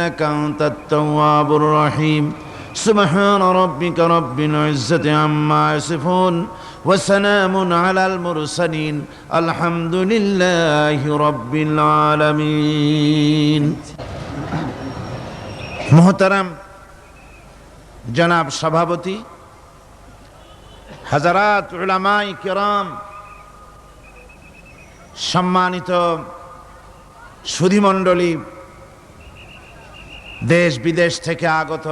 إنك أنت التواب الرحيم سبحان ربك رب العزة عما يصفون وسلام على المرسلين الحمد لله رب العالمين محترم जनाब सभापति हजरात उलमाए किराम सम्मानित सुधीमंडली देश विदेश থেকে আগত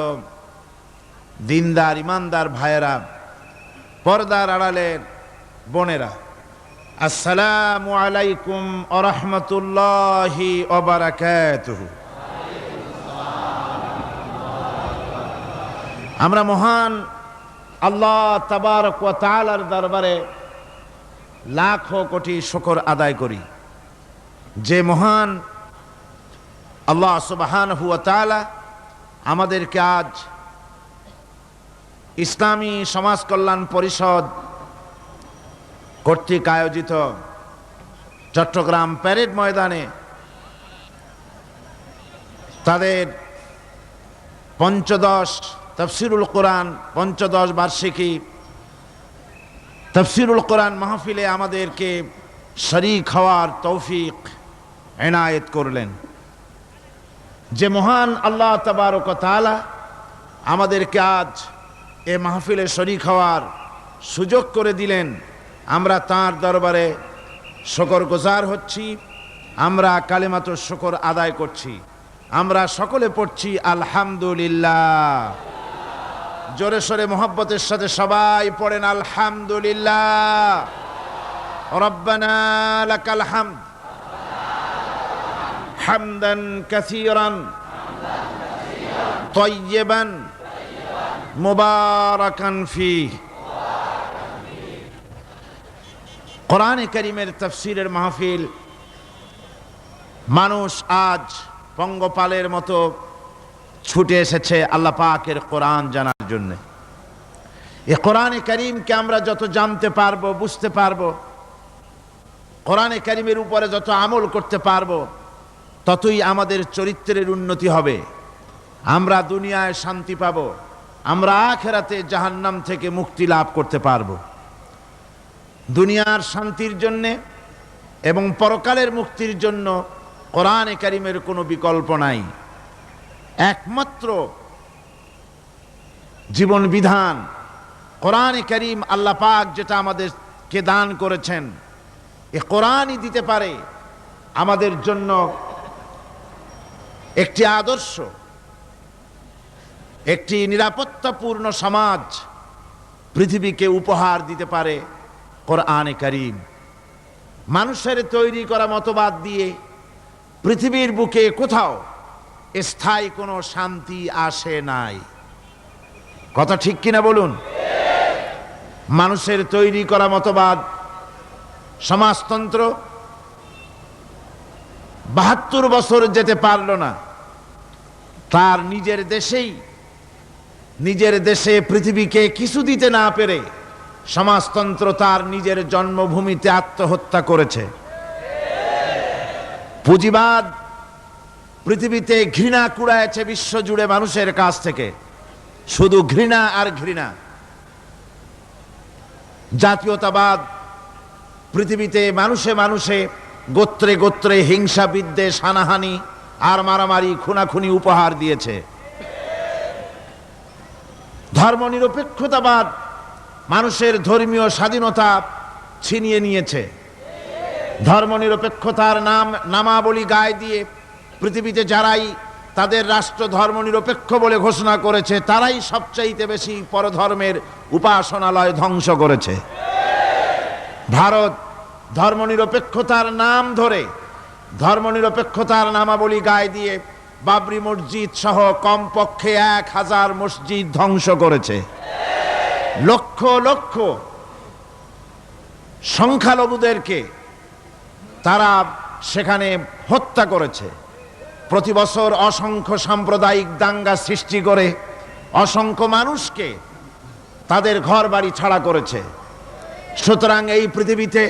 দিনদার ইমানদার ভাইয়েরা পর্দার আড়ালের বোনেরা আসসালামু আলাইকুম ওয়া রাহমাতুল্লাহি ওয়া বারাকাতুহু আমরা মহান আল্লাহ তাবারক ওয়া তাআলার দরবারে লাখো কোটি শুকর আদায় করি যে মহান আল্লাহ সুবহানাহু ওয়া তাআলা আমাদেরকে আজ ইসলামী সমাজ কল্যাণ পরিষদ কর্তৃক আয়োজিত চট্টগ্রাম প্যারেড ময়দানে তাদের পঞ্চদশ তফসিরুল কোরআন পঞ্চদশ বার্ষিকী তফসিরুল কোরআন মাহফিলে আমাদেরকে শরীক হওয়ার তৌফিক এনায়েত করলেন যে মহান আল্লাহ তাবারক ওয়া তাআলা আমাদেরকে আজ এ মাহফিলে শরীক হওয়ার সুযোগ করে দিলেন আমরা তাঁর দরবারে শুকরগুজার হচ্ছি আমরা কালিমাতুশ শুকর আদায় করছি আমরা সকলে পড়ছি আলহামদুলিল্লাহ জোরে সোরে মোহাব্বতের সাথে সবাই পড়েন আলহামদুলিল্লাহ রব্বানা লাকাল হামদ হামদান কাসীরান তাইয়্যিবান মুবারাকান ফীহ কোরআনে কারীমের তাফসীরের মাহফিল মানুষ আজ পঙ্গপালের মতো ছুটে এসেছে আল্লাহ পাকের কোরআন জানার জন্য এই কোরআনে কারীমকে আমরা যত জানতে পারবো বুঝতে পারবো কোরআনে কারীমের উপরে যত আমল করতে পারবো ততই আমাদের চরিত্রের উন্নতি হবে আমরা দুনিয়ায় শান্তি পাবো আমরা আখিরাতে জাহান্নাম থেকে মুক্তি লাভ করতে পারবো দুনিয়ার শান্তির জন্য এবং পরকালের মুক্তির জন্য কোরআনে কারীমের কোনো বিকল্প নাই একমাত্র জীবন বিধান কোরআনে কারীম আল্লাহ পাক যেটা আমাদেরকে দান করেছেন এই কোরআনই দিতে পারে আমাদের জন্য একটি আদর্শ একটি নিরাপত্তাপূর্ণ সমাজ পৃথিবীকে উপহার দিতে পারে কোরআনে কারীম মানুষের তৈরি করা মতবাদ দিয়ে পৃথিবীর বুকে কোথাও স্থায়ী কোনো শান্তি আসে নাই কথা ঠিক কিনা বলুন মানুষের তৈরি করা মতবাদ সমাজতন্ত্র ৭২ বছর যেতে পারল না তার নিজের দেশে পৃথিবীকে কিছু দিতে না পেরে সমাজতন্ত্র তার নিজের জন্মভূমিতে আত্মহত্যা করেছে পুঁজিবাদ পৃথিবীতে ঘৃণা কুড়াইছে বিশ্বজুড়ে মানুষের কাছ থেকে শুধু ঘৃণা আর ঘৃণা জাতীয়তাবাদ পৃথিবীতে মানুষে মানুষে গোত্রে গোত্রে হিংসা বিদ্বেষ হানাহানি আর মারামারি খুনাখুনি উপহার দিয়েছে ধর্মনিরপেক্ষতাবাদ মানুষের ধর্মীয় স্বাধীনতা ছিনিয়ে নিয়েছে ধর্মনিরপেক্ষতার নামাবলী গায়ে দিয়ে পৃথিবীতে যারাই তাদের রাষ্ট্র ধর্মনিরপেক্ষ বলে ঘোষণা করেছে তারাই সবচাইতে বেশি পরধর্মের উপাসনালয় ধ্বংস করেছে ভারত ধর্মনিরপেক্ষতার নাম ধরে ধর্মনিরপেক্ষতার নামাবলী গায়ে দিয়ে বাবরি মসজিদ সহ কমপক্ষে ১,০০০ মসজিদ ধ্বংস করেছে লক্ষ লক্ষ সংখ্যালঘুদেরকে তারা সেখানে হত্যা করেছে প্রতি বছর অসংখ্য সাম্প্রদায়িক দাঙ্গা সৃষ্টি করে অসংখ্য মানুষকে তাদের ঘরবাড়ি ছাড়া করেছে সুতরাং এই পৃথিবীতে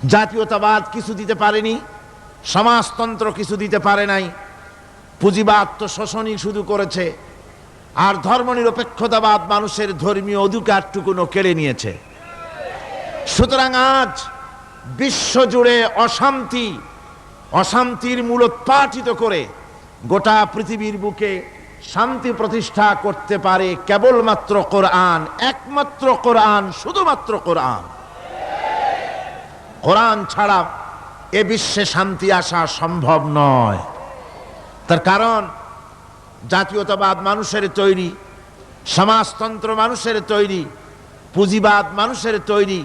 জাতীয়তাবাদ কিছু দিতে পারেনি সমাজতন্ত্র কিছু দিতে পারে নাই পুঁজিবাদ তো শোষণই শুধু করেছে, আর ধর্মনিরপেক্ষতাবাদ মানুষের ধর্মীয় অধিকারটুকুনো কেড়ে নিয়েছে। সুতরাং আজ বিশ্বজুড়ে অশান্তির মূলোৎপাটিত করে গোটা পৃথিবীর বুকে শান্তি প্রতিষ্ঠা করতে পারে কেবলমাত্র কোরআন, একমাত্র কোরআন, শুধুমাত্র কোরআন। কোরআন ছাড়া এ বিশ্বে শান্তি আসা সম্ভব নয়। তার কারণ জাতীয়তাবাদ মানুষের তৈরি, সমাজতন্ত্র মানুষের তৈরি, পুঁজিবাদ মানুষের তৈরি,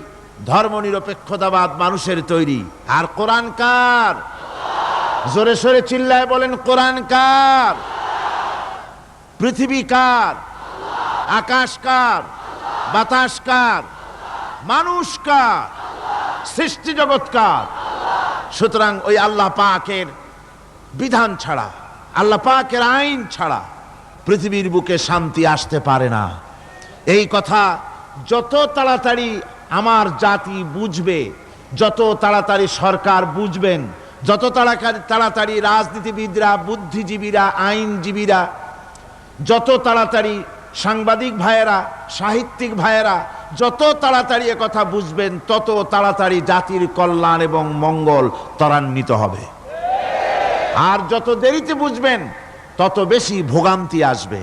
ধর্মনিরপেক্ষতাবাদ মানুষের তৈরি। আর কোরআন কার? জোরে সোরে চিল্লায় বলেন, কোরআন কার? পৃথিবী কার? আকাশ কার? বাতাস কার? মানুষ কার? সৃষ্টি জগৎ কার? সুতরাং ওই আল্লাহ পাকের বিধান ছাড়া, আল্লাহ পাকের আইন ছাড়া পৃথিবীর বুকে শান্তি আসতে পারে না। এই কথা যত তাড়াতাড়ি আমার জাতি বুঝবে, যত তাড়াতাড়ি সরকার বুঝবেন, যত তাড়াতাড়ি রাজনীতিবিদরা, বুদ্ধিজীবীরা, আইনজীবীরা, যত তাড়াতাড়ি সাংবাদিক ভাইয়েরা, সাহিত্যিক ভাইয়েরা যত তাড়াতাড়ি কথা বুঝবেন, তত তাড়াতাড়ি জাতির কল্যাণ এবং মঙ্গল ত্বরান্বিত হবে। আর যত দেরিতে বুঝবেন, তত বেশি ভোগান্তি আসবে,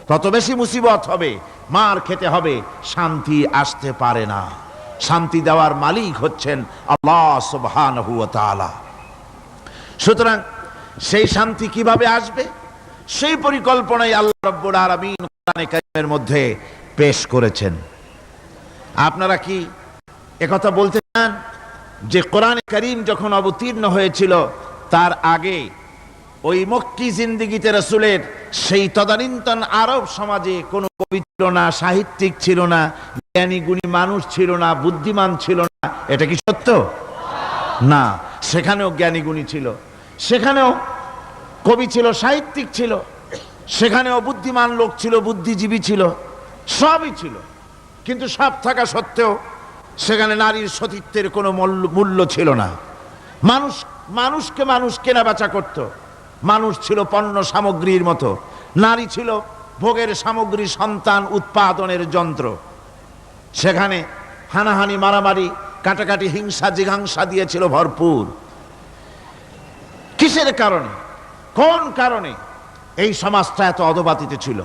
তত বেশি মুসিবত হবে, মার খেতে হবে, শান্তি আসতে পারে না। শান্তি দেওয়ার মালিক হচ্ছেন আল্লাহ সুবহানাহু ওয়া তাআলা। সুতরাং সেই শান্তি কিভাবে আসবে, সেই পরিকল্পনাই আল্লাহ রাব্বুল আলামিন কোরআনে কারীমের মধ্যে পেশ করেছেন। আপনারা কি একথা বলতে চান যে কোরআনে কারীম যখন অবতীর্ণ হয়েছিল তার আগে ওই মক্কি জিন্দেগিতে রাসূলের সেই তদানীন্তন আরব সমাজে কোনো কবি ছিল না, সাহিত্যিক ছিল না, জ্ঞানী গুণী মানুষ ছিল না, বুদ্ধিমান ছিল না? এটা কি সত্য? না, সেখানেও জ্ঞানী গুণী ছিল, সেখানেও কবি ছিল, সাহিত্যিক ছিল, সেখানেও বুদ্ধিমান লোক ছিল, বুদ্ধিজীবী ছিল, সবই ছিল। কিন্তু সব থাকা সত্ত্বেও সেখানে নারীর সতীত্বের কোনো মূল্য ছিল না। মানুষকে মানুষ কেনা বেচা করত। মানুষ ছিল পণ্য সামগ্রীর মতো, নারী ছিল ভোগের সামগ্রী, সন্তান উৎপাদনের যন্ত্র। সেখানে হানাহানি, মারামারি, কাটাকাটি, হিংসা জিঘাংসা দিয়েছিল ভরপুর। কিসের কারণে, কোন কারণে এই সমাজটা এত অধপাতিত ছিল?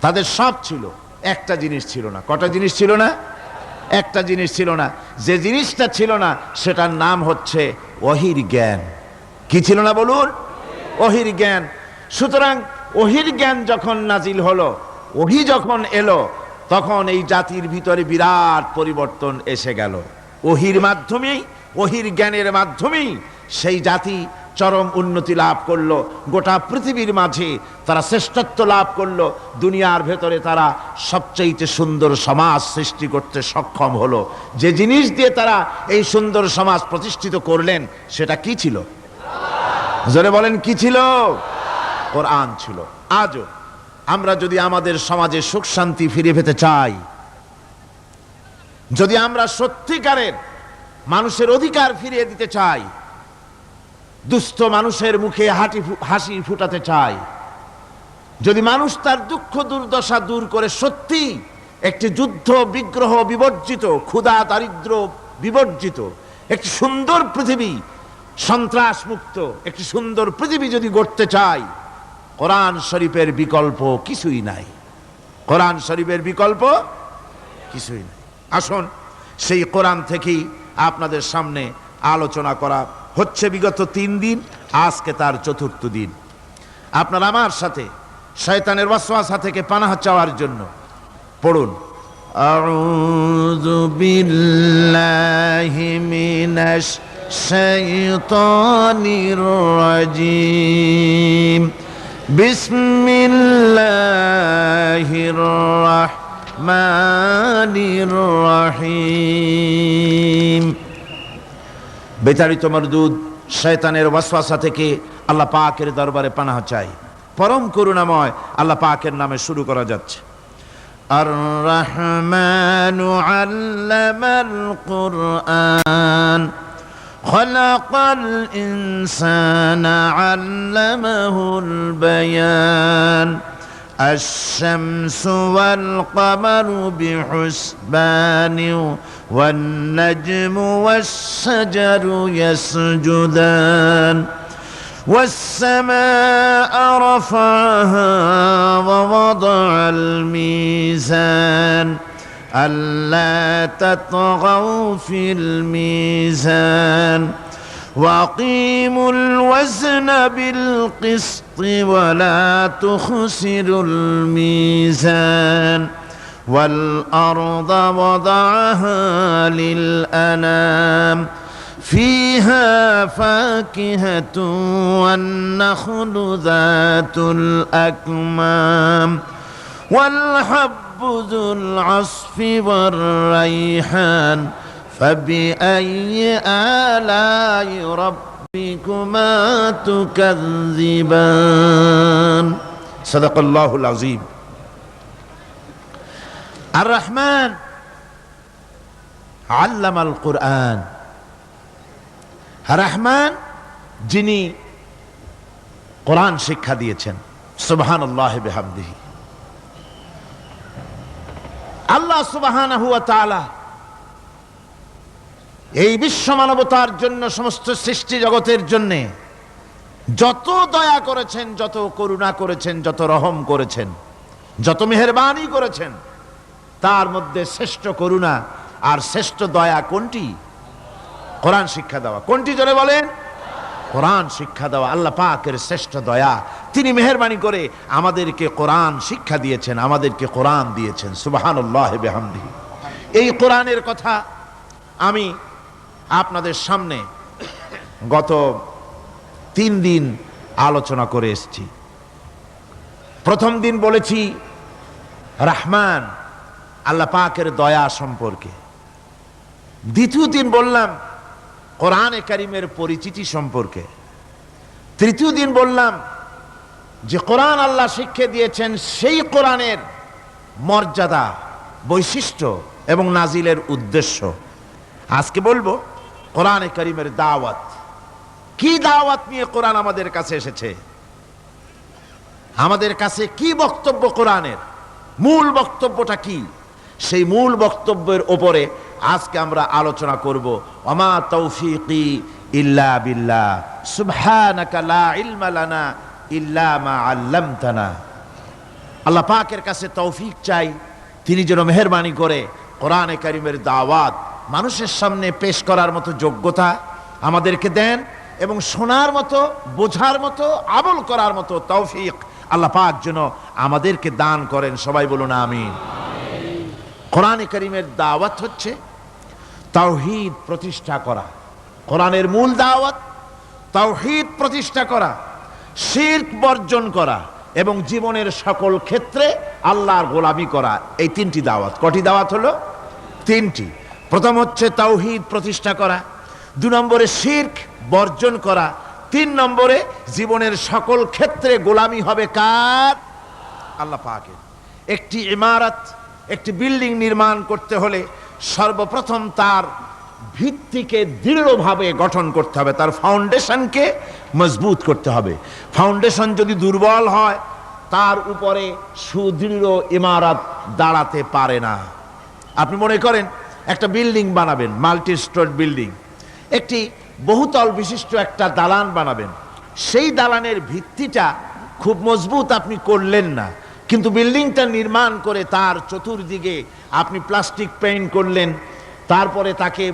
তাদের সব ছিল, একটা জিনিস ছিল না। কটা জিনিস ছিল না? একটা জিনিস ছিল না। যে জিনিসটা ছিল না সেটার নাম হচ্ছে ওহীর জ্ঞান। কি ছিল না বলুন? ওহীর জ্ঞান। সুতরাং ওহীর জ্ঞান যখন নাজিল হলো, ওহী যখন এলো, তখন এই জাতির ভিতরে বিরাট পরিবর্তন এসে গেল। ওহীর মাধ্যমেই, ওহীর জ্ঞানের মাধ্যমেই সেই জাতি চরম উন্নতি লাভ করলো। গোটা পৃথিবীর মাঝে তারা শ্রেষ্ঠত্ব লাভ করলো। দুনিয়ার ভেতরে তারা সবচেয়ে সুন্দর সমাজ সৃষ্টি করতে সক্ষম হলো। যে জিনিস দিয়ে তারা এই সুন্দর সমাজ প্রতিষ্ঠিত করলেন সেটা কি ছিল? জোরে বলেন, কি ছিল? কোরআন ছিল। আজও আমরা যদি আমাদের সমাজে সুখ শান্তি ফিরে পেতে চাই, যদি আমরা সত্যিকারের মানুষের অধিকার ফিরিয়ে দিতে চাই, দুস্থ মানুষের মুখে হাসি ফুটাতে চাই, যদি মানুষ তার দুঃখ দুর্দশা দূর করে সত্যি একটি যুদ্ধ বিগ্রহ বিবর্জিত, ক্ষুধা দারিদ্র বিবর্জিত একটি সুন্দর পৃথিবী, সন্ত্রাস মুক্ত একটি সুন্দর পৃথিবী যদি গড়তে চাই, কোরআন শরীফের বিকল্প কিছুই নাই। কোরআন শরীফের বিকল্প কিছুই নাই। আসুন সেই কোরআন থেকেই আপনাদের সামনে আলোচনা করা হচ্ছে বিগত 3 দিন, আজকে তার 4th দিন। আপনারা আমার সাথে শয়তানের ওয়াসওয়াসা থেকে পানাহ চাওয়ার জন্য পড়ুন, আউযু বিল্লাহি মিনাশ শাইতানির রাজীম, বিসমিল্লাহির রাহমানির রহিম। বিতাড়িত মরদুদ শয়তানের ওয়াসওয়াসা থেকে আল্লাহ পাকের দরবারে পানাহ চাই। পরম করুণাময় আল্লাহ পাকের নামে শুরু করা যাচ্ছে। আর রহমানু আল্লামাল কুরআন খালাকাল ইনসানা আল্লামাহুল বায়ান الشمس والقمر بحسبان والنجم والشجر يسجدان والسماء رفعها ووضع الميزان ألا تطغوا في الميزان وأقيموا الوزن بالقسط ولا تخسروا الميزان والأرض وضعها للأنام فيها فاكهة والنخل ذات الأكمام والحب ذو العصف والريحان فبأي آلاء ربكما تكذبان صدق الله العظيم الرحمن علم القرآن রহমান যিনি কোরআন শিক্ষা দিয়েছেন সুবহানাল্লাহি বিহামদিহি আল্লাহ সুবহানাহু ওয়া তাআলা এই বিশ্ব মানবতার জন্য সমস্ত সৃষ্টি জগতের জন্য যত দয়া করেছেন, যত করুণা করেছেন, যত রহম করেছেন, যত মেহেরবানি করেছেন, তার মধ্যে শ্রেষ্ঠ করুণা আর শ্রেষ্ঠ দয়া কোনটি? কোরআন শিক্ষা দেওয়া। কোনটি জোরে বলেন? কোরআন শিক্ষা দেওয়া আল্লাহ পাকের শ্রেষ্ঠ দয়া। তিনি মেহেরবানি করে আমাদেরকে কোরআন শিক্ষা দিয়েছেন, আমাদেরকে কোরআন দিয়েছেন। সুবহানাল্লাহি বিহামদিহি। এই কোরআনের কথা আমি আপনাদের সামনে গত 3 দিন আলোচনা করে এসেছি। প্রথম দিন বলেছি রহমান আল্লাহ পাকের দয়া সম্পর্কে। দ্বিতীয় দিন বললাম কোরআনে কারিমের পরিচিতি সম্পর্কে। তৃতীয় দিন বললাম যে কোরআন আল্লাহ শিক্ষা দিয়েছেন সেই কোরআনের মর্যাদা, বৈশিষ্ট্য এবং নাজিলের উদ্দেশ্য। আজকে বলবো কোরআনে কারিমের দাওয়াত। কি দাওয়াত নিয়ে কোরআন আমাদের কাছে এসেছে, আমাদের কাছে কি বক্তব্য কোরআনের, মূল বক্তব্যটা কি, সেই মূল বক্তব্যের উপরে আজকে আমরা আলোচনা করব। ওমা তৌফিকি ইল্লা বিল্লাহ সুবহানাকা লা ইলমা লানা ইল্লা মা আল্লামতানা। আল্লাহ পাকের কাছে তৌফিক চাই, তিনি যেন মেহেরবানি করে কোরআনে কারিমের দাওয়াত মানুষের সামনে পেশ করার মতো যোগ্যতা আমাদেরকে দেন এবং শোনার মতো, বোঝার মতো, আমল করার মতো তৌফিক আল্লাহ পাক যেন আমাদেরকে দান করেন। সবাই বলুন আমিন। কোরআনে কারিমের দাওয়াত হচ্ছে তাওহীদ প্রতিষ্ঠা করা। কোরআনের মূল দাওয়াত তাওহীদ প্রতিষ্ঠা করা, শিরক বর্জন করা এবং জীবনের সকল ক্ষেত্রে আল্লাহর গোলামি করা। এই 3টি দাওয়াত। কটি দাওয়াত হলো? 3টি। প্রথম হচ্ছে তাওহীদ প্রতিষ্ঠা করা, 2 নম্বরে শিরক বর্জন করা, 3 নম্বরে জীবনের সকল ক্ষেত্রে গোলামি হবে কার? আল্লাহ পাকের। একটি ইমারত, একটি বিল্ডিং নির্মাণ করতে হলে সর্বপ্রথম তার ভিত্তিকে দৃঢ়ভাবে গঠন করতে হবে, তার ফাউন্ডেশনকে মজবুত করতে হবে। ফাউন্ডেশন যদি দুর্বল হয় তার উপরে সুদৃঢ় ইমারত দাঁড়াতে পারে না। আপনি মনে করেন একটা বিল্ডিং বানাবেন, মাল্টি স্টোর বিল্ডিং, একটি বহুতল বিশিষ্ট একটা দালান বানাবেন। সেই দালানের ভিত্তিটা খুব মজবুত আপনি করলেন না, কিন্তু বিল্ডিংটা নির্মাণ করে তার চতুর্দিকে আপনি প্লাস্টিক পেইন্ট করলেন, তারপরে তাকে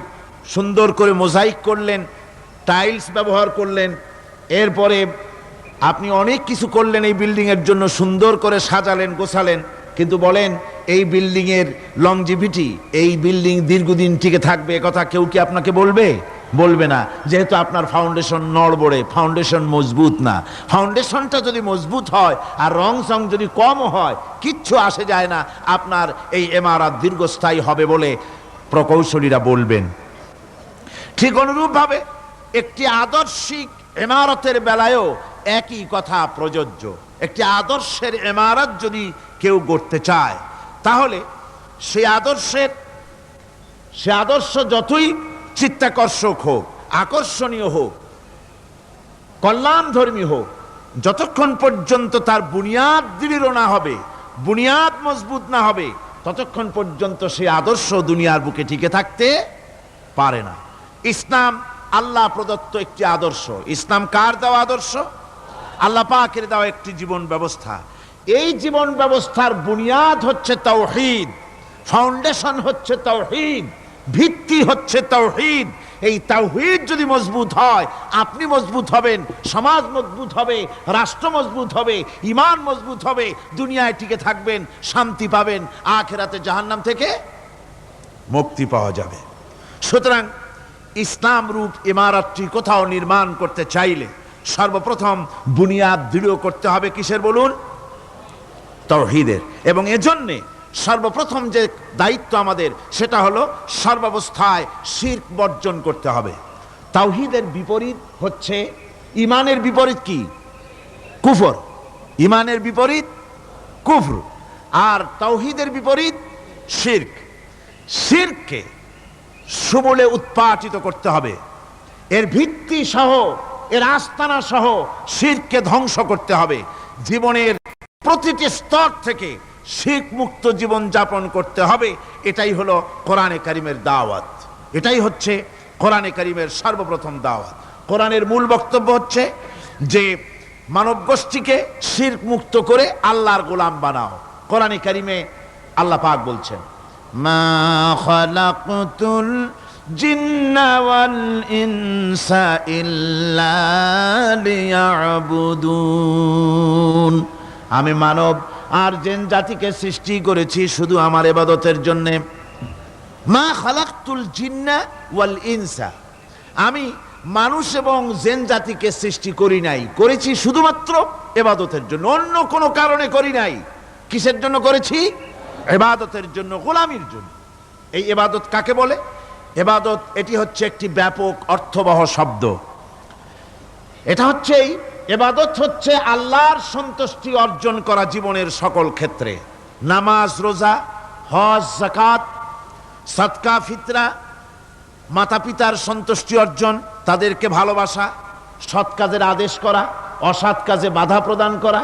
সুন্দর করে মোজাইক করলেন, টাইলস ব্যবহার করলেন, এরপরে আপনি অনেক কিছু করলেন এই বিল্ডিংয়ের জন্য, সুন্দর করে সাজালেন, গোছালেন, কিন্তু বলেন এই বিল্ডিংয়ের লংজিভিটি, এই বিল্ডিং দীর্ঘদিন টিকে থাকবে একথা কেউ কি আপনাকে বলবে? বলবে না, যেহেতু আপনার ফাউন্ডেশন নড়বড়ে, ফাউন্ডেশন মজবুত না। ফাউন্ডেশনটা যদি মজবুত হয় আর রং সং যদি কম হয়, কিচ্ছু আসে যায় না, আপনার এই ইমারত দীর্ঘস্থায়ী হবে বলে প্রকৌশলীরা বলবেন। ঠিক অনুরূপভাবে একটি আদর্শিক ইমারতের বেলায়ও একই কথা প্রযোজ্য। একটি আদর্শের ইমারত যদি কেউ গড়তে চায়, তাহলে সে আদর্শ যতই চিত্তাকর্ষক হোক, আকর্ষণীয় হোক, কল্যাণধর্মী হোক, যতক্ষণ পর্যন্ত তার বুনিয়াদ দৃঢ় না হবে, বুনিয়াদ মজবুত না হবে, ততক্ষণ পর্যন্ত সেই আদর্শ দুনিয়ার বুকে টিকে থাকতে পারে না। ইসলাম আল্লাহ প্রদত্ত একটি আদর্শ। ইসলাম কার দেওয়া আদর্শ? আল্লাহ পাকের দেওয়া একটি জীবন ব্যবস্থা। এই জীবন ব্যবস্থার বুনিয়াদ হচ্ছে তাওহীদ, ফাউন্ডেশন হচ্ছে তাওহীদ, ভিত্তি হচ্ছে তাওহীদ। এই তাওহীদ যদি মজবুত হয়, আপনি মজবুত হবেন, সমাজ মজবুত হবে, রাষ্ট্র মজবুত হবে, ঈমান মজবুত হবে, দুনিয়ায় টিকে থাকবেন, শান্তি পাবেন, আখিরাতে জাহান্নাম থেকে মুক্তি পাওয়া যাবে। সুতরাং ইসলাম রূপ ইমারতটি কোথাও নির্মাণ করতে চাইলে সর্বপ্রথম বুনিয়াদ দৃঢ় করতে হবে কিসের বলুন? তাওহীদের। এবং এজন্যে সর্বপ্রথম যে দায়িত্ব আমাদের, সেটা হলো সর্বাবস্থায় শিরক বর্জন করতে হবে। তাওহীদের বিপরীত হচ্ছে, ঈমানের বিপরীত কি? কুফর। ঈমানের বিপরীত কুফর, আর তাওহীদের বিপরীত শিরক। শিরককে সমূলে উৎপাটিত করতে হবে, এর ভিত্তি সহ, এর আস্তানা সহ শিরককে ধ্বংস করতে হবে। জীবনের প্রতিটি স্তর থেকে শিরক মুক্ত জীবন যাপন করতে হবে। এটাই হলো কোরআনে কারিমের দাওয়াত, এটাই হচ্ছে কোরআনে কারিমের সর্বপ্রথম দাওয়াত। কোরআনের মূল বক্তব্য হচ্ছে যে মানব গোষ্ঠীকে শিরক মুক্ত করে আল্লাহর গোলাম বানাও। কোরআনে কারিমে আল্লাহ পাক বলছেন, মা খালাকতুল জিন্না ওয়াল ইনসা ইল্লা লিয়াবুদুন। আমি মানব আর জিন জাতিকে সৃষ্টি করেছি শুধু আমার ইবাদতের জন্য। মা খালাকতুল জিন্না ওয়াল ইনসা, আমি মানুষ এবং জিন জাতিকে সৃষ্টি করি নাই, করেছি শুধুমাত্র ইবাদতের জন্য, অন্য কোনো কারণে করি নাই। কিসের জন্য করেছি? ইবাদতের জন্য, গোলামির জন্য। এই ইবাদত কাকে বলে? ইবাদত এটি হচ্ছে একটি ব্যাপক অর্থবহ শব্দ। এটা হচ্ছে, ইবাদত হচ্ছে আল্লাহর সন্তুষ্টি অর্জন করা জীবনের সকল ক্ষেত্রে। নামাজ, রোজা, হজ, যাকাত, সাদকা, ফিতরা, মাতা পিতার সন্তুষ্টি অর্জন, তাদেরকে ভালোবাসা, সৎ কাজের আদেশ করা, অসৎ কাজে বাধা প্রদান করা,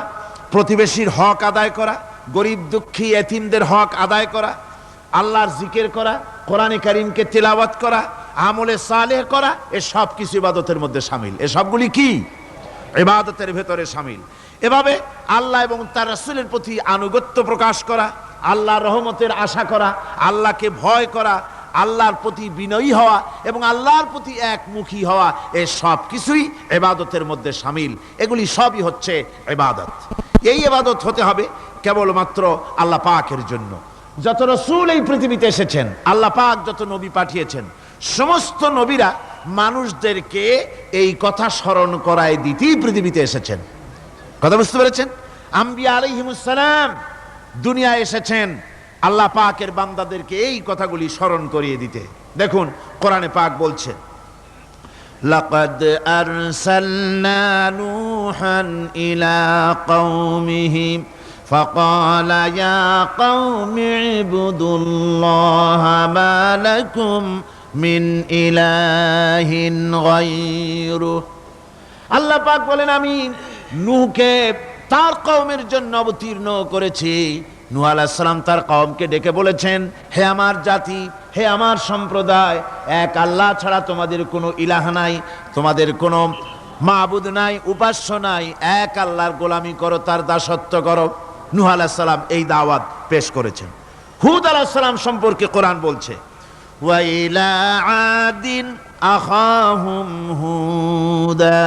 প্রতিবেশীর হক আদায় করা, গরিব দুঃখী এতিমদের হক আদায় করা, আল্লাহর জিকির করা, কোরআনে কারীমকে তিলাওয়াত করা, আমলে সালেহ করা, এ সব কিছু ইবাদতের মধ্যে শামিল। এ সবগুলি কি? ইবাদতের ভেতরে শামিল। এভাবে আল্লাহ এবং তার রাসূলের প্রতি আনুগত্য প্রকাশ করা, আল্লাহর রহমতের আশা করা, আল্লাহকে ভয় করা, আল্লাহর প্রতি বিনয়ী হওয়া এবং আল্লাহর প্রতি একমুখী হওয়া, এ সব কিছুই ইবাদতের মধ্যে শামিল। এগুলি সবই হচ্ছে ইবাদত। এই ইবাদত হতে হবে কেবলমাত্র আল্লাহ পাকের জন্য। যত রাসূল এই পৃথিবীতে এসেছেন, আল্লাহ পাক যত নবী পাঠিয়েছেন, সমস্ত নবীরা মানুষদেরকে এই কথা স্মরণ করায় দিতেই পৃথিবীতে এসেছেন। কথা বুঝতে পেরেছেন? আম্বিয়া আলাইহিমুস সালাম দুনিয়ায় এসেছেন আল্লাহ পাকের বান্দাদেরকে এই কথাগুলি স্মরণ করিয়ে দিতে। দেখুন কোরআনে পাক বলছে, লাকাদ আরসালনা নূহান ইলা কওমিহি ফাকালা ইয়া কওমি ইবুদুল্লাহা মা লাকুম মিন ইলাহিন গায়রুহু। আল্লাহ পাক বলেন, আমি নূহকে তার কওমের জন্য অবতীর্ণ করেছি। নূহ আলাইহিস সালাম তার কওমকে ডেকে বলেছেন, হে আমার জাতি, হে আমার সম্প্রদায়, এক আল্লাহ ছাড়া তোমাদের কোনো ইলাহ নাই, তোমাদের কোনো মাবুদ নাই, উপাস্য নাই, এক আল্লাহর গোলামি করো, তার দাসত্ব করো। নূহ আলাইহিস সালাম এই দাওয়াত পেশ করেছেন। হুদ আলাইহিস সালাম সম্পর্কে কোরআন বলছে, ওয়া ইলা আদিন আখাহুম হুদা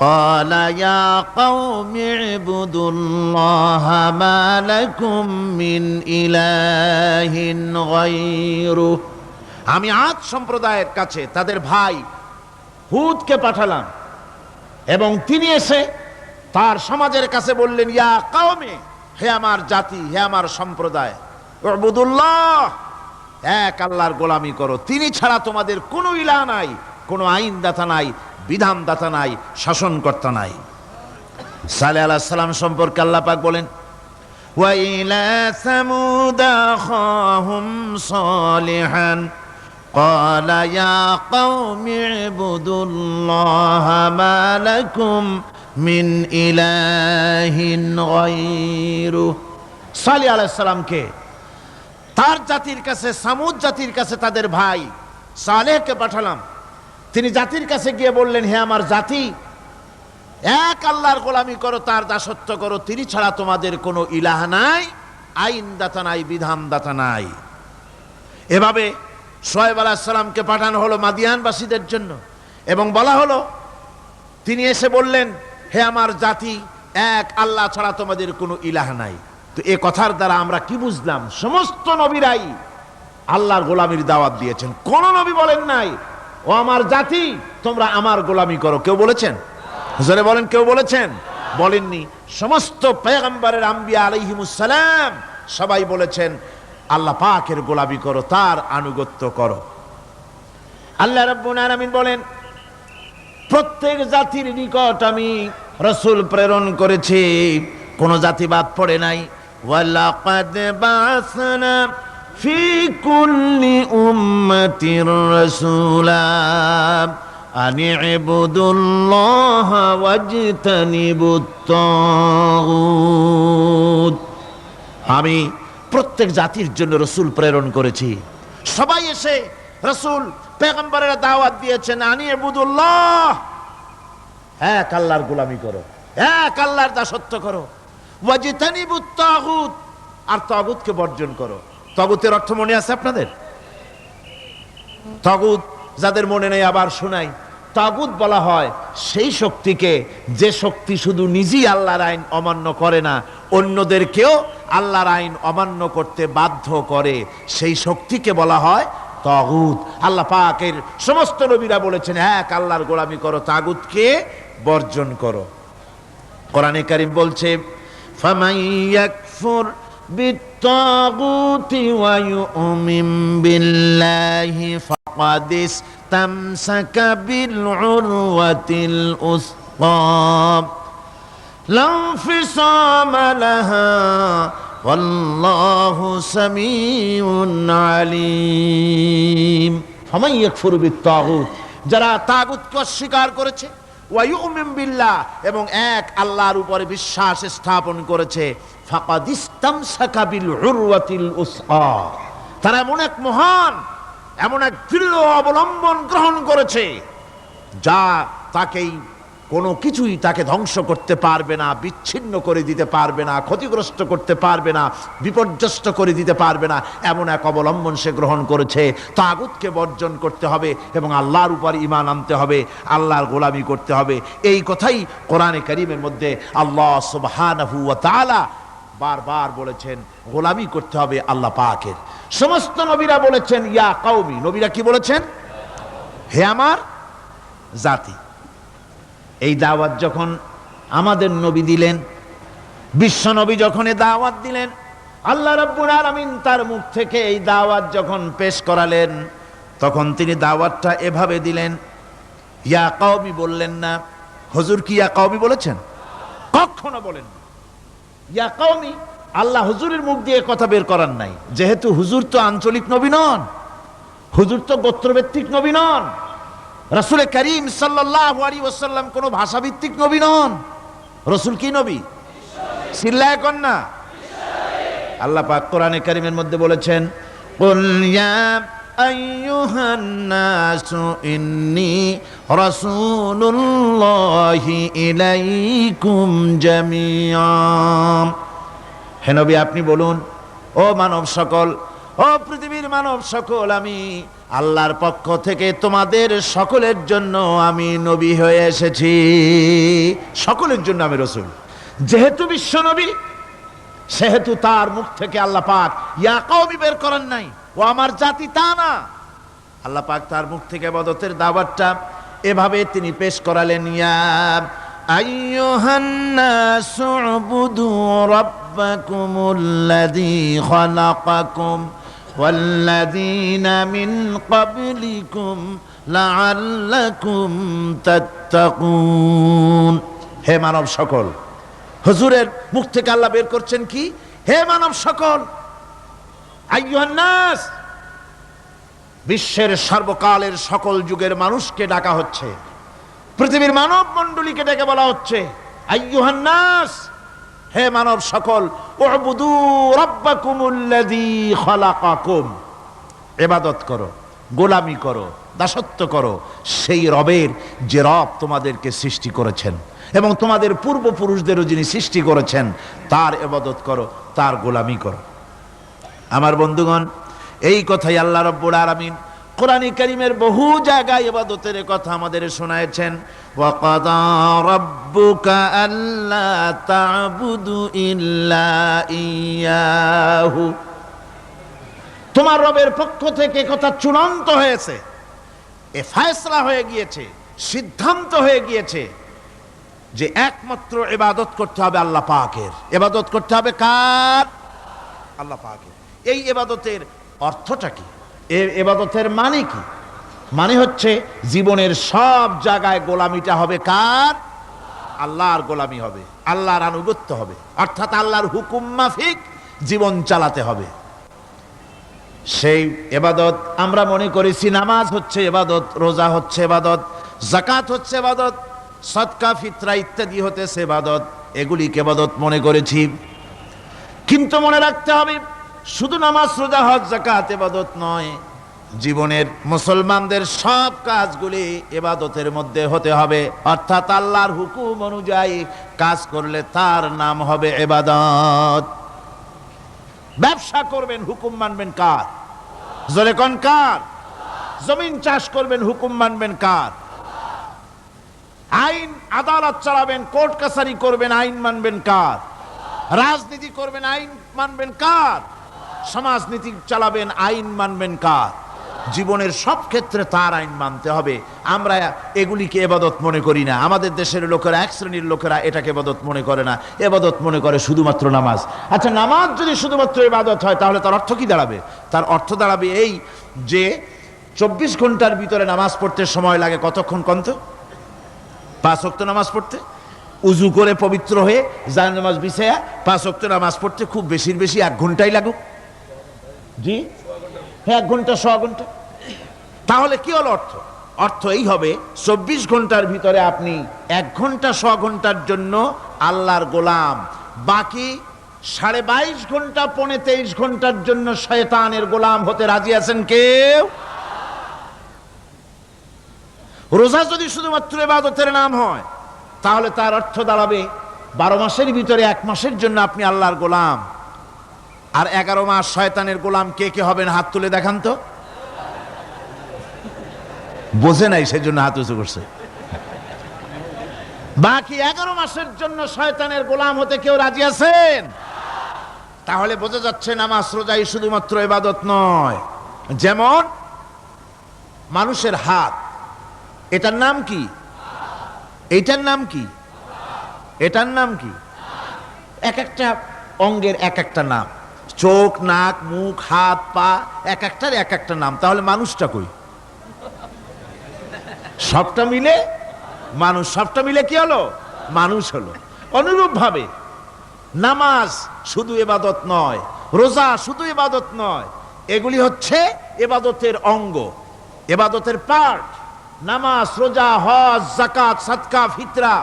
قال يا قوم اعبدوا الله ما لكم من إله غيره। আমি আদ সম্প্রদায়ের কাছে তাদের ভাই হুদকে পাঠালাম এবং তিনি এসে তার সমাজের কাছে বললেন, ইয়া কওমে, হে আমার জাতি, হে আমার সম্প্রদায়, উবুদুল্লাহ, এক আল্লাহর গোলামি করো, তিনি ছাড়া তোমাদের কোনো ইলাহ নাই, কোনো আইনদাতা নাই, বিধানদাতা নাই, শাসনকর্তা নাই। সালেহ আলাইহিস সালাম সম্পর্কে আল্লাহ পাক বলেন, ওয়া ইলা সামুদ আখাহুম সালিহান قال يا قوم اعبدوا الله ما لكم من إله غيره সালেহ আলাইহিস সালামকে তার জাতির কাছে, সামুদ জাতির কাছে তাদের ভাই সালেহকে পাঠালাম। তিনি জাতির কাছে গিয়ে বললেন, হে আমার জাতি, এক আল্লাহর গোলামি করো, তার দাসত্ব করো, তিনি ছাড়া তোমাদের কোনো ইলাহ নাই, আইনদাতা নাই, বিধানদাতা নাই। এভাবে শুআয়ব আলাইহিস সালামকে পাঠানো হলো মাদিয়ানবাসীদের জন্য, এবং বলা হলো, তিনি এসে বললেন, হে আমার জাতি, এক আল্লাহ ছাড়া তোমাদের কোনো ইলাহ নাই। তো এ কথার দ্বারা আমরা কি বুঝলাম? সমস্ত নবীরাই আল্লাহর গোলামির দাওয়াত দিয়েছেন। কোন নবী বলেন নাই, ও আমার জাতি, তোমরা আমার গোলামি করো। কেউ বলেছেন? জোরে বলেন, কেউ বলেছেন? বলেননি। সমস্ত পয়গম্বরের, আম্বিয়া আলাইহিমুস সালাম, সবাই বলেছেন আল্লাহ পাকের গোলামি করো, তার আনুগত্য করো। আল্লাহ রাব্বুল আলামিন বলেন, প্রত্যেক জাতির নিকট আমি রাসূল প্রেরণ করেছি, কোন জাতি বাদ পড়ে নাই। ওয়ালাকাদ বাসনা ফি কুল্লি উম্মাতির রাসূলা আন ইবুদুল্লাহ ওয়াজতানিবুত তাগুত। আমি প্রত্যেক জাতির জন্য রাসূল প্রেরণ করেছি। সবাই এসে রাসূল পয়গম্বরের দাওয়াত দিয়েছেন, আন ইবুদুল্লাহ, এক আল্লাহর গোলামি করো, এক আল্লাহর দাসত্ব করো, ওয়াজতানিবুত তাগুত, আর তাগুতকে বর্জন করো। তাগুতের অর্থ মনে আছে আপনাদের? তাগুত যাদের মনে নেই আবার শোনাই। তাগুত বলা হয় সেই শক্তিকে, যে শক্তি শুধু নিজেই আল্লাহর আইন অমান্য করে না, অন্যদেরকেও আল্লাহর আইন অমান্য করতে বাধ্য করে, সেই শক্তিকে বলা হয় তাগুত। আল্লাহ পাকের সমস্ত নবীরা বলেছেন, এক আল্লাহর গোলামি করো, তাগুতকে বর্জন করো। কোরআনে কারীম বলছে, ফামান ইয়াকফুর বিত্তাগুতি ওয়া ইউমিন বিল্লাহি ফাকাদ ইসতামসাকা বিল উরওয়াতিল উসকা লা ইনফিসামা লাহা ওয়াল্লাহু সামিউন আলিম। ফামান ইয়াকফুর বিত্তাগুত, যারা তাগুতকে অস্বীকার করেছে, ওয়া ইউমিন বিল্লাহ, এবং এক আল্লাহর উপরে বিশ্বাস স্থাপন করেছে, ফাকাদ ইসতামসাকা বিল উরওয়াতিল উসকা, তারা এমন এক মহান, এমন এক দৃঢ় অবলম্বন গ্রহণ করেছে, যা তাকেই কোনো কিছুই তাকে ধ্বংস করতে পারবে না, বিচ্ছিন্ন করে দিতে পারবে না, ক্ষতিগ্রস্ত করতে পারবে না, বিপর্যস্ত করে দিতে পারবে না, এমন এক অবলম্বন সে গ্রহণ করেছে। তাগুতকে বর্জন করতে হবে এবং আল্লাহর উপর ঈমান আনতে হবে, আল্লাহর গোলামি করতে হবে। এই কথাই কোরআনে কারীমের মধ্যে আল্লাহ সুবহানাহু ওয়া তাআলা বারবার বলেছেন, গোলামি করতে হবে আল্লাহ পাকের। সমস্ত নবীরা বলেছেন ইয়া কওমি। নবীরা কি বলেছেন? হে আমার জাতি। এই দাওয়াত যখন আমাদের নবী দিলেন, বিশ্ব নবী যখন এই দাওয়াত দিলেন, আল্লাহ রাব্বুল আলামিন তার মুখ থেকে এই দাওয়াত যখন পেশ করালেন, তখন তিনি দাওয়াতটা এভাবে দিলেন, ইয়া কওমি বললেন না। হুজুর কি ইয়া কওমি বলেছেন? কখনো বলেন না ইয়া কওমি। আল্লাহ হুজুরের মুখ দিয়ে কথা বের করার নাই, যেহেতু হুজুর তো আঞ্চলিক নবী নন, হুজুর তো গোত্রভিত্তিক নবী নন, রাসূল করিম সাল্লাল্লাহু আলাইহি ওয়াসাল্লাম কোন ভাষাভিত্তিক নবী নন। রাসূল কি নবী? চিল্লায় কোন না। আল্লাহ পাক কোরআনে কারীমের মধ্যে বলেছেন, কুল ইয়া আইয়ুহান নাসু ইন্নী রাসূলুল্লাহি ইলাইকুম জামিআ। হে নবী, আপনি বলুন, ও মানব সকল, ও পৃথিবীর মানব সকল, আমি আল্লাহর পক্ষ থেকে তোমাদের সকলের জন্য আমি নবী হয়ে এসেছি। সকলের জন্য আমি রাসূল। যেহেতু বিশ্ব নবী, সেহেতু তার মুখ থেকে আল্লাহ পাক ইয়া কওমি বের করেন নাই, ও আমার জাতি, তা না। আল্লাহ পাক তার মুখ থেকে ইবাদতের দাওয়াতটা এভাবে তিনি পেশ করালেন, ইয়া আইয়ুহান নাসু উবুদু রাব্বাকুমুল্লাযী খালাকাকুম ওয়াল্লাযীনা মিন ক্বাবলিকুম লাআল্লাকুম তাত্তাকুন। হে মানব সকল। হুজুরের মুখ থেকে আল্লাহ বের করছেন কি? হে মানব সকল, আইয়ুহান নাস, বিশ্বের সর্বকালের সকল যুগের মানুষকে ডাকা হচ্ছে, পৃথিবীর মানব মণ্ডলীকে ডেকে বলা হচ্ছে, আইয়ুহান নাস, হে মানব সকল, উবুদু রাব্বাকুমুল্লাযী খালাকাকুম, ইবাদত করো, গোলামি করো, দাসত্ব করো সেই রবের যে রব তোমাদেরকে সৃষ্টি করেছেন এবং তোমাদের পূর্বপুরুষদেরও যিনি সৃষ্টি করেছেন, তার ইবাদত করো, তার গোলামি করো। আমার বন্ধুগণ, এই কথাই আল্লাহ রাব্বুল আলামিন কোরআনে কারীমের বহু জায়গায় ইবাদতের কথা আমাদের শোনায়েছেন। ওয়া কাদা রাব্বুকা আল্লা তা'বুদু ইল্লা ইয়াহু, তোমার রবের পক্ষ থেকে কথা চূড়ান্ত হয়েছে, এ ফয়সালা হয়ে গিয়েছে, সিদ্ধান্ত হয়ে গিয়েছে যে একমাত্র ইবাদত করতে হবে আল্লাহ পাকের। ইবাদত করতে হবে কার? আল্লাহ পাকের। এই ইবাদতের অর্থটা কি? এই ইবাদতের মানে কি? মানে হচ্ছে জীবনের সব জায়গায় গোলামিটা হবে কার? আল্লাহর গোলামি হবে, আল্লাহর আনুগত্য হবে, অর্থাৎ আল্লাহর হুকুম মাফিক জীবন চালাতে হবে। সেই ইবাদত আমরা মনে করেছি নামাজ হচ্ছে ইবাদত, রোজা হচ্ছে ইবাদত, যাকাত হচ্ছে ইবাদত, সদকা ফিতরা ইত্যাদি হতেছে ইবাদত, এগুলিকে ইবাদত মনে করেছি। কিন্তু মনে রাখতে হবে শুধু নামাজ, রোজা, হজ, যাকাত ইবাদত নয়, জীবনের মুসলমানদের সব কাজগুলি ইবাদতের মধ্যে হতে হবে, অর্থাৎ আল্লাহর হুকুম অনুযায়ী কাজ করলে তার নাম হবে ইবাদত। ব্যবসা করবেন, হুকুম মানবেন কার? জোরে কোন কার? জমিন চাষ করবেন, হুকুম মানবেন কার? আইন আদালত চালাবেন, কোর্ট কাছারি করবেন, আইন মানবেন কার? রাজনীতি করবেন, আইন মানবেন কার? সমাজনীতি চালাবেন, আইন মানবেন কার? জীবনের সব ক্ষেত্রে তার আইন মানতে হবে। আমরা এগুলিকে ইবাদত মনে করি না। আমাদের দেশের লোকেরা, এক শ্রেণীর লোকেরা এটাকে ইবাদত মনে করে না, ইবাদত মনে করে শুধুমাত্র নামাজ। আচ্ছা, নামাজ যদি শুধুমাত্র ইবাদত হয় তাহলে তার অর্থ কি দাঁড়াবে? তার অর্থ দাঁড়াবে এই যে 24 ঘন্টার ভিতরে নামাজ পড়তে সময় লাগে কতক্ষণ? কন্ত 5 ওয়াক্ত নামাজ পড়তে, উজু করে পবিত্র হয়ে জায় নামাজ বিছায়া 5 ওয়াক্ত নামাজ পড়তে খুব বেশির বেশি 1 ঘন্টাই লাগুক। জি হ্যাঁ, 1 ঘন্টা, 100 ঘন্টা। তাহলে কি হলো অর্থ? অর্থ এই হবে 24 ঘন্টার ভিতরে আপনি 1 ঘন্টা 100 ঘন্টার জন্য আল্লাহর গোলাম, বাকি 22.5 ঘন্টা 23 ঘন্টার জন্য শয়তানের গোলাম হতে রাজি আছেন কেউ? রোজা যদি শুধুমাত্র ইবাদতের নাম হয় তাহলে তার অর্থ দাঁড়াবে 12 মাসের ভিতরে 1 মাসের জন্য আপনি আল্লাহর গোলাম, আর 11 মাস শয়তানের গোলাম। কে কে হবেন হাত তুলে দেখান তো। বোঝে নাই সেজন্য হাত উঁচু করছে। বাকি 11 মাসের জন্য শয়তানের গোলাম হতে কেউ রাজি আছেন? তাহলে বোঝা যাচ্ছে নামাজ রোজাই শুধুমাত্র ইবাদত নয়। যেমন মানুষের হাত, এটার নাম কি? এইটার নাম কি? এটার নাম কি? এক একটা অঙ্গের এক একটা নাম। চোখ, নাক, মুখ, হাত, পা, এক একটার এক একটা নাম। তাহলে মানুষটা কই? সবটা মিলে মানুষ। সবটা মিলে কি হলো? মানুষ হলো। অনুরূপ ভাবে নামাজ শুধু ইবাদত নয়, রোজা শুধু ইবাদত নয়, এগুলি হচ্ছে ইবাদতের অঙ্গ, ইবাদতের পার্ট। নামাজ, রোজা, হজ, যাকাত, সদকা, ফিতরা,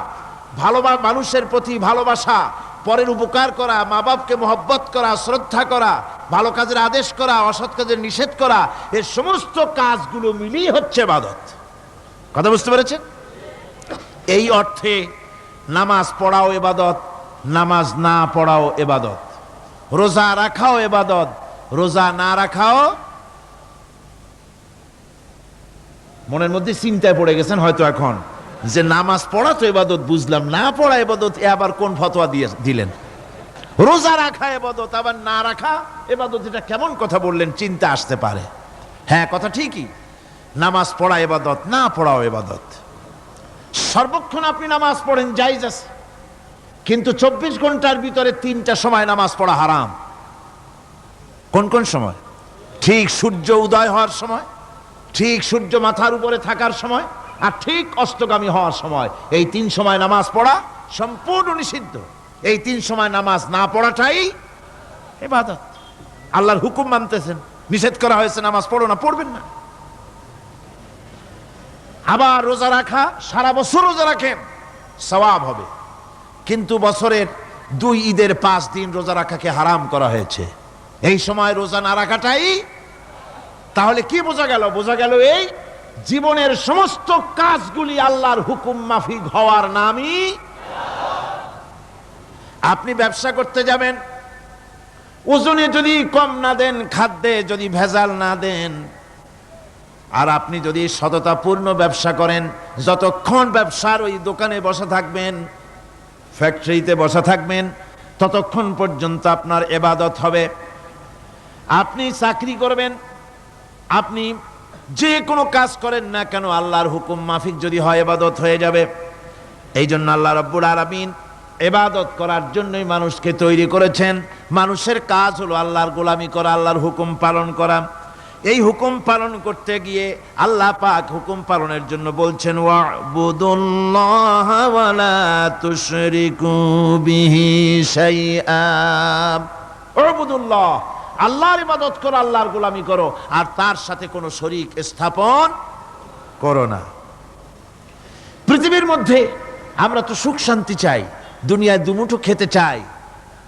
ভালোবাসা, মানুষের প্রতি ভালোবাসা, পরের উপকার করা, মা বাপকে মহব্বত করা, শ্রদ্ধা করা, ভালো কাজের আদেশ করা, অসৎ কাজের নিষেধ করা, এই সমস্ত কাজগুলো মিলিয়ে হচ্ছে ইবাদত। কথা বুঝতে পেরেছেন? এই অর্থে নামাজ পড়াও ইবাদত, নামাজ না পড়াও ইবাদত। রোজা রাখাও ইবাদত, রোজা না রাখাও। মনের মধ্যে চিন্তায় পড়ে গেছেন হয়তো এখন যে নামাজ পড়া তো ইবাদত বুঝলাম, না পড়া ইবাদত, এ আবার কোন ফতোয়া দিলেন? রোজা রাখা ইবাদত, আবার না রাখা ইবাদত, এটা কেমন কথা বললেন? চিন্তা আসতে পারে। হ্যাঁ, কথা ঠিকই। নামাজ পড়া ইবাদত, না পড়াও ইবাদত। সর্বক্ষণ আপনি নামাজ পড়েন, জায়েজ আছে, কিন্তু 24 ঘন্টার ভিতরে 3টা সময় নামাজ পড়া হারাম। কোন কোন সময়? ঠিক সূর্য উদয় হওয়ার সময়, ঠিক সূর্য মাথার উপরে থাকার সময়, আর ঠিক অস্তগামী হওয়ার সময়। এই 3 সময় নামাজ পড়া সম্পূর্ণ নিষিদ্ধ। এই 3 সময় নামাজ না পড়াটাই ইবাদত। আল্লাহর হুকুম মানতেছেন, নিষেধ করা হয়েছে নামাজ পড়ো না, পড়বেন না। আবার রোজা রাখা, সারা বছর রোজা রাখেন, সওয়াব হবে। কিন্তু বছরের 2 ঈদের 5 দিন রোজা রাখাকে হারাম করা হয়েছে। এই সময় রোজা না রাখাটাই, তাহলে কি বোঝা গেল? বোঝা গেল এই জীবনের সমস্ত কাজগুলি আল্লাহর হুকুম মাফিক হওয়ার নামই। আপনি ব্যবসা করতে যাবেন, ওজনে যদি কম না দেন, খাদ্যে যদি ভেজাল না দেন, আর আপনি যদি সততাপূর্ণ ব্যবসা করেন, যতক্ষণ ব্যবসার ওই দোকানে বসা থাকবেন, ফ্যাক্টরিতে বসা থাকবেন, ততক্ষণ পর্যন্ত আপনার ইবাদত হবে। আপনি চাকরি করবেন, আপনি যে কোনো কাজ করেন না কেন, আল্লাহর হুকুম মাফিক যদি হয় ইবাদত হয়ে যাবে। এই জন্য আল্লাহ রাব্বুল আলামিন ইবাদত করার জন্যই মানুষকে তৈরি করেছেন। মানুষের কাজ হলো আল্লাহর গোলামি করা, আল্লাহর হুকুম পালন করা। এই হুকুম পালন করতে গিয়ে আল্লাহ পাক হুকুম পালনের জন্য বলছেন, ওয়াবুদুল্লাহ ওয়া লা তুশরিকু বিহি শাইআ। ওয়াবুদুল্লাহ, আল্লাহর ইবাদত করো, আল্লাহর গোলামি করো, আর তার সাথে কোনো শরীক স্থাপন করো না। পৃথিবীর মধ্যে আমরা তো সুখ শান্তি চাই, দুনিয়ায় দুমুঠো খেতে চাই।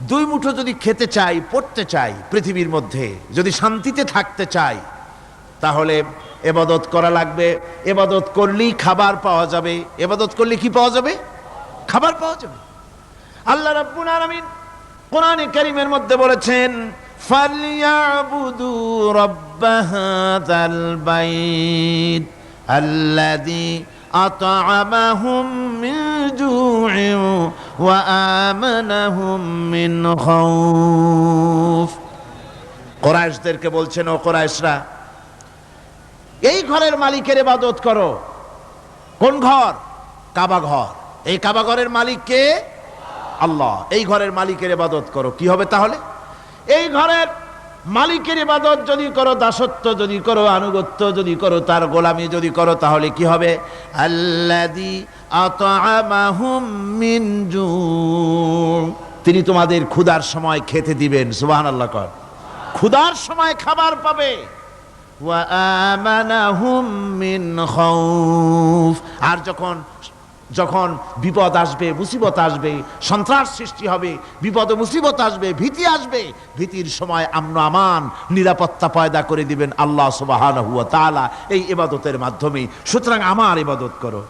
2 মুঠো যদি খেতে চাই, পড়তে চাই, পৃথিবীর মধ্যে যদি শান্তিতে থাকতে চাই, তাহলে ইবাদত করা লাগবে। ইবাদত করলেই খাবার পাওয়া যাবে। ইবাদত করলে কি পাওয়া যাবে? খাবার পাওয়া যাবে। আল্লাহ রাব্বুল আলামিন কোরআনে কারীমের মধ্যে বলেছেন, ফালইয়াবুদু রাব্ব হাযাল বাইত আল্লাযী আত'আমাহুম মিন জু'ইন ওয়া আমানাহুম মিন খাউফ। কুরাইশদেরকে বলছেন, ও কুরাইশরা, এই ঘরের মালিকের ইবাদত করো। কোন ঘর? কাবা ঘর। এই কাবা ঘরের মালিক কে? আল্লাহ। এই ঘরের মালিকের ইবাদত করো। কি হবে তাহলে? এই ঘরের মালিকের ইবাদত যদি করো, দাসত্ব যদি করো, আনুগত্য যদি করো, তার গোলামি যদি করো, তাহলে কি হবে? আল্লাযী আত'আমাহুম মিন জু', তিনি তোমাদের ক্ষুধার সময় খেতে দিবেন। সুবহানাল্লাহ কর। ক্ষুধার সময় খাবার পাবে। ওয়া আমানাহুম মিন খাউফ, আর যখন বিপদ আসবে, মুসিবত আসবে, সন্ত্রাস সৃষ্টি হবে, বিপদ মুসিবত আসবে, ভীতি আসবে, ভীতির সময় আমন আমান, নিরাপত্তা পয়দা করে দিবেন আল্লাহ সুবহানাহু ওয়া তাআলা এই ইবাদতের মাধ্যমে। সুতরাং আমার ইবাদত করো।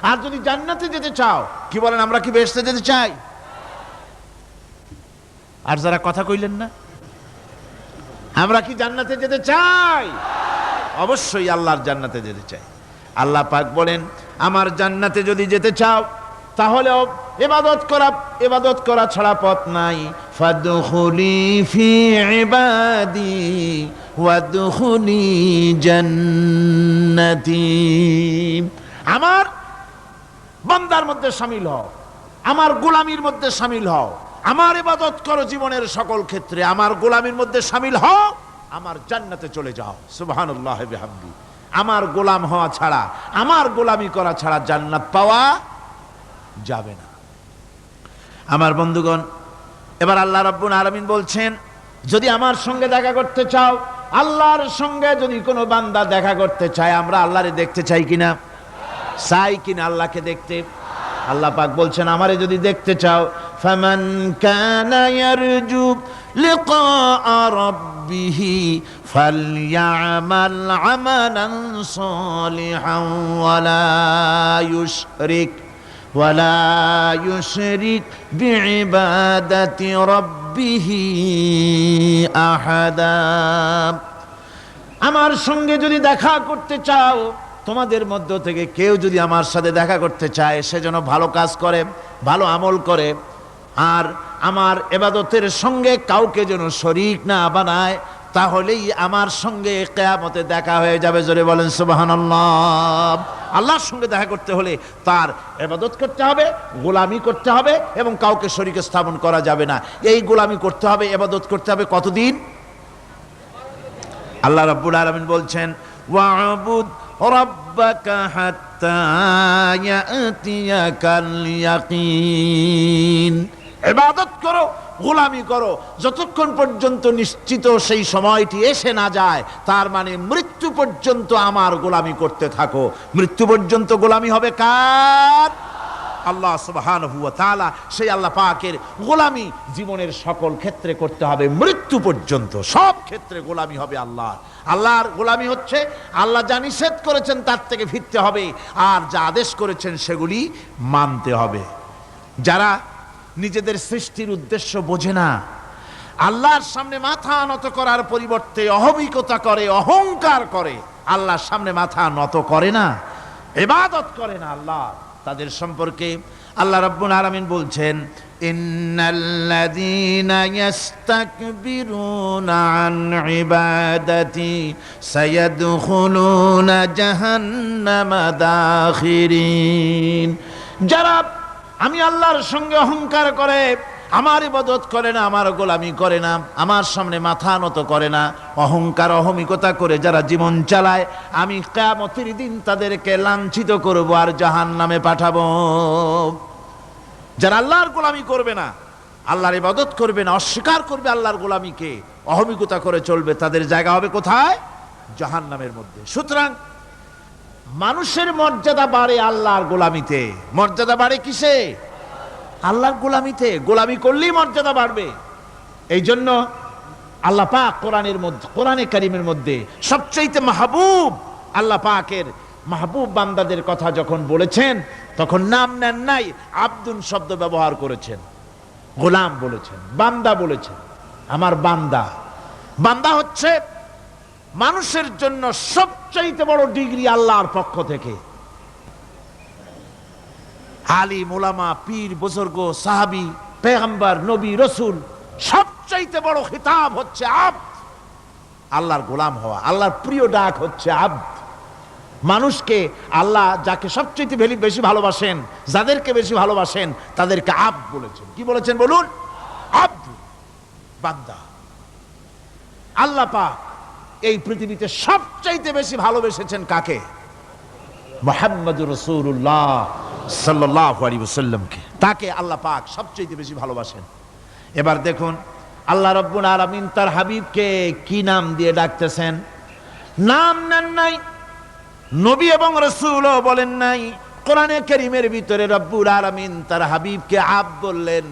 আর যদি জান্নাতে যেতে চাও, কি বলেন, আমরা কি বেহেশতে যেতে চাই? আর যারা কথা কইলেন না, আমরা কি জান্নাতে যেতে চাই? অবশ্যই আল্লাহর জান্নাতে যেতে চাই। আল্লাহ পাক বলেন, আমার জান্নাতে যদি যেতে চাও, তাহলে ইবাদত করা ছাড়া পথ নাই। ফাদখুলি ফি ইবাদি ওয়াদখুলি জান্নাতি, আমার বান্দার মধ্যে শামিল হও, আমার গোলামির মধ্যে শামিল হও, আমার ইবাদত করো জীবনের সকল ক্ষেত্রে, আমার গোলামির মধ্যে শামিল হও, আমার জান্নাতে চলে যাও। সুবহানাল্লাহ বিহামদি। আমার গোলাম হওয়া ছাড়া, আমার গোলামি করা ছাড়া জান্নাত পাওয়া যাবে না। আমার বন্ধুগণ, এবার আল্লাহ রাব্বুল আলামিন বলছেন, যদি আমার সঙ্গে দেখা করতে চাও, আল্লাহর সঙ্গে যদি কোনো বান্দা দেখা করতে চায়, আমরা আল্লাহরে দেখতে চাই কিনা? চাই কিনা আল্লাহকে দেখতে? আল্লাহ পাক বলছেন, আমারে যদি দেখতে চাও, ফামান কানা ইয়ারজু লিকা রাব্বিহি ফালইআমাল আমালান সালিহান ওয়ালা ইউশরিক বিইবাদাতি রাব্বিহি আহাদা। আমার সঙ্গে যদি দেখা করতে চাও, তোমাদের মধ্য থেকে কেউ যদি আমার সাথে দেখা করতে চায়, সে যেন ভালো কাজ করে, ভালো আমল করে, আর আমার ইবাদতের সঙ্গে কাউকে যেন শরীক না বানায়, তাহলেই আমার সঙ্গে কিয়ামতে দেখা হয়ে যাবে। জোরে বলেন সুবহানাল্লাহ। আল্লাহর সঙ্গে দেখা করতে হলে তার ইবাদত করতে হবে, গোলামি করতে হবে, এবং কাউকে শরীক স্থাপন করা যাবে না। এই গোলামি করতে হবে, ইবাদত করতে হবে কতদিন? আল্লাহ রাব্বুল আলামিন বলছেন, ওয়া'বুদ রাব্বাকা হাত্তা ইয়াতিয়াকাল ইয়াকিন। ইবাদত করো, গোলামি করো, যতক্ষণ পর্যন্ত নিশ্চিত সেই সময়টি এসে না যায়, তার মানে মৃত্যু পর্যন্ত আমার গোলামি করতে থাকো। মৃত্যু পর্যন্ত গোলামি হবে কার? আল্লাহ সুবহানাহু ওয়া তাআলা। সেই আল্লাহ পাকের গোলামি জীবনের সকল ক্ষেত্রে করতে হবে, মৃত্যু পর্যন্ত সব ক্ষেত্রে গোলামি হবে আল্লাহর। আল্লাহর গোলামি হচ্ছে আল্লাহ যা নিষেধ করেছেন তার থেকে ফিরতে হবে, আর যা আদেশ করেছেন সেগুলি মানতে হবে। যারা নিজেদের সৃষ্টির উদ্দেশ্য বোঝে না, আল্লাহর সামনে মাথা নত করার পরিবর্তে অহমিকতা করে, অহংকার করে, আল্লাহর সামনে মাথা নত করে না, ইবাদত করে না আল্লাহ, তাদের সম্পর্কে আল্লাহ রাব্বুল আলামিন বলছেন, ইন্নাল্লাযীনা ইস্তাকবিরুনা আন ইবাদাতি সায়াদখুলুনা জাহান্নামা দাখিরিন। যারা আমি আল্লাহর সঙ্গে অহংকার করে, আমার ইবাদত করে না, আমার গোলামি করে না, আমার সামনে মাথা নত করে না, অহংকার অহমিকতা করে যারা জীবন চালায়, আমি কিয়ামতের দিন তাদেরকে লাঞ্ছিত করব আর জাহান্নামে পাঠাবো। যারা আল্লাহর গোলামি করবে না, আল্লাহর ইবাদত করবে না, অস্বীকার করবে আল্লাহর গোলামিকে, অহমিকতা করে চলবে, তাদের জায়গা হবে কোথায়? জাহান্নামের মধ্যে। সুতরাং মানুষের মর্যাদা বাড়ে আল্লাহর গোলামিতে। মর্যাদা বাড়ে কিসে? আল্লাহর গোলামিতে। গোলামি করলেই মর্যাদা বাড়বে। এই জন্য আল্লাহ পাক কোরআনের মধ্যে, কোরআনে কারীমের মধ্যে সবচেয়ে মাহবুব, আল্লাহ পাকের মাহবুব বান্দাদের কথা যখন বলেছেন তখন নাম নেন নাই, আব্দুন শব্দ ব্যবহার করেছেন, গোলাম বলেছেন, বান্দা বলেছেন। আমার বান্দা। বান্দা হচ্ছে মানুষের জন্য সবচেয়ে বড় ডিগ্রি আল্লাহর পক্ষ থেকে। আলিম, উলামা, পীর, বুজুর্গ, সাহাবী, পেগম্বর, নবী, রসুল, সবচাইতে বড় খিতাব হচ্ছে আব্দ, আল্লাহর গোলাম হওয়া। আল্লাহর প্রিয় ডাক হচ্ছে আব্দ। মানুষকে আল্লাহ যাকে সবচেয়ে বেশি ভালোবাসেন, যাদেরকে বেশি ভালোবাসেন, তাদেরকে আব্দ বলেছেন। কি বলেছেন বলুন? আব্দ, বান্দা। আল্লাহ পাক এই পৃথিবীতে সবচাইতে বেশি ভালোবেসেছেন কাকে? মুহাম্মদুর রাসূলুল্লাহ সাল্লাল্লাহু আলাইহি ওয়াসাল্লামকে। তাকে আল্লাহ পাক সবচেয়ে বেশি ভালোবাসেন। এবার দেখুন আল্লাহ রাব্বুল আলামিন তার হাবিবকে কি নাম দিয়ে ডাকতেছেন? নাম নেন নাই, নবী এবং রাসূলও বলেন নাই। কোরআনে কারীমের ভিতরে রাব্বুল আলামিন তার হাবিবকে আব্দ বললেন।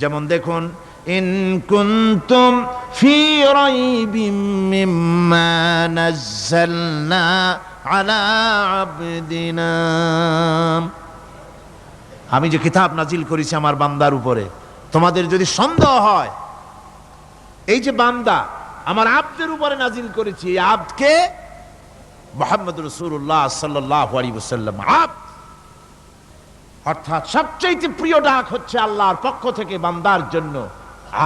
যেমন দেখুন, ইন কুনতুম ফি রাইবিম মিম্মা নাযালনা আলা আবদিনা, আমি যে কিতাব নাজিল করেছি আমার বান্দার উপরে, তোমাদের যদি সন্দেহ হয়, এই যে বান্দা আমার আব্দের উপরে নাজিল করেছি, এই আব্দকে মুহাম্মদ রাসূলুল্লাহ সাল্লাল্লাহু আলাইহি ওয়াসাল্লাম আব্দ, অর্থাৎ সবচেয়ে প্রিয় ডাক হচ্ছে আল্লাহর পক্ষ থেকে বান্দার জন্য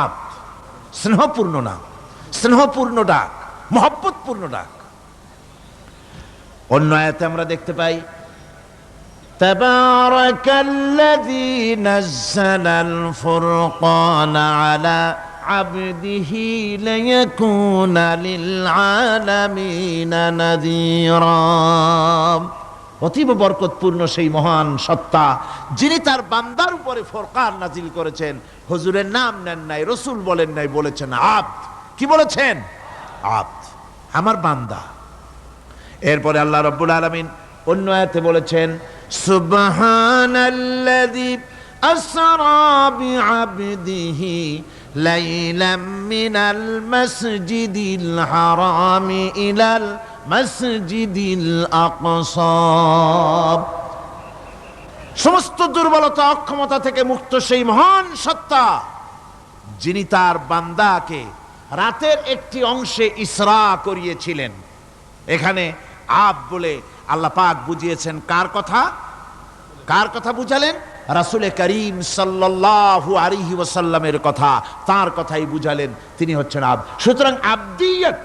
আব্দ। স্নেহপূর্ণ নাম, স্নেহপূর্ণ ডাক, মহব্বতপূর্ণ ডাক। অন্য আয়াতে আমরা দেখতে পাই, তাবারাকাল্লাযী নাযালাল ফুরকানা আলা আবদিহি লিয়াকুনা লিল আলামিনা নাযীরা। অতীব বরকতপূর্ণ সেই মহান সত্তা যিনি তার বান্দার উপরে ফুরকান নাজিল করেছেন। হুজুরের নাম নেন নাই, রাসূল বলেন নাই, বলেছেন আব্দ। কি বলেছেন? আব্দ, আমার বান্দা। এরপরে আল্লাহ রাব্বুল আলামিন অন্য আয়াতে বলেছেন, সুবহানাল্লাযী আসরা বিআবদিহি লাইলাম মিনাল মাসজিদিল হারামি ইলাল মাসজিদিল আকসা। সমস্ত দুর্বলতা, অক্ষমতা থেকে মুক্ত সেই মহান সত্তা যিনি তার বান্দাকে রাতের একটি অংশে ইসরা করিয়েছিলেন। এখানে আব বলে আল্লাহ পাক বুঝিয়েছেন কার কথা? কার কথা বুঝালেন? রাসূল করিম সাল্লাল্লাহু আলাইহি ওয়াসাল্লামের কথা, তার কথাই বুঝালেন। তিনি হচ্ছেন আব। সুতরাং আবদিয়ত,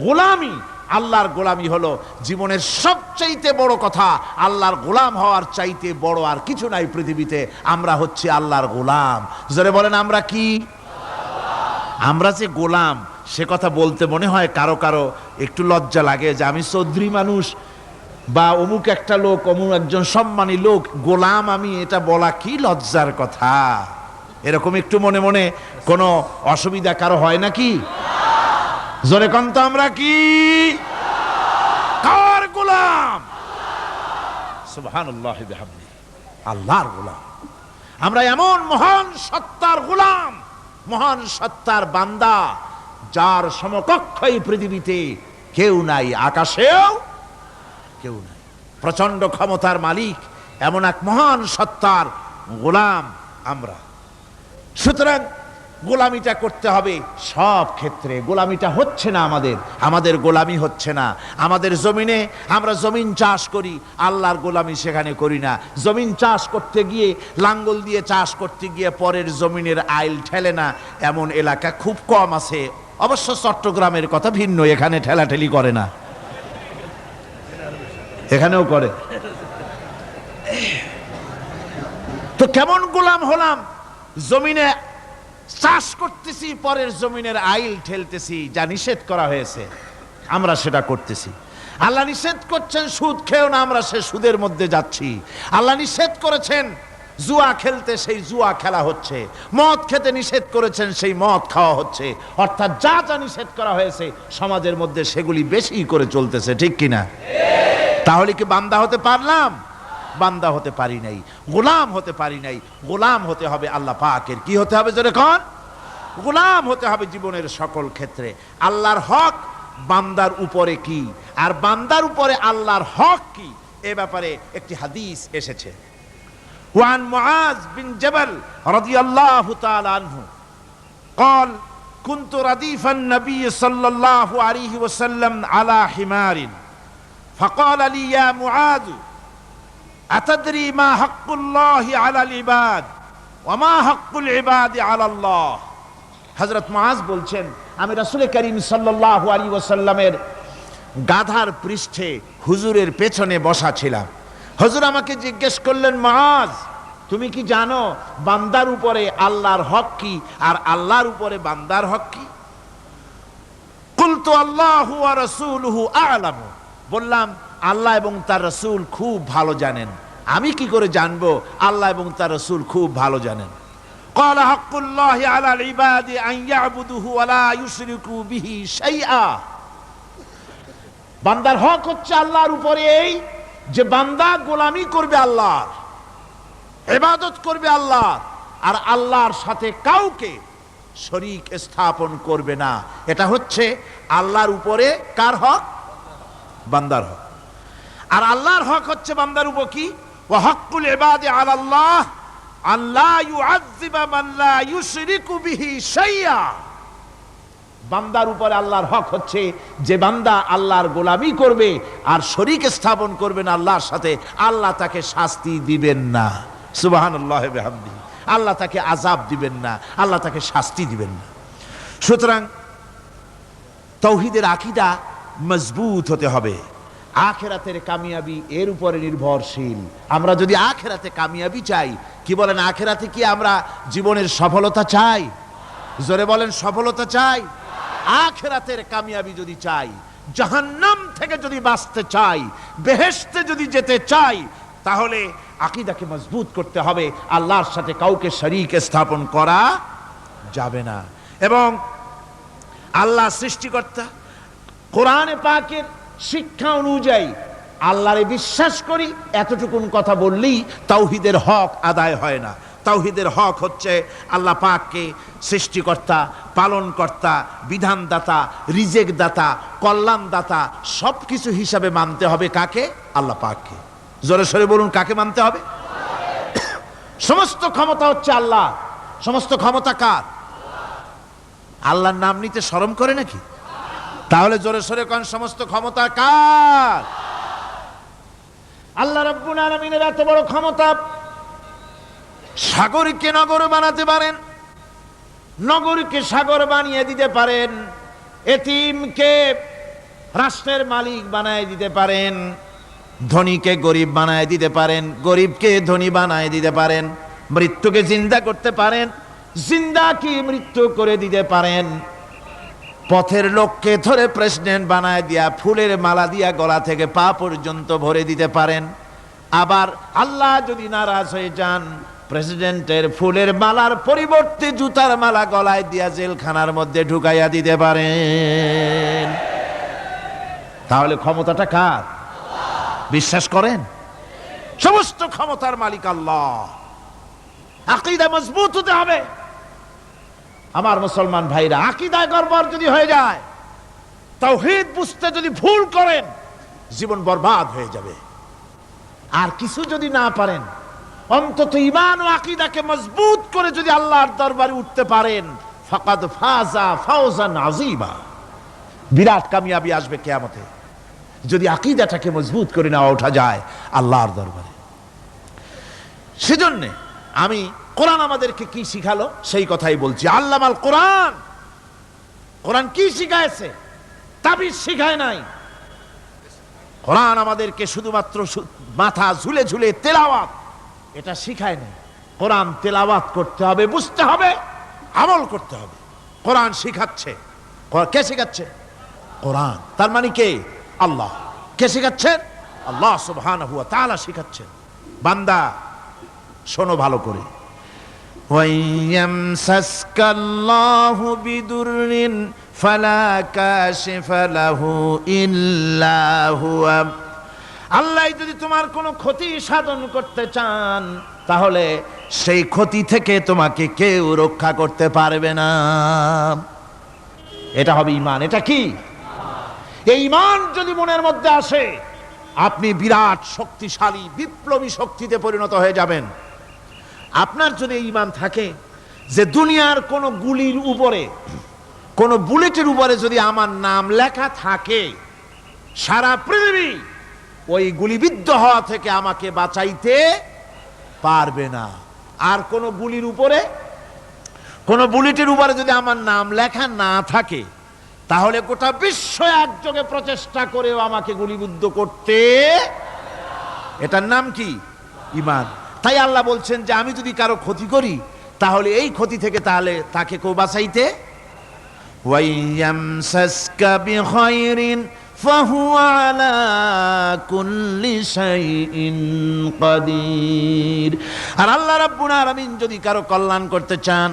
গোলামি, আল্লাহর গোলামি হলো জীবনের সবচাইতে বড় কথা। আল্লাহর গোলাম হওয়ার চাইতে বড় আর কিছু নাই পৃথিবীতে। আমরা হচ্ছে আল্লাহর গোলাম। জোরে বলেন, আমরা কি? আমরা যে গোলাম, সে কথা বলতে মনে হয় কারো কারো একটু লজ্জা লাগে যে আমি চৌধুরী মানুষ বা অমুক একটা লোক, অমুক একজন সম্মানী লোক, গোলাম আমি, এটা বলা কি লজ্জার কথা। এরকম একটু মনে মনে কোনো অসুবিধা কারো হয় নাকি? জোরে কোন তো আমরা কি কার গোলাম? সুবহানাল্লাহি বিহামদিহি, আল্লাহর গোলাম। আমরা এমন মহান সত্তার গোলাম, মহান সত্তার বান্দা, যার সমকক্ষ এই পৃথিবীতে কেউ নাই, আকাশেও কেউ নাই। প্রচন্ড ক্ষমতার মালিক এমন এক মহান সত্তার গোলাম আমরা। সুতরাং গোলামিটা করতে হবে সব ক্ষেত্রে। গোলামিটা হচ্ছে না আমাদের গোলামি হচ্ছে না। আমাদের জমিনে আমরা জমিন চাষ করি, আল্লাহর গোলামি সেখানে করি না। জমিন চাষ করতে গিয়ে, লাঙ্গল দিয়ে চাষ করতে গিয়ে পরের জমিনের আইল ঠেলে না, এমন এলাকা খুব কম আছে। অবশ্য চট্টগ্রামের কথা ভিন্ন, এখানে ঠেলাঠেলি করে না, এখানেও করে। তো কেমন গোলাম হলাম? জমিনে চাষ করতেছি, পরের জমিনের আইল ঠেলতেছি, যা নিষেধ করা হয়েছে আমরা সেটা করতেছি। আল্লাহ নিষেধ করছেন সুদ খেও না, আমরা সে সুদের মধ্যে যাচ্ছি। আল্লাহ নিষেধ করেছেন জুয়া খেলতে, সেই জুয়া খেলা হচ্ছে। মদ খেতে নিষেধ করেছেন, সেই মদ খাওয়া হচ্ছে। অর্থাৎ যা যা নিষেধ করা হয়েছে সমাজের মধ্যে সেগুলি বেশি করে চলতেছে, ঠিক কিনা? তাহলে কি বান্দা হতে পারলাম? বান্দা হতে পারি নাই, গোলাম হতে পারি নাই। গোলাম হতে হবে আল্লাহ পাকের। কি হতে হবে জোরে কোন? গোলাম হতে হবে জীবনের সকল ক্ষেত্রে। আল্লাহর হক বান্দার উপরে কি, আর বান্দার উপরে আল্লাহর হক কি, এ ব্যাপারে একটি হাদিস এসেছে। ওয়ান মুআজ বিন জাবাল রাদিয়াল্লাহু তাআলা আনহু قال كنت رديف النبي صلى الله عليه وسلم على حمار فقال لي يا معاذ أتدري ما حق الله على العباد وما حق العباد على الله। হযরত মুআজ বলছেন, আমি রাসূল করিম সাল্লাল্লাহু আলাইহি ওয়াসাল্লামের গাধার পৃষ্ঠে হুজুরের পেছনে বসা ছিলাম। হুজুর আমাকে জিজ্ঞেস করলেন, মুআজ তুমি কি জানো বান্দার উপরে আল্লাহর হক কি আর আল্লাহর উপরে বান্দার হক কি? কুলতু আল্লাহু ওয়া রাসূলুহু আ'লামু, বললাম আল্লাহ এবং তার রাসূল খুব ভালো জানেন। আমি কি করে জানবো? আল্লাহ এবং তার রাসূল খুব ভালো জানেন। ক্বালা হাক্কুল্লাহি আলাল ইবাদি আন ইয়াবুদুহু ওয়া লা ইউশরিকু বিহি শাইআ। বান্দার হক হচ্ছে আল্লাহর উপরে এই যে বান্দা গোলামি করবে আল্লাহর, ইবাদত করবে আল্লাহর, আর আল্লাহর সাথে কাউকে শরীক স্থাপন করবে না। এটা হচ্ছে আল্লাহর উপরে কার হক? বান্দার হক। আর আল্লাহর হক হচ্ছে বান্দার উপর কি? ওয়া হাক্কুল ইবাদি আলাল্লাহ আল্লা ইউআযযিবা মান লা ইউশরিকু বিহি শাইআ। বান্দার উপরে আল্লাহর হক হচ্ছে যে বান্দা আল্লাহর গোলামি করবে আর শরীক স্থাপন করবে না আল্লাহর সাথে, আল্লাহ তাকে শাস্তি দিবেন না। সুবহানাল্লাহি ওয়া বিহামদিহি। আল্লাহ তাকে আযাব দিবেন না, আল্লাহ তাকে শাস্তি দিবেন না। সুতরাং তাওহীদের আকীদা মজবুত হতে হবে। আখিরাতের কামিয়াবি এর উপরে নির্ভরশীল। আমরা যদি আখিরাতে কামিয়াবি চাই, কি বলেন, আখিরাতে কি আমরা জীবনের সফলতা চাই? জোরে বলেন, সফলতা চাই? আখিরাতের কামিয়াবি যদি চাই, জাহান্নাম থেকে যদি বাঁচতে চাই, বেহেশতে যদি যেতে চাই, তাহলে আকীদাকে মজবুত করতে হবে। আল্লাহর সাথে কাউকে শরীক স্থাপন করা যাবে না। এবং আল্লাহ সৃষ্টিকর্তা, কোরআনে পাকের শিক্ষা অনুযায়ী আল্লাহরে বিশ্বাস করি, এতটুকুন কথা বললেই তাওহীদের হক আদায় হয় না। তাওহীদের হক হচ্ছে আল্লাহ পাককে সৃষ্টিকর্তা, পালনকর্তা, বিধানদাতা, রিজেক দাতা, কল্যাণদাতা সব কিছু হিসাবে মানতে হবে। কাকে? আল্লাহ পাককে। জোরে সরে বলুন, কাকে মানতে হবে? সমস্ত ক্ষমতা হচ্ছে আল্লাহ। সমস্ত ক্ষমতা কার? আল্লাহর নাম নিতে শরম করে নাকি? তাহলে জোরে সরে কোন সমস্ত ক্ষমতা কার? আল্লাহ রাব্বুল আলামিনের এত বড় ক্ষমতা, সাগরকে নগর বানাতে পারেন, নগরকে সাগর বানিয়ে দিতে পারেন, এতিমকে রাষ্ট্রের মালিক বানায় দিতে পারেন, ধনীকে গরিব বানায় দিতে পারেন, গরিবকে ধনী বানায় দিতে পারেন, মৃত্যুকে জিন্দা করতে পারেন, জিন্দাকে মৃত্যু করে দিতে পারেন, পথের লোককে ধরে প্রেসিডেন্ট বানায় দিয়া ফুলের মালা দিয়া গলা থেকে পা পর্যন্ত ভরে দিতে পারেন। আবার আল্লাহ যদি নারাজ হয়ে যান, প্রেসিডেন্টের ফুলের মালার পরিবর্তে জুতার মালা গলায় দিয়া জেলখানার মধ্যে ঢুকাইয়া দিতে পারেন। তাহলে ক্ষমতাটা কার? বিশ্বাস করেন? সমস্ত ক্ষমতার মালিক আল্লাহ। আকীদা মজবুত হতে হবে। আমার মুসলমান ভাইরা, আকীদায় গড়বড় যদি হয়ে যায়, তাওহীদ বুঝতে যদি ভুল করেন, জীবন বরবাদ হয়ে যাবে। আর কিছু যদি না পারেন, অন্তত ঈমান ও আকীদাকে মজবুত করে যদি আল্লাহর দরবারে উঠতে পারেন, ফাকাদ ফাজা ফাওজান আযীমা, বিরাট কামিয়াবি আসবে কিয়ামতে। যদি আকীদাটাকে মজবুত করে না ওঠা যায় আল্লাহর দরবারে। সেজন্য আমি কোরআন আমাদেরকে কি শিখালো সেই কথাই বলছি। আল্লামাল কোরআন, কোরআন কি শিখায়ছে? তাবিজ শিখায় নাই। কোরআন আমাদেরকে শুধুমাত্র মাথা ঝুলে ঝুলে তেলাওয়াত এটা শিখায় নাই। কোরআন তেলাওয়াত করতে হবে, বুঝতে হবে, আমল করতে হবে। কোরআন শিখাচ্ছে। কে শিখাচ্ছে? কোরআন। তার মানে কে? আল্লাহ। কে শিখাচ্ছেন? আল্লাহ সুবহানাহু ওয়া তাআলা শিখাচ্ছেন। বান্দা শোনো ভালো করে। ওয়াইয়ামসাসকাল্লাহু বিদুররিন ফালা কাশিফা লাহু ইল্লা হুয়া। আল্লাহ যদি তোমার কোনো ক্ষতি সাধন করতে চান, তাহলে সেই ক্ষতি থেকে তোমাকে কেউ রক্ষা করতে পারবে না। এটা হবে ঈমান। এটা কি? এই ঈমান যদি মনের মধ্যে আসে, আপনি বিরাট শক্তিশালী বিপ্লবী শক্তিতে পরিণত হয়ে যাবেন। আপনার যদি ঈমান থাকে যে দুনিয়ার কোন গুলির উপরে, কোন বুলেটের উপরে যদি আমার নাম লেখা থাকে, সারা পৃথিবী ওই গুলিবিদ্ধ হওয়া থেকে আমাকে বাঁচাইতে পারবে না। আর কোন গুলির উপরে, কোন বুলেটের উপরে যদি আমার নাম লেখা না থাকে, তাহলে গোটা বিশ্ব একযোগে প্রচেষ্টা করেও আমাকে গুলিবিদ্ধ করতে, এটার নাম কি? ঈমান। তাই আল্লাহ বলছেন যে আমি যদি কারো ক্ষতি করি, তাহলে এই ক্ষতি থেকে তাহলে তাকে কেউ বাঁচাইতে। ওয়াইয়ামসাসকা বিখাইরিন ফাহুয়া আলা কুল্লি শাইইন কাদির। আর আল্লাহ রাব্বুল আলামিন যদি কারো কল্যাণ করতে চান,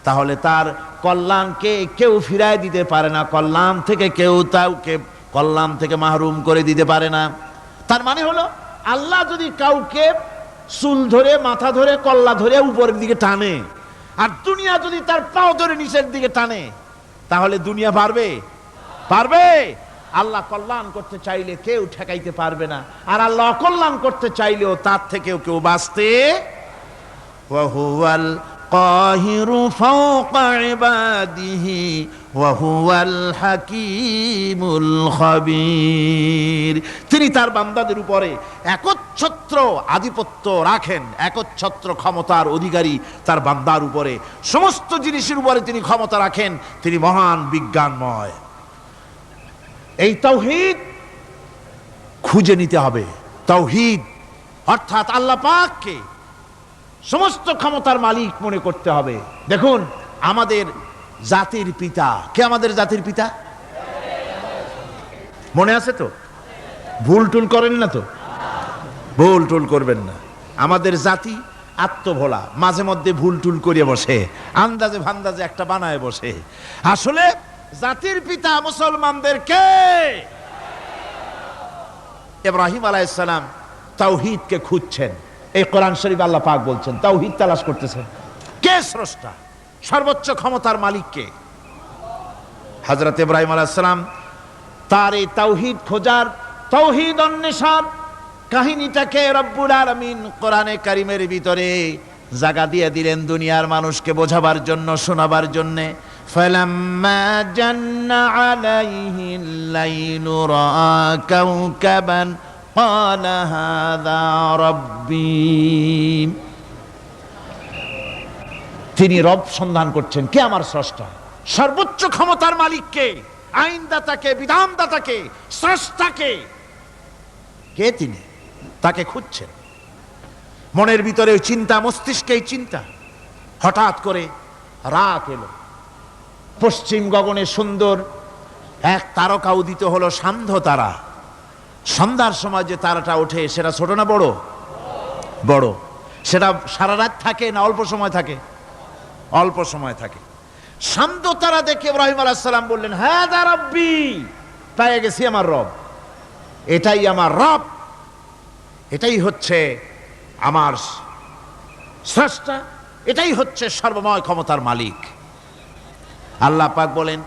তাহলে তার কল্যাণকে কেউ ফিরায় দিতে পারে না। কল্যাণ থেকে কেউ তাকে কল্যাণ থেকে মাহরুম করে দিতে পারে না। তার মানে হলো, আল্লাহ যদি কাউকে চুল ধরে, মাথা ধরে, কল্লা ধরে উপরের দিকে টানে, আর দুনিয়া যদি তার পাও ধরে নিচের দিকে টানে, তাহলে দুনিয়া পারবে? পারবে? আল্লাহ কল্যাণ করতে চাইলে কেউ ঠেকাইতে পারবে না, আর আল্লাহ অকল্যাণ করতে চাইলেও তার থেকেও কেউ বাঁচতে। ওয়া হুয়াল কাহিরু ফাওকা ইবাদিহি ওয়া হুয়াল হাকীমুল খাবীর। তিনি তার বান্দাদের উপরে একচ্ছত্র আধিপত্য রাখেন, একচ্ছত্র ক্ষমতার অধিকারী তার বান্দার উপরে। সমস্ত জিনিসের উপরে তিনি ক্ষমতা রাখেন। তিনি মহান বিজ্ঞানময়। এই তাওহীদ খুঁজে নিতে হবে। তাওহীদ অর্থাৎ আল্লাহ পাককে সমস্ত ক্ষমতার মালিক মনে করতে হবে। দেখুন, আমাদের জাতির পিতা কে? আমাদের জাতির পিতা মনে আছে তো? ভুল টুল করেন না তো? ভুল টুল করবেন না। আমাদের জাতি আত্মভোলা, মাঝে মধ্যে ভুল টুল করে বসে, আন্দাজে ভান্দাজে একটা বানায় বসে। আসলে জাতির পিতা মুসলমানদের কে? ইব্রাহিম আলাইহিস সালাম তাওহীদকে খুঁজছেন। এই কোরআন শরীফ আল্লাহ পাক বলছেন তাওহীদ তালাশ করতেছেন। কে স্রষ্টা? সর্বোচ্চ ক্ষমতার মালিক কে? হযরত ইব্রাহিম আলাইহিস সালাম তার এই তাওহীদ খোঁজার, তাওহীদ অন্বেষণ কাহিনীটাকে রব্বুল আলামিন কোরআনে কারীমের ভিতরে জায়গা দিয়ে দিলেন দুনিয়ার মানুষকে বোঝাবার জন্য, শোনাবার জন্য। ফালাম্মা জান্না আলাইহিল লাইলু রাআ কাওকাবান قال هذا ربي। তিনি রব সন্ধান করছেন। কে আমার স্রষ্টা? সর্বোচ্চ ক্ষমতার মালিককে, আইনদাতাকে, বিধানদাতাকে, স্রষ্টাকে। কে তিনি? তাকে খুঁজছেন। মনের ভিতরে চিন্তা, মস্তিষ্কে চিন্তা। হঠাৎ করে রাত এলো। পশ্চিম গগনে সুন্দর এক তারকা উদিত হলো, সান্ধ্য তারা। সন্ধ্যার সময় যে তারাটা ওঠে সেটা ছোট না বড়? বড়। সেটা সারা রাত থাকে না অল্প সময় থাকে? অল্প সময় থাকে। শান্ত তারা দেখে ইব্রাহিম আলাইহিস সালাম বললেন, হাযা রাব্বি, পেয়ে গেছি আমার রব, এটাই আমার রব, এটাই হচ্ছে আমার স্রষ্টা, এটাই হচ্ছে সর্বময় ক্ষমতার মালিক। আল্লাহ পাক বলেন,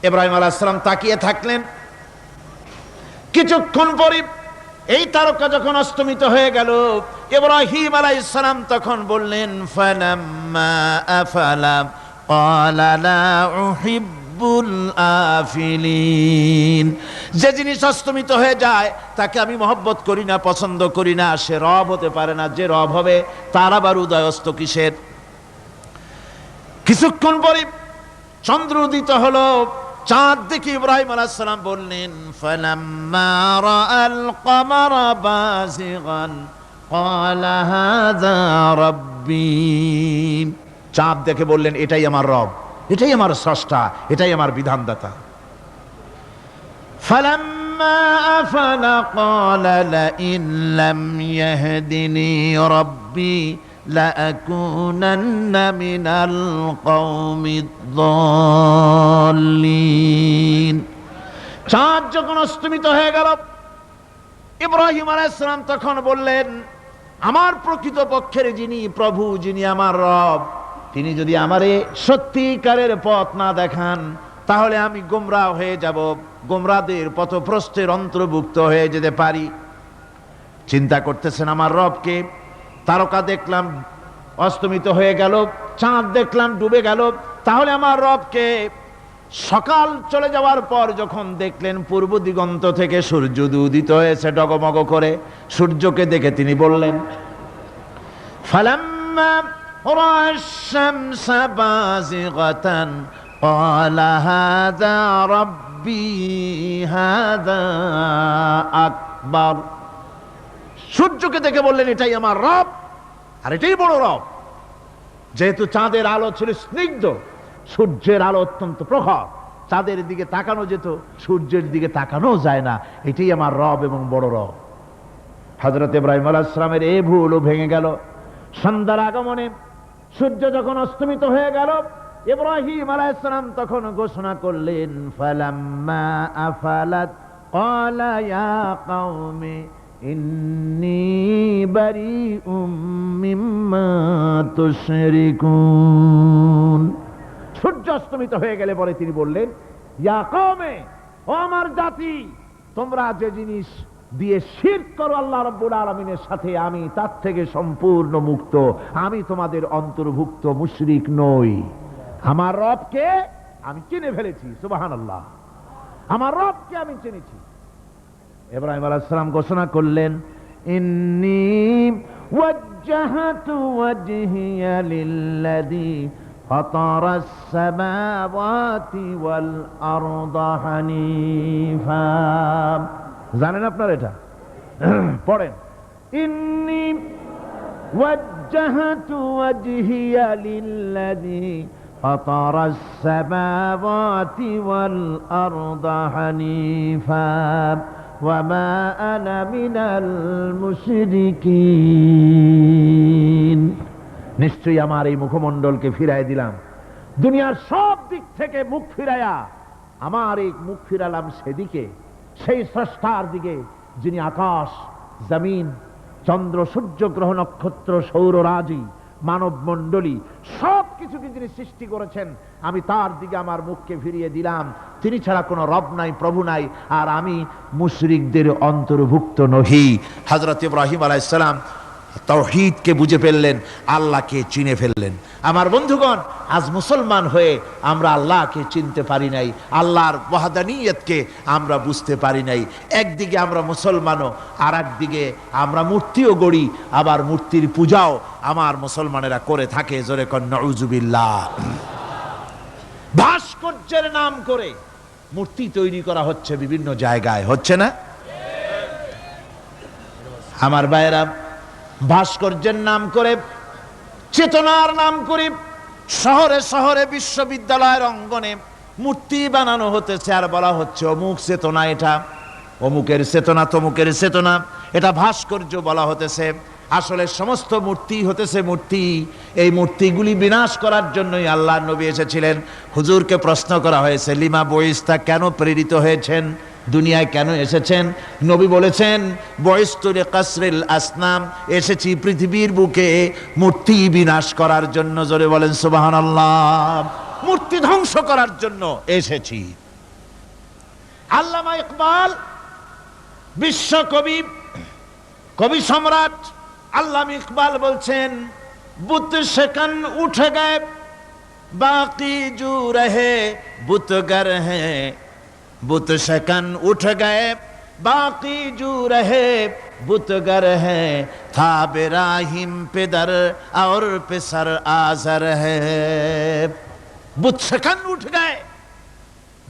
ইব্রাহিম আলাইহিস সালাম তাকিয়ে থাকলেন। কিছুক্ষণ পরে এই তারকা যখন অস্তমিত হয়ে গেল, ইব্রাহিম আলাইহিস সালাম তখন বললেন, ফালাম্মা আফালা ক্বালা লা উহিব্বুল আফিলিন। যে জিনিস অস্তমিত হয়ে যায় তাকে আমি মহব্বত করি না, পছন্দ করি না, সে রব হতে পারে না। যে রব হবে তার আবার উদয় অস্ত কিসের? কিছুক্ষণ পরে চন্দ্র উদিত হলো, চাঁদ দেখে ইব্রাহিম আলাইহিস সালাম বললেন, ফালাম্মা রাআল কমারা বাযিগান ক্বালা হাযা রাব্বি। চাঁদ দেখে বললেন, এটাই আমার রব, এটাই আমার স্রষ্টা, এটাই আমার বিধানদাতা। ফালাম্মা আফালা ক্বালা লাইন লাম ইয়াহদিনি রাব্বি লাআকুনান্না মিনাল কওমিদ যাল্লিন। চাঁদ যখন অস্তমিত হয়ে গেল, ইব্রাহিম আলাইহিস সালাম তখন বললেন, আমার প্রকৃত পক্ষের যিনি প্রভু, যিনি আমার রব, তিনি যদি আমারে সত্যিকারের পথ না দেখান তাহলে আমি গোমরাহ হয়ে যাব, গোমরাহদের পথভ্রষ্টের অন্তর্ভুক্ত হয়ে যেতে পারি। চিন্তা করতেছেন আমার রবকে। তারকা দেখলাম অস্তমিত হয়ে গেল, চাঁদ দেখলাম ডুবে গেল, তাহলে আমার রবকে? সকাল চলে যাওয়ার পর যখন দেখলেন পূর্ব দিগন্ত থেকে সূর্য উদিত হয়েছে ডগমগ করে, সূর্যকে দেখে তিনি বললেন, ফালাম্মা রাআশ শামসা বাযিগাতান ক্বালা হাযা রাব্বি হাযা আকবার। সূর্যকে দেখে বললেন, এটাই আমার রব, আর এটাই বড় রব। যেহেতু চাঁদের আলো ছিল স্নিগ্ধ, সূর্যের আলো অত্যন্ত প্রখর, চাঁদের দিকে তাকানো যেত, সূর্যের দিকে তাকানো যায় না, এটাই আমার রব এবং বড় রব। হযরত ইব্রাহিম আলাইহিস সালামের এই ভুলও ভেঙে গেল। সন্ধ্যার আগমনে সূর্য যখন অস্তমিত হয়ে গেল, ইব্রাহিম আলাইহিস সালাম তখন ঘোষণা করলেন, ফালাম্মা আফালাত ক্বালা ইয়া কওমি ইন্নী বারিউম মিম্মা তুশরিকুন। সূর্য অস্তমিত হয়ে গেলে পরে তিনি বললেন, ইয়া কওমে, ও আমার জাতি, তোমরা যে জিনিস দিয়ে শিরক করো আল্লাহ রাব্বুল আলামিনের সাথে, আমি তার থেকে সম্পূর্ণ মুক্ত, আমি তোমাদের অন্তর্ভুক্ত, মুশরিক নই। আমার রবকে আমি চিনে ফেলেছি, সুবহানাল্লাহ, আমার রবকে আমি চিনেছি। ইব্রাহিম আলাইহিস সালাম ঘোষণা করলেন, ইন্নী ওয়াজ্জাহতু ওয়াজহিয়া লিল্লাযী ফাতারাস সামাওয়াতি ওয়াল আরদা হানিফা। জানেন আপনারা এটা? পড়েন, ইন্নী ওয়াজ্জাহতু ওয়াজহিয়া লিল্লাযী ফাতারাস সামাওয়াতি ওয়াল আরদা হানিফা ওয়ামা আনা মিনাল মুশরিকিন। নিশ্চয়ই আমার এই মুখমণ্ডলকে ফিরাই দিলাম, দুনিয়ার সব দিক থেকে মুখ ফিরাইয়া আমার এই মুখ ফিরালাম সেদিকে, সেই স্রষ্টার দিকে যিনি আকাশ, জমিন, চন্দ্র, সূর্য, গ্রহ, নক্ষত্র, সৌররাজি, মানব মণ্ডলী সব কিছুকে যিনি সৃষ্টি করেছেন, আমি তার দিকে আমার মুখকে ফিরিয়ে দিলাম। তিনি ছাড়া কোনো রব নাই, প্রভু নাই, আর আমি মুশরিকদের অন্তর্ভুক্ত নহি। হযরত ইব্রাহিম আলাইহিস সালাম তাওহীদকে বুঝে ফেললেন, আল্লাহকে চিনে ফেললেন। আমার বন্ধুগণ, আজ মুসলমান হয়ে আমরা আল্লাহকে চিনতে পারি নাই, আল্লাহর ওয়াহদানিয়তকে আমরা বুঝতে পারি নাই। একদিকে আমরা মুসলমানও, আর একদিকে আমরা মূর্তিও গড়ি, আবার মূর্তির পূজাও আমার মুসলমানেরা করে থাকে। জোরে কন নাউযুবিল্লাহ। ভাস্কর্যের নাম করে মূর্তি তৈরি করা হচ্ছে বিভিন্ন জায়গায়, হচ্ছে না? আমার ভাইয়েরা, ভাস্কর্যের নাম করে, চেতনার নাম করে শহরে শহরে, বিশ্ববিদ্যালয়ের অঙ্গনে মূর্তি বানানো হতেছে, আর বলা হচ্ছে অমুক চেতনা, এটা অমুকের চেতনা, তমুকের চেতনা, এটা ভাস্কর্য বলা হতেছে। আসলে সমস্ত মূর্তি হতেছে মূর্তি। এই মূর্তিগুলি বিনাশ করার জন্যই আল্লাহর নবী এসেছিলেন। হুজুরকে প্রশ্ন করা হয়েছে, লিমা বয়স্তা, কেন প্রেরিত হয়েছেন, দুনিয়ায় কেন এসেছেন? নবী বলেছেন, বয়স্তুরে কাসরিল আসনাম, এসেছি পৃথিবীর বুকে মূর্তি বিনাশ করার জন্য। জোরে বলেন সুবহানাল্লাহ। মূর্তি ধ্বংস করার জন্য এসেছি। আল্লামা ইকবাল বিশ্বকবি, কবি সম্রাট আল্লামা ইকবাল বলছেন, বুত সেকন উঠে গয়ে বাকি জু রহে বুতগর হ্যাঁ, বুত সেকন উঠ গয়ে বাকি জু রহে বুতगर है था बेराहिम पेदर और पेसर आजर है। বুত সেকন উঠ গয়ে,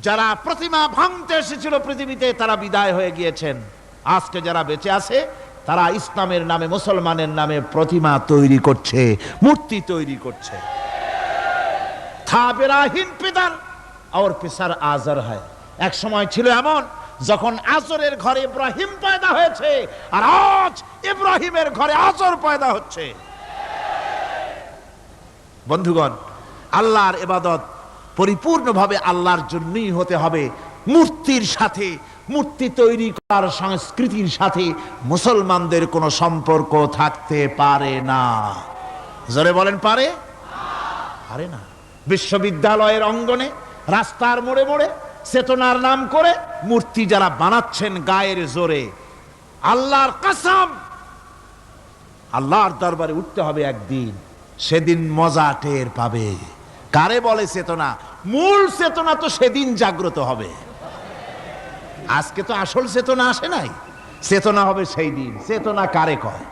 যারা প্রতিমা ভাঙতে এসেছিল পৃথিবীতে তারা বিদায় হয়ে গিয়েছেন। আজকে যারা বেঁচে আছে তারা ইসলামের নামে, মুসলমানের নামে প্রতিমা তৈরি করছে, মূর্তি তৈরি করছে। था बेराहिम पेदर और पेसर आजर है। এক সময় ছিল এমন যখন আজরের ঘরে ইব্রাহিম পয়দা হয়েছে, আর আজ ইব্রাহিমের ঘরে আজর পয়দা হচ্ছে। বন্ধুগণ, আল্লাহর ইবাদত পরিপূর্ণভাবে আল্লাহর জন্যই হতে হবে। মূর্তির সাথে, মূর্তি তৈরি করার সংস্কৃতির সাথে মুসলমানদের কোনো সম্পর্ক থাকতে পারে না। জোরে বলেন, পারে? পারে না। বিশ্ববিদ্যালয়ের অঙ্গনে, রাস্তার মোড়ে মোড়ে চেতনার নাম করে মূর্তি যারা বানাচ্ছেন গায়ের জোরে, আল্লাহর কসম, আল্লাহর দরবারে উঠতে হবে একদিন, সেদিন মজা টের পাবে। কারে বলে চেতনা? মূল চেতনা তো সেদিন জাগ্রত হবে। আজকে তো আসল চেতনা আসে নাই, চেতনা হবে সেই দিন। চেতনা কারে কয়?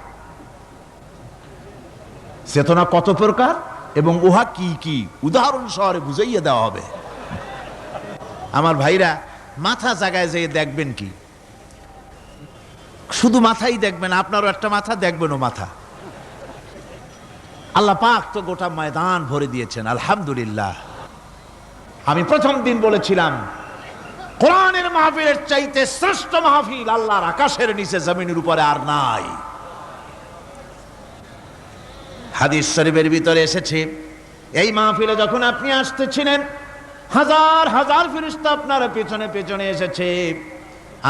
চেতনা কত প্রকার এবং উহা কি কি উদাহরণ সহরে বুঝাইয়া দেওয়া হবে। আমার ভাইরা, মাথা জায়গায় যেয়ে দেখবেন কি, শুধু মাথাই দেখবেন, আপনারও একটা মাথা, দেখবেনও মাথা। আল্লাহ পাক তো গোটা ময়দান ভরে দিয়েছেন, আলহামদুলিল্লাহ। আমি প্রথম দিন বলেছিলাম, কোরআনের মাহফিলের চাইতে শ্রেষ্ঠ মাহফিল আল্লাহর আকাশের নিচে জমিনের উপরে আর নাই। হাদিস শরীফের ভিতরে এসেছে, এই মাহফিলে যখন আপনি আসতেছিলেন, হাজার হাজার ফেরেশতা আপনার পেছনে পেছনে এসেছে,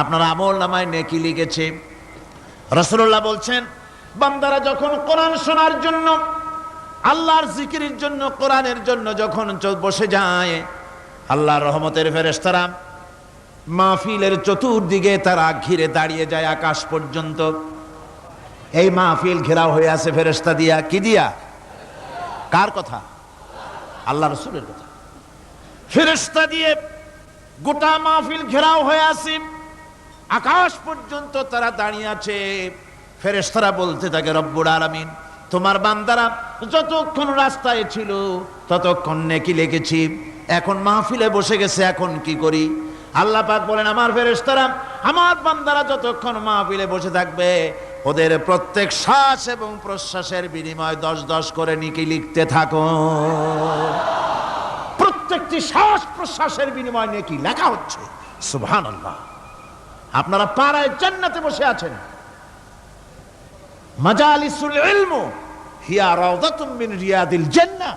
আপনার আমল নামায় নেকি লিখেছে। রাসূলুল্লাহ বলছেন, বান্দারা যখন কোরআন শোনার জন্য, আল্লাহর জিকিরের জন্য, কোরআনের জন্য যখন বসে যায়, আল্লাহর রহমতের ফেরেশতারা মাহফিলের চতুর্দিকে তারা ঘিরে দাঁড়িয়ে যায় আকাশ পর্যন্ত। এই মাহফিল ঘেরাও হয়ে আছে ফেরেশতা দিয়া। কি দিয়া? কার কথা? আল্লাহ রাসূলের কথা। ফেরেশতা দিয়ে গোটা মাহফিল ঘেরাও হয়ে আছে, আকাশ পর্যন্ত তারা দাঁড়িয়ে আছে। ফেরেশতারা বলতে থাকে, রব্বুল আলামিন, তোমার বান্দারা যতক্ষণ রাস্তায় ছিল ততক্ষণ নেকি লিখেছি, এখন মাহফিলে বসে গেছে, এখন কি করি? আল্লাহ পাক বলেন, আমার ফেরেশতারা, আমার বান্দারা যতক্ষণ মাহফিলে বসে থাকবে, ওদের প্রত্যেক শ্বাস এবং প্রশ্বাসের বিনিময়ে 10-10 করে নেকি লিখতে থাকো। প্রত্যেকটি শ্বাস প্রশ্বাসের বিনিময়ে নেকি লেখা হচ্ছে। সুবহানাল্লাহ। আপনারা পাড়ায় জান্নাতে বসে আছেন। মাজালিসুল ইলম হিয়া রাউদাতুম মিন রিয়াদিল জান্নাহ,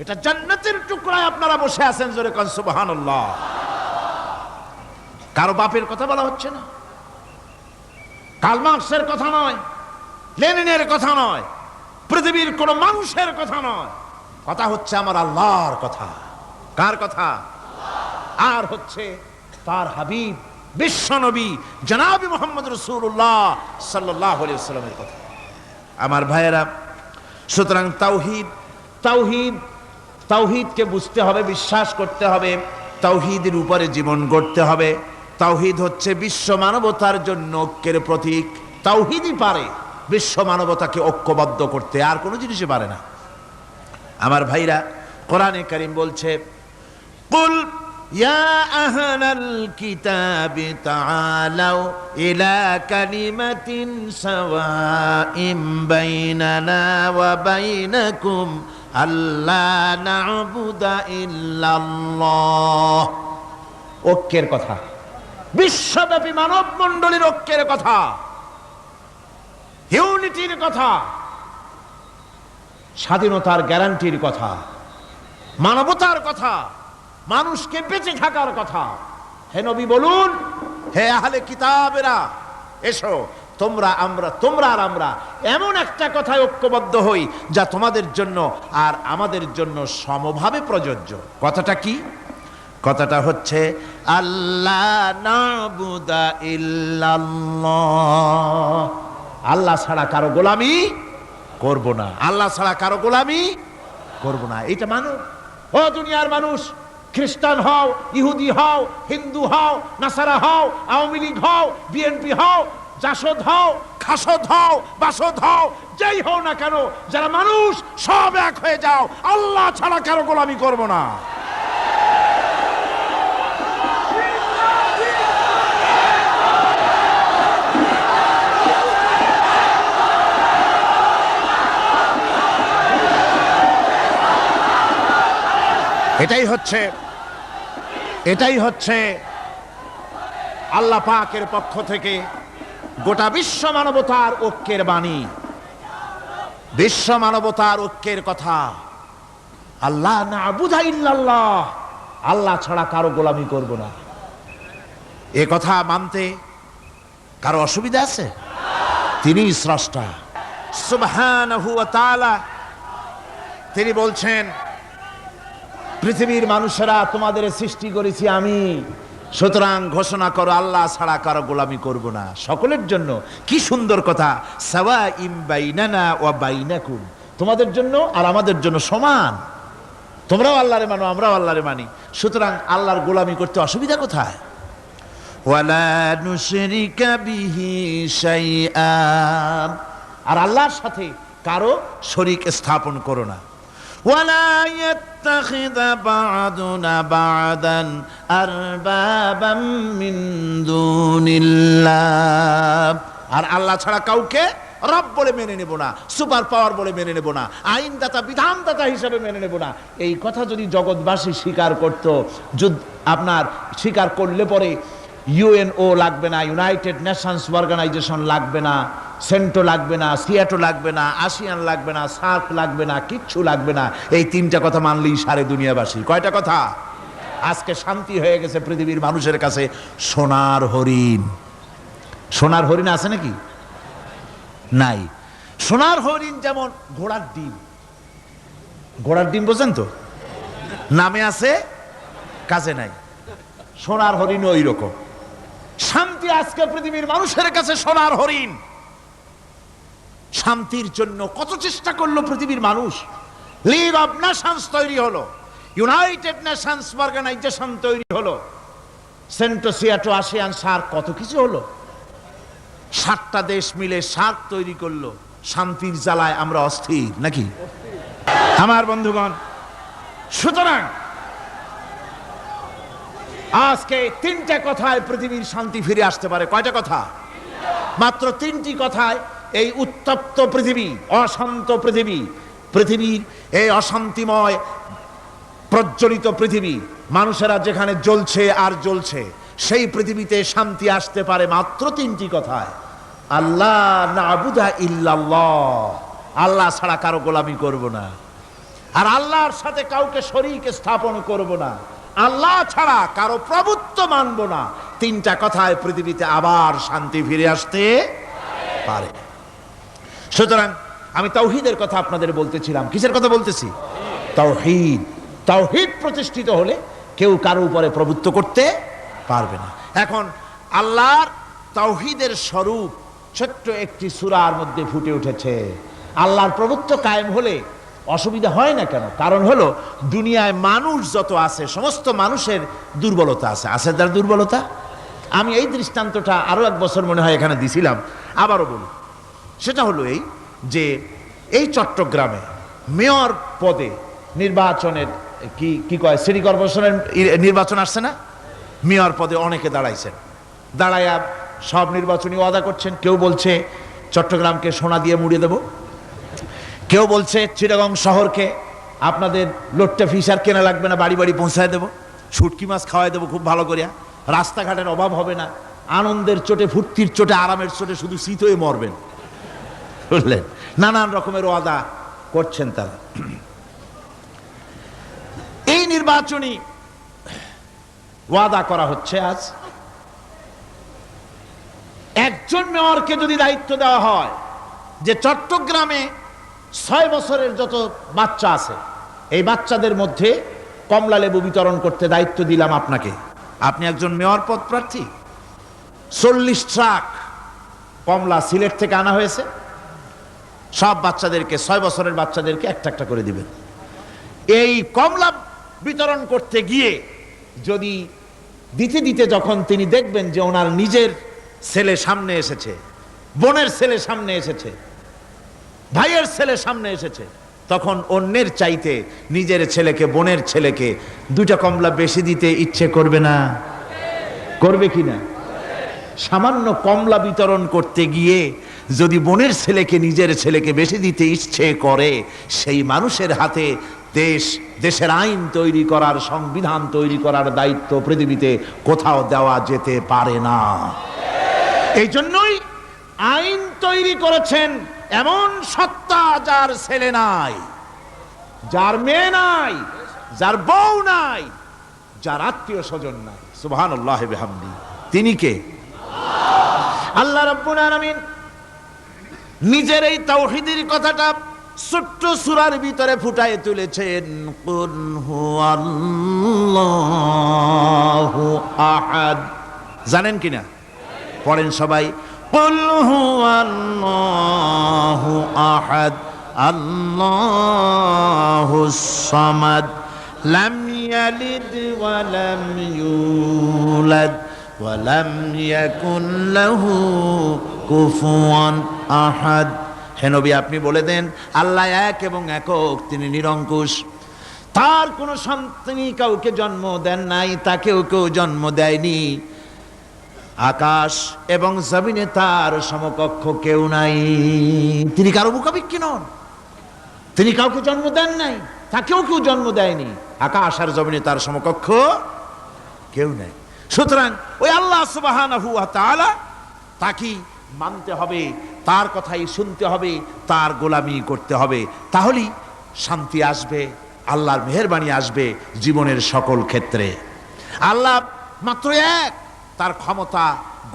এটা জান্নাতের টুকরায় আপনারা বসে আছেন। জোরে কোন সুবহানাল্লাহ। কারো বাপের কথা বলা হচ্ছে না, কার্ল মার্কসের কথা নয়, লেনিনের কথা নয়, পৃথিবীর কোন মানুষের কথা নয়, কথা হচ্ছে আমার আল্লাহর কথা। কার কথা? আর হচ্ছে তার হাবিব বিশ্ব নবী জনাব মুহাম্মদ রাসূলুল্লাহ সাল্লাল্লাহু আলাইহি ওয়াসাল্লামের কথা। আমার ভাইয়েরা, সুতরাং তাওহীদ, তাওহীদ, তাওহীদকে বুঝতে হবে, বিশ্বাস করতে হবে, তাওহীদের উপরে জীবন গড়তে হবে। তাওহীদ হচ্ছে বিশ্ব মানবতার জন্য ঐক্যের প্রতীক। তাওহীদই পারে বিশ্ব মানবতাকে ঐক্যবদ্ধ করতে, আর কোনো জিনিসই পারে না। আমার ভাইরা, কোরআনে কারীম বলছে, কুল ইয়া আহলাল কিতাবি তাআলাউ ইলা কালিমাতিন সাওয়াইম বাইনানা ওয়া বাইনাকুম আল্লা না'বুদা ইল্লাল্লাহ। ঐক্যের কথা, বিশ্বব্যাপী মানব মণ্ডলীর ঐক্যের কথা। ইউনিটির কথা, স্বাধীনতার গ্যারান্টির কথা, মানবতার কথা, মানুষকে বেঁচে থাকার কথা। হে নবী বলুন, হে আহলে কিতাবেরা, এসো তোমরা আর আমরা এমন একটা কথায় ঐক্যবদ্ধ হই যা তোমাদের জন্য আর আমাদের জন্য সমভাবে প্রযোজ্য। কথাটা কি? কথাটা হচ্ছে আল্লাহ নাবুদা ইল্লাল্লাহ, আল্লাহ ছাড়া কারো গোলামি করব না, আল্লাহ ছাড়া কারো গোলামি করব না। এটা মানো। ও দুনিয়ার মানুষ, খ্রিস্টান হও, ইহুদি হও, হিন্দু হও, নাসারা হও, আওয়ামী লীগ হও, বিএনপি হও, জাসদ হও, খাসদ হও, বাসদ হও, যেই হও না কেন, যারা মানুষ সব এক হয়ে যাও, আল্লাহ ছাড়া কারো গোলামি করব না। এটাই হচ্ছে আল্লাহ পাকের পক্ষ থেকে গোটা বিশ্ব মানবতার ঐক্যের বাণী, বিশ্ব মানবতার ঐক্যের কথা। আল্লাহ নাবুদা ইল্লাল্লাহ, আল্লাহ ছাড়া কারো গোলামি করব না। এ কথা মানতে কারো অসুবিধা আছে? তিনি স্রষ্টা সুবহানাহু ওয়া তাআলা। তিনি বলছেন, পৃথিবীর মানুষেরা তোমাদের সৃষ্টি করেছি আমি, সুতরাং ঘোষণা করো আল্লাহ ছাড়া কারো গোলামি করব না, সকলের জন্য। কি সুন্দর কথা, সাওয়াইম বাইনানা ওয়া বাইনাকুম, তোমাদের জন্য আর আমাদের জন্য সমান। তোমরাও আল্লাহরে মানো, আমরাও আল্লাহরে মানি, সুতরাং আল্লাহর গোলামি করতে অসুবিধা কোথায়? ওয়ালা নুশরিকা বিহি শাইআ, আর আল্লাহর সাথে কারো শরীক স্থাপন করো না। ওয়ালা ইয়াত্তাখিযা বা'দুনা বা'দান আরবাবাম মিন দুনিল্লাহ, আর আল্লাহ ছাড়া কাউকে রব বলে মেনে নেব না, সুপার পাওয়ার বলে মেনে নেব না, আইনদাতা বিধানদাতা হিসেবে মেনে নেব না। এই কথা যদি জগৎবাসী স্বীকার করত, আপনার স্বীকার করলে পরে ইউএনও লাগবে না, ইউনাইটেড নেশনস অর্গানাইজেশন লাগবে না, সেন্টো লাগবে না, সিয়াটো লাগবে না, আসিয়ান লাগবে না, সার্ক লাগবে না, কিচ্ছু লাগবে না। এই তিনটা কথা মানলেই সারে দুনিয়াবাসী। কয়টা কথা? আজকে শান্তি হয়ে গেছে পৃথিবীর মানুষের কাছে। সোনার হরিণ, সোনার হরিণ আছে নাকি? নাই। সোনার হরিণ যেমন ঘোড়ার ডিম, ঘোড়ার ডিম বোঝেন তো, নামে আছে কাজে নাই। সোনার হরিণ ওই রকম। শান্তি আজকে পৃথিবীর মানুষের কাছে সোনার হরিণ। শান্তির জন্য কত চেষ্টা করলো পৃথিবীর মানুষ। লিগ অব নেশনস তৈরি হলো, ইউনাইটেড নেশনস অর্গানাইজেশন তৈরি হলো, সেন্টো সিয়াটো আসিয়ান সার্ক, কত কিছু হলো। 7টা দেশ মিলে সার্ক তৈরি করলো। শান্তির জ্বালায় আমরা অস্থির নাকি আমার বন্ধুগণ? সুতরাং আজকে 3টা কথায় পৃথিবীর শান্তি ফিরে আসতে পারে। কয়টা কথা? মাত্র 3টি কথায় এই উত্তপ্ত পৃথিবী, অশান্ত পৃথিবী, পৃথিবীর এই অশান্তিময় প্রজ্বলিত পৃথিবী, মানুষেরা যেখানে জ্বলছে আর জ্বলছে, সেই পৃথিবীতে শান্তি আসতে পারে মাত্র 3টি কথায়। আল্লাহ নাবুদা ইল্লাল্লাহ, আল্লাহ ছাড়া কারো গোলামি করব না, আর আল্লাহর সাথে কাউকে শরীক স্থাপন করব না, আল্লাহ ছাড়া কারো প্রভুত্ব মানব না। 3টা কথায় পৃথিবীতে আবার শান্তি ফিরে আসতে পারে। সুতরাং আমি তাওহীদের কথা আপনাদের বলতেছিলাম। কিসের কথা বলতেছি? তাওহীদ। তাওহীদ প্রতিষ্ঠিত হলে কেউ কারো উপরে প্রভুত্ব করতে পারবে না। এখন আল্লাহর তাওহীদের স্বরূপ ছোট্ট একটি সূরার মধ্যে ফুটে উঠেছে। আল্লাহর প্রভুত্ব কায়েম হলে অসুবিধা হয় না কেন? কারণ হলো দুনিয়ায় মানুষ যত আছে, সমস্ত মানুষের দুর্বলতা আছে। আছে তার দুর্বলতা। আমি এই দৃষ্টান্তটা আরো 1 বছর মনে হয় এখানে দিছিলাম, আবারও বলি। সেটা হলো এই যে এই চট্টগ্রামে মেয়র পদে নির্বাচনের কি কয়, সিটি কর্পোরেশনের নির্বাচন আসছে না? মেয়র পদে অনেকে দাঁড়াইছেন, দাঁড়াইয়া সব নির্বাচনী ওয়াদা করছেন। কেউ বলছে চট্টগ্রামকে সোনা দিয়ে মুড়িয়ে দেব, কেউ বলছে চিটাগং শহরকে আপনাদের লোট্টা ফিশার কেনা লাগবে না, বাড়ি বাড়ি পৌঁছায় দেবো, শুটকি মাছ খাওয়াই দেবো খুব ভালো করিয়া, রাস্তাঘাটের অভাব হবে না, আনন্দের চোটে, ফুর্তির চোটে, আরামের চোটে শুধু শীত হয়ে মরবেন। বুঝলেন, নানান রকমের ওয়াদা করছেন তারা। এই নির্বাচনী ওয়াদা করা হচ্ছে। আজ একজন মেয়রকে যদি দায়িত্ব দেওয়া হয় যে চট্টগ্রামে 6 বছরের যত বাচ্চা আছে এই বাচ্চাদের মধ্যে কমলা লেবু বিতরণ করতে দায়িত্ব দিলাম আপনাকে, আপনি একজন মেয়র পদ প্রার্থী, 40 ট্রাক কমলা সিলেট থেকে আনা হয়েছে, সব বাচ্চাদেরকে 6 বছরের বাচ্চাদেরকে একটা একটা করে দিবেন। এই কমলা বিতরণ করতে গিয়ে যদি দিতে দিতে যখন তিনি দেখবেন যে ওনার নিজের ছেলে সামনে এসেছে, বোনের ছেলে সামনে এসেছে, ভাইয়ের ছেলে সামনে এসেছে, তখন অন্যের চাইতে নিজের ছেলেকে, বোনের ছেলেকে 2টা কমলা বেশি দিতে ইচ্ছে করবে না? করবে কিনা? সামান্য কমলা বিতরণ করতে গিয়ে যদি বোনের ছেলেকে নিজের ছেলেকে বেশি দিতে ইচ্ছে করে, সেই মানুষের হাতে দেশের আইন তৈরি করার, সংবিধান তৈরি করার দায়িত্ব পৃথিবীতে কোথাও দেওয়া যেতে পারে না। এই জন্যই আইন তৈরি করেছেন এমন সত্তা যার ছেলে নাই, যার মেয়ে নাই, যার বউ নাই, যার আত্মীয় স্বজন নাই। সুবহানাল্লাহি ওয়া বিহামদি। তিনি কে? আল্লাহ রাব্বুল আলামিন নিজের এই তাওহীদের কথাটা ছোট্ট সূরার ভিতরে ফুটায় তুলেছেন। কুল হুয়াল্লাহু আহাদ। জানেন কিনা? পড়েন সবাই। কুল হুয়াল্লাহু আহাদ আল্লাহুস সামাদ লাম ইয়ালিদ ওয়া লাম ইউলাদ ওয়া লাম ইয়াকুন লাহু কুফুয়ান আহাদ। হে নবী, আপনি বলে দেন আল্লাহ এক এবং একক, তিনি নিরঙ্কুশ, তার কোনো সন্তান কাউকে জন্ম দেন নাই, তাকেও কেউ জন্ম দেয়নি, আকাশ এবং জমিনে তার সমকক্ষ কেউ নাই। তিনি কারো মুখাপেক্ষী নন, তিনি কাউকে জন্ম দেন নাই, তাকেও কেউ জন্ম দেয়নি, আকাশ আর জমিনে তার সমকক্ষ কেউ নাই। সুতরাং ওই আল্লাহ সুবহানাহু ওয়া তাআলা তাকে মানতে হবে, তার কথাই শুনতে হবে, তার গোলামি করতে হবে, তাহলেই শান্তি আসবে, আল্লাহর মেহেরবানি আসবে জীবনের সকল ক্ষেত্রে। আল্লাহ মাত্র এক, তার ক্ষমতা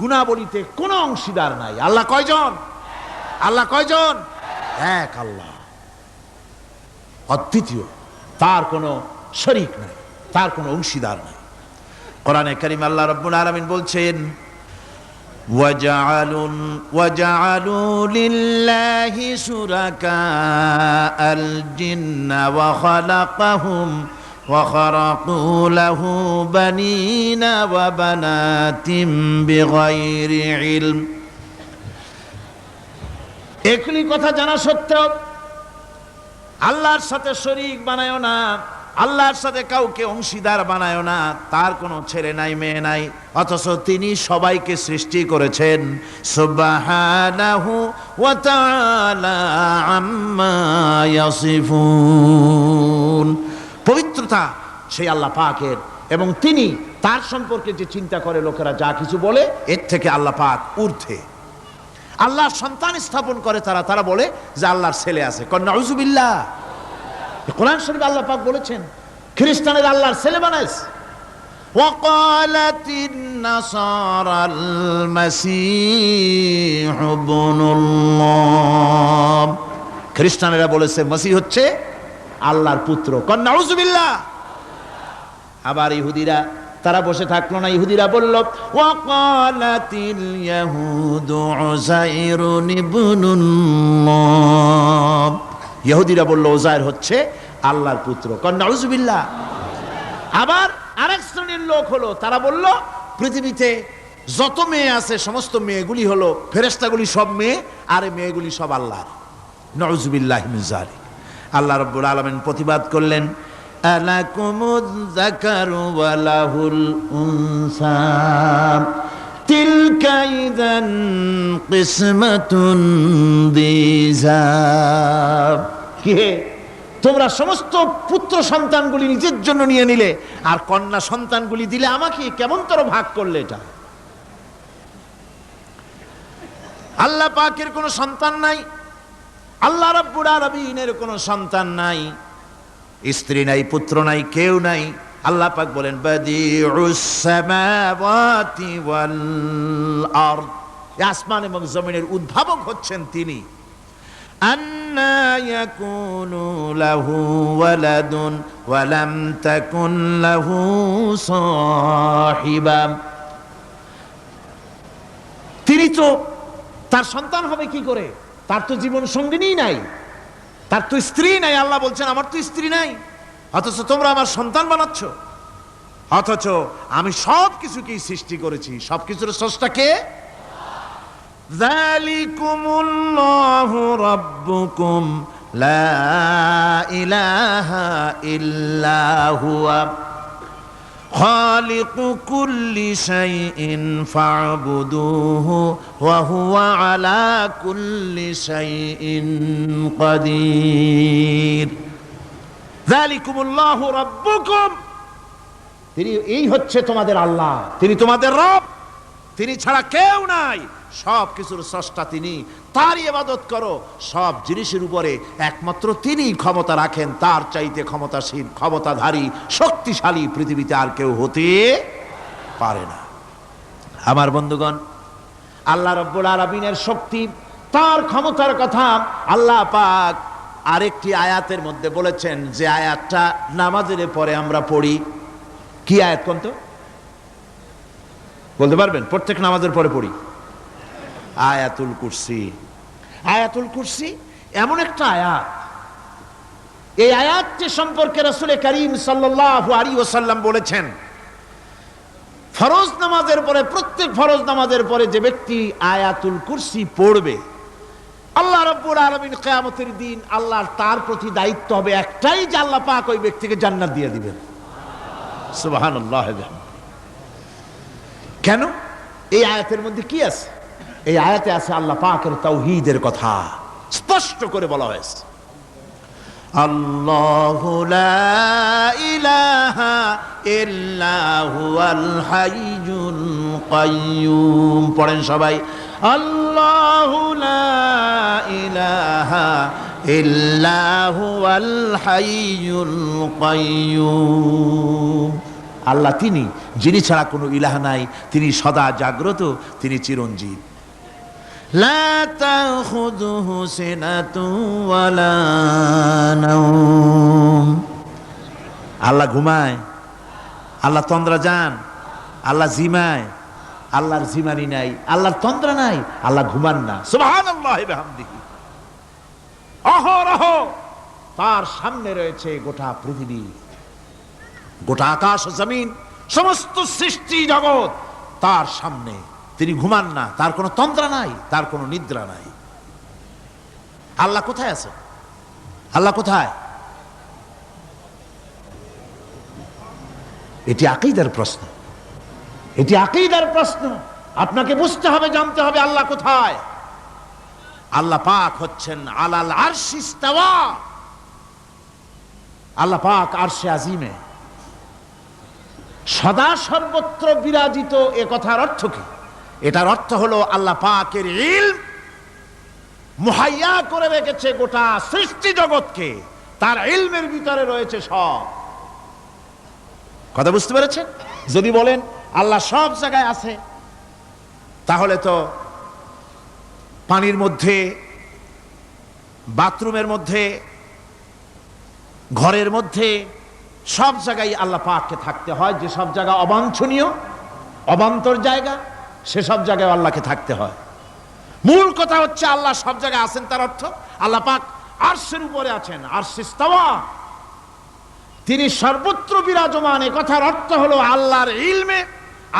গুণাবলীতে কোনো অংশীদার নাই। আল্লাহ কয়জন? আল্লাহ কয়জন? এক আল্লাহ, অদ্বিতীয়, তার কোনো শরীক নাই, তার কোনো অংশীদার নাই। কোরআনে কারীম আল্লাহ রাব্বুল আলামিন বলছেন, وَجَعَلُوا لِلَّهِ شُرَكَاءَ الْجِنَّ وَخَلَقَهُمْ وَخَرَقُوا لَهُ بَنِينَ وَبَنَاتٍ بِغَيْرِ عِلْمٍ। একই কথা জানা সত্ত্বেও আল্লাহর সাথে শরীক বানায়ো না, আল্লাহর সাথে কাউকে অংশীদার বানায়ো না, তার কোনো ছেলে নাই, মেয়ে নাই, অথচ তিনি সবাইকে সৃষ্টি করেছেন। সুবহানাহু ওয়া তাআলা আম্মা ইয়াসিফুন। পবিত্রতা সেই আল্লাহ পাকের, এবং তিনি তার সম্পর্কে যে চিন্তা করে লোকেরা যা কিছু বলে, এর থেকে আল্লাহ পাক ঊর্ধ্বে। আল্লাহর সন্তান স্থাপন করে তারা বলে যে আল্লাহর ছেলে আছে। নাউযুবিল্লাহ। কোরআন শরীফে আল্লাহ পাক বলেছেন খ্রিস্টানের আল্লাহর ছেলে বানাইছে। ওয়াকালাতিন নাসারাল মাসীহ ইবনুল্লাহ। খ্রিস্টানেরা বলেছে মসিহ হচ্ছে আল্লাহর পুত্র। নাউযুবিল্লাহ। আবার ইহুদিরা তারা বসে থাকলো না, ইহুদিরা বলল ওয়াকালাতিল ইয়াহুদু উযাইরুন ইবনুল্লাহ। ইহুদিরা বলল উযাইর হচ্ছে আল্লাহর পুত্র। নাউযুবিল্লাহ। আবার আরেক শ্রেণীর লোক হলো, তারা বলল পৃথিবীতে যত মেয়ে আছে সমস্ত মেয়েগুলি হলো ফেরেশতাগুলি, সব মেয়ে, আর এই মেয়েগুলি সব আল্লাহর। নাউযুবিল্লাহি মিন যালিক। আল্লাহ রাব্বুল আলামিন প্রতিবাদ করলেন, আলাকুমুয যাকারু ওয়া লাহুল উনসা তিলকা ইযান কিসমাতুন দিযা। কি তোমরা সমস্ত পুত্র সন্তানগুলি নিজের জন্য নিয়ে নিলে, আর কন্যা সন্তানগুলি দিলে আমাকে, কেমন তোর ভাগ করলে এটা? আল্লাহ পাকের কোনো সন্তান নাই, আল্লাহ রাব্বুল আলামিনের কোনো সন্তান নাই, স্ত্রী নাই, পুত্র নাই, কেউ নাই। আল্লাহ পাক বলেন বাদিউস সামাওয়াতি ওয়াল আরদ, আসমান এবং জমিনের উদ্ভাবক হচ্ছেন তিনি। আন্না ইয়াকুনু লাহু ওয়ালাদুন ওয়া লাম তাকুন লাহু সাহিবা, তিনি তো, তার সন্তান হবে কি করে? তার তো জীবন সঙ্গিনী নাই, তার তো স্ত্রী নাই। আল্লাহ বলছেন আমার তো স্ত্রী নাই, অথচ তোমরা আমার সন্তান বানাচ্ছ। অথচ আমি সব কিছুকেই সৃষ্টি করেছি, সবকিছুর স্রষ্টা কে? যালিকুমুল্লাহু রাব্বুকুম লা ইলাহা ইল্লা হুয়া খালিকু কুল্লি শাইইন ফা'বুদুহু ওয়া হুয়া আলা কুল্লি শাইইন কাদির। যালিকুমুল্লাহু রাব্বুকুম, তিনি এই হচ্ছে তোমাদের আল্লাহ, তিনি তোমাদের রব, তিনি ছাড়া কেউ নাই, সব কিছুর স্রষ্টা তিনি, তারই ইবাদত করো। সব জিনিসের উপরে একমাত্র তিনি ক্ষমতা রাখেন, তার চাইতে ক্ষমতাশীল, ক্ষমতাধারী, শক্তিশালী পৃথিবীতে আর কেউ হতে পারে না। আমার বন্ধুগণ, আল্লাহ রাব্বুল আলামিনের শক্তি, তার ক্ষমতার কথা আল্লাহ পাক আরেকটি আয়াতের মধ্যে বলেছেন, যে আয়াতটা নামাজের পরে আমরা পড়ি। কি আয়াত কোন তো? বলতে পারবেন? প্রত্যেক নামাজের পরে পড়ি আয়াতুল কুরসি। আয়াতুল কুরসি এমন একটা আয়াত, এই আয়াতটি সম্পর্কে রাসূল করিম সাল্লাল্লাহু আলাইহি ওয়াসাল্লাম বলেছেন, ফরজ নামাজের পরে, প্রত্যেক ফরজ নামাজের পরে যে ব্যক্তি আয়াতুল কুরসি পড়বে, আল্লাহ রাব্বুল আলামিন কিয়ামতের দিন আল্লাহর তার প্রতি দায়িত্ব হবে একটাই, যে আল্লাহ পাক ওই ব্যক্তিকে জান্নাত দিয়ে দিবেন। সুবহানাল্লাহ। কেন? এই আয়াতের মধ্যে কি আছে? এই আয়াতে আছে আল্লাহ পাকের তাওহীদের কথা স্পষ্ট করে বলা হয়েছে। আল্লাহু লা ইলাহা ইল্লা হুয়াল হাইয়ুল কাইয়্যুম। পড়েন সবাই, আল্লাহু লা ইলাহা ইল্লা হুয়াল হাইয়ুল কাইয়্যুম। আল্লাহ তিনি, যিনি ছাড়া কোনো ইলাহ নাই, তিনি সদা জাগ্রত, তিনি চিরঞ্জীব। লা তাখুযুহু সিনাতুন ওয়ালা নাওম। আল্লাহ ঘুমায়, আল্লাহ তন্দ্রা যান, আল্লাহ জিমায়, আল্লাহর জিমানি নাই, আল্লাহর তন্দ্রা নাই, আল্লাহ ঘুমান না। সুবহানাল্লাহি ওয়া বিহামদিহি। অহরহ তার সামনে রয়েছে গোটা পৃথিবী, গোটা আকাশ জমিন, সমস্ত সৃষ্টি জগৎ তার সামনে। তিনি ঘুমান না, তার কোনো তন্দ্রা নাই, তার কোনো নিদ্রা নাই। আল্লাহ কোথায় আছে? আল্লাহ কোথায়? এটি আকীদার প্রশ্ন, এটি আকীদার প্রশ্ন। আপনাকে বুঝতে হবে, জানতে হবে আল্লাহ কোথায়। আল্লাহ পাক হচ্ছেন আলাল আরশি ইস্তাওয়া। আল্লাহ পাক আরশে আজিমে সদা সর্বত্র বিরাজিত। এ কথার অর্থ কি? এটার অর্থ হলো আল্লাহ পাকের ইলম মুহাইয়া করে রেখেছে গোটা সৃষ্টি জগৎকে, তার ইলমের ভিতরে রয়েছে সব। কথা বুঝতে পেরেছেন? যদি বলেন আল্লাহ সব জায়গায় আছে, তাহলে তো পানির মধ্যে, বাথরুমের মধ্যে, ঘরের মধ্যে, সব জায়গায় আল্লাহ পাককে থাকতে হয়। যে সব জায়গা অবাঞ্ছনীয়, অবান্তর জায়গা, সেসব জায়গায় আল্লাহকে থাকতে হয়। মূল কথা হচ্ছে আল্লাহ সব জায়গায় আছেন, তার অর্থ আল্লাহ পাক আরশের উপরে আছেন, আরশে ইস্তাওয়া, তিনি সর্বত্র বিরাজমান। এ কথার অর্থ হলো আল্লাহর ইলমে,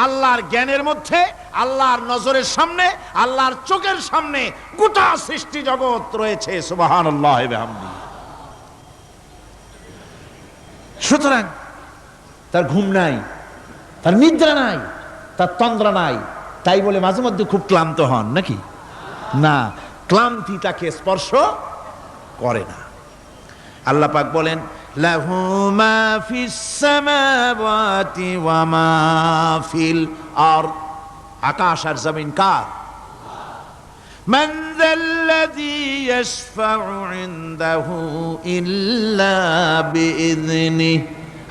আল্লাহর জ্ঞানের মধ্যে, আল্লাহর নজরের সামনে, আল্লাহর চোখের সামনে গোটা সৃষ্টি জগৎ রয়েছে। সুবহানাল্লাহ ওয়া বিহামদিহি। সুতরাং তার ঘুম নাই, তার নিদ্রা নাই, তার তন্দ্রা নাই। তাই বলে মাঝে মধ্যে খুব ক্লান্ত হন নাকি? না, ক্লান্তি তাকে স্পর্শ করে না। আল্লাহ পাক বলেন লাহু মা ফিস সামাওয়াতি ওয়া মা ফিল আরদ। আকাশ আর জমিন কার? মান যাল্লাযী ইয়াশফাউ ইনদাহু ইল্লা বিইযনিহি।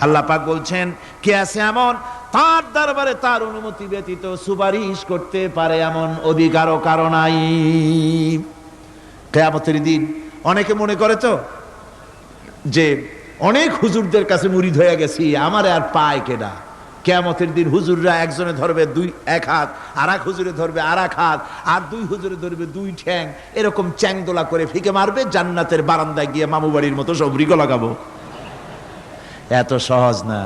আল্লাহ পাক বলছেন, কে আছে এমন তার দরবারে তার অনুমতি ব্যতীত সুপারিশ করতে পারে এমন অধিকারও কারো নাই। কিয়ামতের দিন অনেকে মনে করে তো যে অনেক হুজুরদের কাছে মুরিদ হয়ে গেছি, আমারে আর পায় কেডা। কিয়ামতের দিন হুজুররা একজনে ধরবে এক হাত, আর এক হুজুরে ধরবে আর এক হাত, আর দুই হুজুরে ধরবে দুই ঠ্যাং, এরকম চ্যাংদোলা করে ফিকে মারবে, জান্নাতের বারান্দায় গিয়ে মামু বাড়ির মতো সব রিগো লাগাবো। এত সহজ না,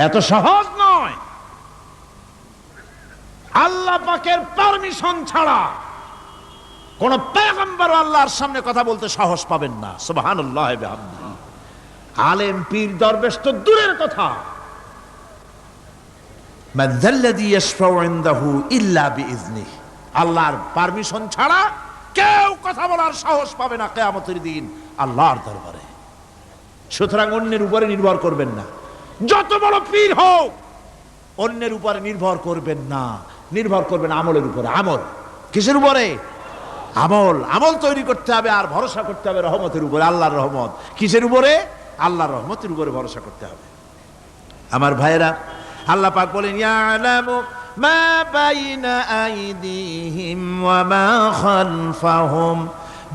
এত সহজ নয়। আল্লাহ পাকের পারমিশন ছাড়া কোন পয়গম্বর আল্লাহর সামনে কথা বলতে সাহস পাবেন না। সুবহানাল্লাহ ওয়া বিহামদিহি। আলেম পীর দরবেশ তো দূরের কথা। মান যাল্লাযী ইয়াশফাউ ইনদাহু ইল্লা বিইযনিহি। আল্লাহর পারমিশন ছাড়া কেউ কথা বলার সাহস পাবে না কিয়ামতের দিন আল্লাহর দরবারে। সুতরাং অন্যের উপরে নির্ভর করবেন না, যত বড় পীর হোক অন্যের উপরে নির্ভর করবেন না, নির্ভর করবেন আমলের উপরে। আমল কিসের উপরে? আমল। আমল তৈরি করতে হবে আর ভরসা করতে হবে রহমতের উপরে, আল্লাহর রহমত। কিসের উপরে? আল্লাহর রহমতের উপরে ভরসা করতে হবে। আমার ভাইয়েরা, আল্লাহ পাক বলেন, ইয়ালামু মা বাইনা আইদিহিম ওয়া মা খালফাহুম।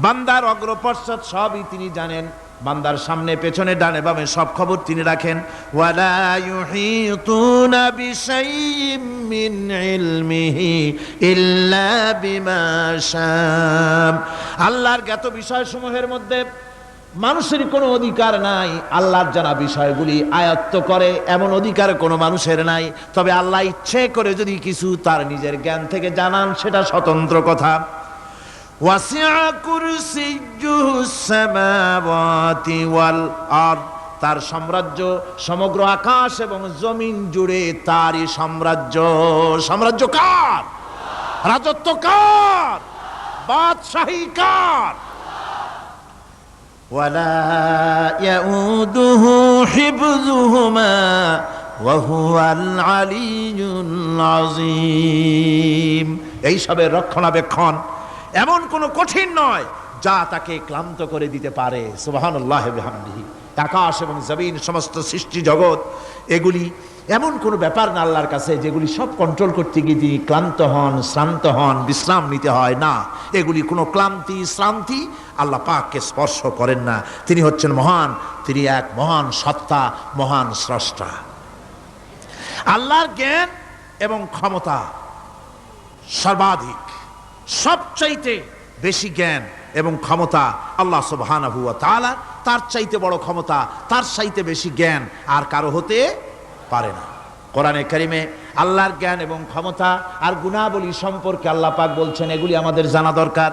বান্দার অগ্রপশ্চাৎ সবই তিনি জানেন, বান্দার সামনে পেছনে ডানে বামে সব খবর তিনি রাখেন। ওয়ালা ইউহিতুনা বিশাইইম মিন ইলমিহি ইল্লা বিমা শাআ। আল্লাহর জ্ঞাত বিষয়সমূহের মধ্যে মানুষের কোনো অধিকার নাই আল্লাহর জানা বিষয়গুলি আয়ত্ত করে, এমন অধিকার কোনো মানুষের নাই। তবে আল্লাহ ইচ্ছে করে যদি কিছু তার নিজের জ্ঞান থেকে জানান, সেটা স্বতন্ত্র কথা। ওয়াসিআ কুরসিয়্যুহুস সামাওয়াতি ওয়াল আরদ। তার সাম্রাজ্য সমগ্র আকাশ এবং জমিন জুড়ে তারই সাম্রাজ্য। সাম্রাজ্য কার? রাজত্ব কার? বাদশাহী কার? ওয়ালা ইয়াউদুহু হিফযুহুমা ওয়া হুয়াল আলিয়্যুল আযীম। এই সবের রক্ষণাবেক্ষণ এমন কোনো কঠিন নয় যা তাকে ক্লান্ত করে দিতে পারে। সুবহানাল্লাহি ওয়া বিহামদিহি। আকাশ এবং জমিন, সমস্ত সৃষ্টি জগৎ, এগুলি এমন কোনো ব্যাপার না আল্লাহর কাছে যেগুলি সব কন্ট্রোল করতে গিয়ে তিনি ক্লান্ত হন, শ্রান্ত হন, বিশ্রাম নিতে হয় না। এগুলি কোনো ক্লান্তি শ্রান্তি আল্লাহ পাককে স্পর্শ করেন না। তিনি হচ্ছেন মহান, তিনি এক মহান সত্তা, মহান স্রষ্টা। আল্লাহর জ্ঞান এবং ক্ষমতা সর্বাধিক, সবচাইতে বেশি জ্ঞান এবং ক্ষমতা আল্লাহ সুবহানাহু ওয়া তাআলা। তার চাইতে বড় ক্ষমতা, তার চাইতে বেশি জ্ঞান আর কারো হতে পারে না। কোরআনে কারিমে আল্লাহর জ্ঞান এবং ক্ষমতা আর গুণাবলী সম্পর্কে আল্লাহ পাক বলছেন, এগুলি আমাদের জানা দরকার।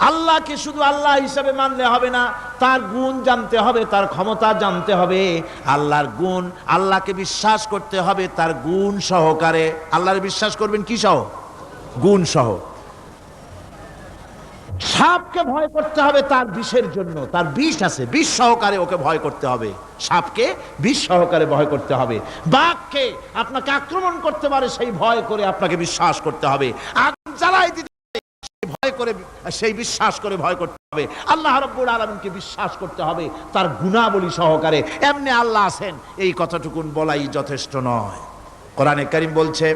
আল্লাহকে শুধু আল্লাহ হিসাবে মানলে হবে না, তার গুণ জানতে হবে, তার ক্ষমতা জানতে হবে। আল্লাহর গুণ, আল্লাহকে বিশ্বাস করতে হবে তার গুণ সহকারে। আল্লাহর বিশ্বাস করবেন কি সহ? গুণ সহ। সাপকে ভয় করতে হবে তার বিষের জন্য, তার বিষ আছে, বিষ সহকারে ওকে ভয় করতে হবে। সাপকে বিষ সহকারে ভয় করতে হবে। বাঘকে আপনাকে আক্রমণ করতে পারে সেই ভয় করে আপনাকে বিশ্বাস করতে হবে। আগুন জ্বালাই দিতে ভয় করে, সেই বিশ্বাস করে ভয় করতে হবে। আল্লাহ রাব্বুল আলামিনকে বিশ্বাস করতে হবে তার গুণাবলী সহকারে। এমনি আল্লাহ আছেন এই কথাটুকুন বলাই যথেষ্ট নয়। কোরআনে কারীম বলছে,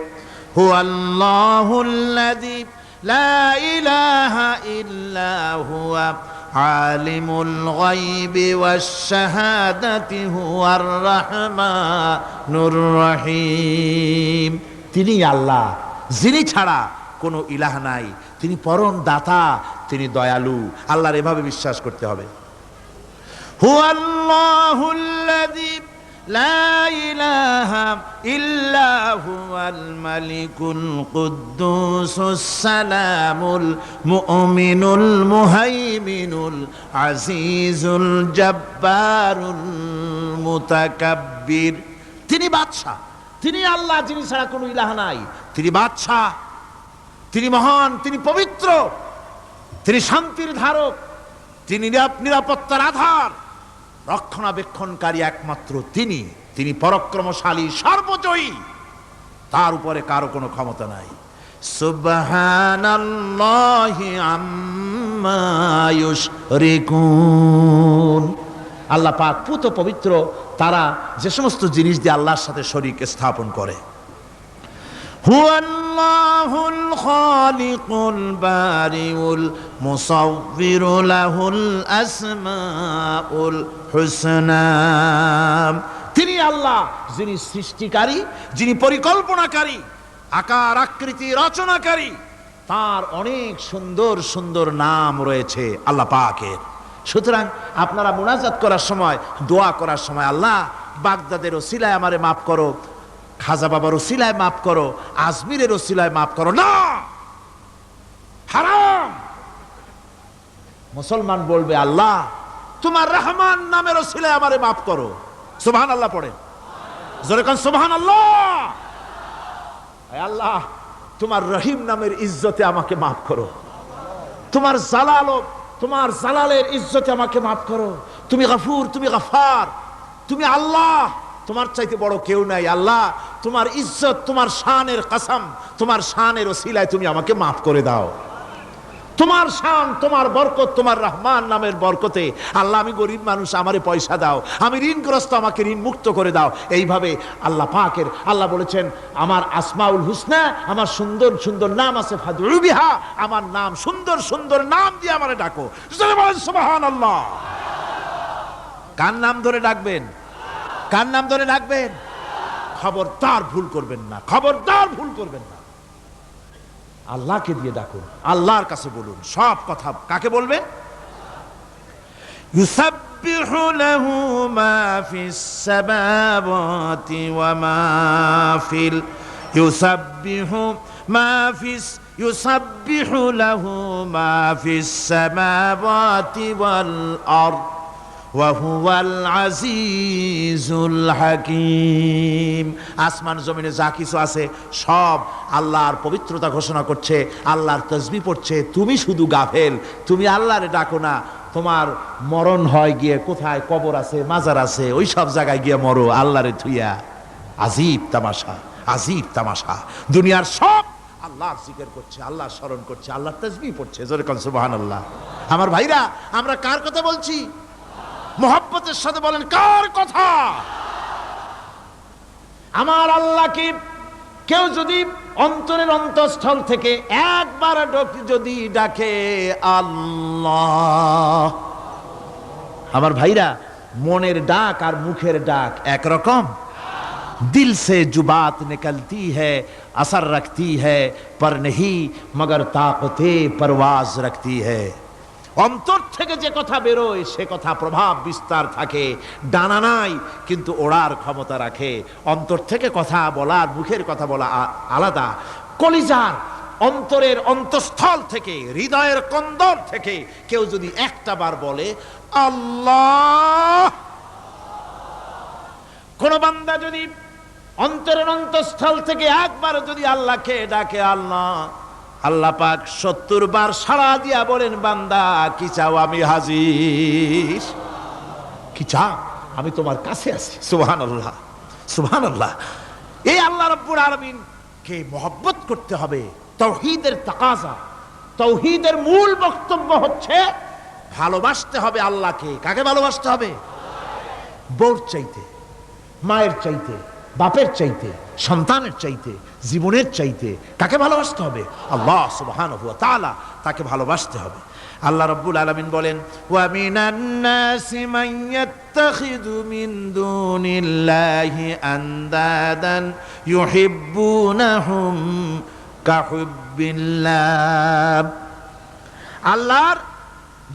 হুয়াল্লাহুল্লাযী লা ইলাহা ইল্লা হুয়া আলিমুল গায়বি ওয়াশ শাহাদাতি হুয়ার রাহমানুর রহিম। তিনি আল্লাহ, যিনি ছাড়া কোনো ইলাহ নাই, তিনি পরম দাতা, তিনি দয়ালু। আল্লাহর এভাবে বিশ্বাস করতে হবে। হুয়াল্লাহুল্লাযী লা ইলাহা ইল্লা হুয়াল মালিকুল কুদ্দুসুস সালামুল মুমিনুল মুহাইমিনুল আজিজুল জব্বারুল মুতাকাব্বির। তিনি বাদশা, তিনি আল্লাহ, যিনি ছাড়া কোনো ইলাহ নাই। তিনি বাদশা, তিনি মহান, তিনি পবিত্র, তিনি শান্তির ধারক, তিনি নিরাপত্তার আধার, রক্ষণাবেক্ষণকারী একমাত্র তিনি। তিনি পরাক্রমশালী, সর্বজয়ী, তার উপরে কারো কোনো ক্ষমতা নাই। সুবহানাল্লাহি আম্মা ইউশরিকুন। আল্লাহ পাক পুত পবিত্র তারা যে সমস্ত জিনিস দিয়ে আল্লাহর সাথে শরীক স্থাপন করে। হুয়াল্লাহুল খালিকুল বারিউল মুসাউবিরু লাহুল আসমাউল হুসনা। তিনি আল্লাহ, যিনি সৃষ্টিকারী, যিনি পরিকল্পনাকারী, আকার আকৃতি রচনাকারী। তার অনেক সুন্দর সুন্দর নাম রয়েছে আল্লাহ পাকের। সুতরাং আপনারা মুনাজাত করার সময়, দোয়া করার সময়, আল্লাহ বাগদাদের ওসিলায় আমারে মাফ করো, খাজা বাবার ওসিলায় মাফ করো, আজমিরের ওসিলায় মাফ করো না, হারাম। মুসলমান বলবে আল্লাহ তোমার রহমান নামের ওসিলায় আমারে মাফ করো। সুবহানাল্লাহ পড়েন, জোরে কান সুবহানাল্লাহ। আল্লাহ তোমার রহিম নামের ইজ্জতে আমাকে মাফ করো, তোমার জালালের ইজ্জতে আমাকে মাফ করো। তুমি গফুর, তুমি গফার, তুমি আল্লাহ, তোমার চাইতে বড় কেউ নাই। আল্লাহ তোমার ইজ্জত, তোমার শানের কসম, তোমার শানের ওসিলায় তুমি আমাকে মাফ করে দাও। তোমার শান, তোমার বরকত, তোমার রহমান নামের বরকতে আল্লাহ আমি গরিব মানুষ, আমারে পয়সা দাও, আমি ঋণগ্রস্ত, আমাকে ঋণ মুক্ত করে দাও। এইভাবে আল্লাহ পাকের, আল্লাহ বলেছেন আমার আসমাউল হুসনা, আমার সুন্দর সুন্দর নাম আছে, ফাদউ বিহা, আমার নাম সুন্দর সুন্দর নাম দিয়ে আমারে ডাকো। বলেন সুবহানাল্লাহ। কার নাম ধরে ডাকবেন? কার নাম ধরে ডাকবেন? খবরদার ভুল করবেন না, খবরদার ভুল করবেন না। আল্লাহকে দিয়ে ডাকুন, আল্লাহর কাছে বলুন সব কথা। কাকে বলবেন? ইউসাব্বিহু লাহু মা ফিস সামাওয়াতি ওয়া মা ফিল ইউসাব্বিহু লাহু মা ফিস সামাওয়াতি ওয়াল আরদ ওয়া হুয়াল আজিজুল হাকীম। আসমান জমিনে যা কিছু আছে সব আল্লাহর পবিত্রতা ঘোষণা করছে, আল্লাহর তাসবিহ পড়ছে। তুমি শুধু গাফেল, তুমি আল্লাহরে ডাকো না। তোমার মরণ হয় গিয়ে কোথায় কবর আছে, মাজার আছে, ওই সব জায়গায় গিয়ে মরো আল্লাহরে থুইয়া। আজীব তামাশা, আজীব তামাশা। দুনিয়ার সব আল্লাহর জিকির করছে, আল্লাহর স্মরণ করছে, আল্লাহর তাসবিহ পড়ছে। জোরে কোন সুবহানাল্লাহ। আমার ভাইরা, আমরা কার কথা বলছি? মোহাব্বতের সাথে বলেন কার কথা? আমার আল্লাহকে কেউ যদি অন্তরের অন্তঃস্থল থেকে একবার যদি ডাকে আল্লাহ, আমার ভাইরা, মনের ডাক আর মুখের ডাক একরকম। दिल से जो बात निकलती है असर रखती है पर नहीं मगर ताकते परवाज रखती है। অন্তর থেকে যে কথা বেরোয় সে কথা প্রভাব বিস্তার থাকে, ডানা নাই কিন্তু ওড়ার ক্ষমতা রাখে। অন্তর থেকে কথা বলার, মুখের কথা বলা আলাদা। কলিজার অন্তরের অন্তঃস্থল থেকে, হৃদয়ের কন্দর থেকে কেউ যদি একটা বার বলে আল্লাহ, কোন বান্দা যদি অন্তরের অন্তঃস্থল থেকে একবার যদি আল্লাহকে ডাকে আল্লাহ, আল্লাহ পাক 70 বার সাড়া দিয়া বলেন বান্দা কি চাও, আমি হাজির। কি চাও? আমি তোমার কাছে আছি। সুবহানাল্লাহ, সুবহানাল্লাহ। এই আল্লাহ রাব্বুল আলামিন কে মহব্বত করতে হবে। তাওহীদের তাকাজা, তাওহীদের মূল বক্তব্য হচ্ছে ভালোবাসতে হবে আল্লাহকে। কাকে ভালোবাসতে হবে? বউর চাইতে, মায়ের চাইতে, বাপের চাইতে, সন্তানের চাইতে, জীবনের চাইতে কাকে ভালোবাসতে হবে? আল্লাহ সুবহানাহু ওয়া তাআলা, তাকে ভালোবাসতে হবে। আল্লাহ রাব্বুল আলামিন বলেন ওয়া মিনান নাসি মান ইয়াত্তাখিযু মিন দুনিল্লাহি আনদাদান ইউহিব্বুনাহুম কাহুব্বিল্লাহ। আল্লাহর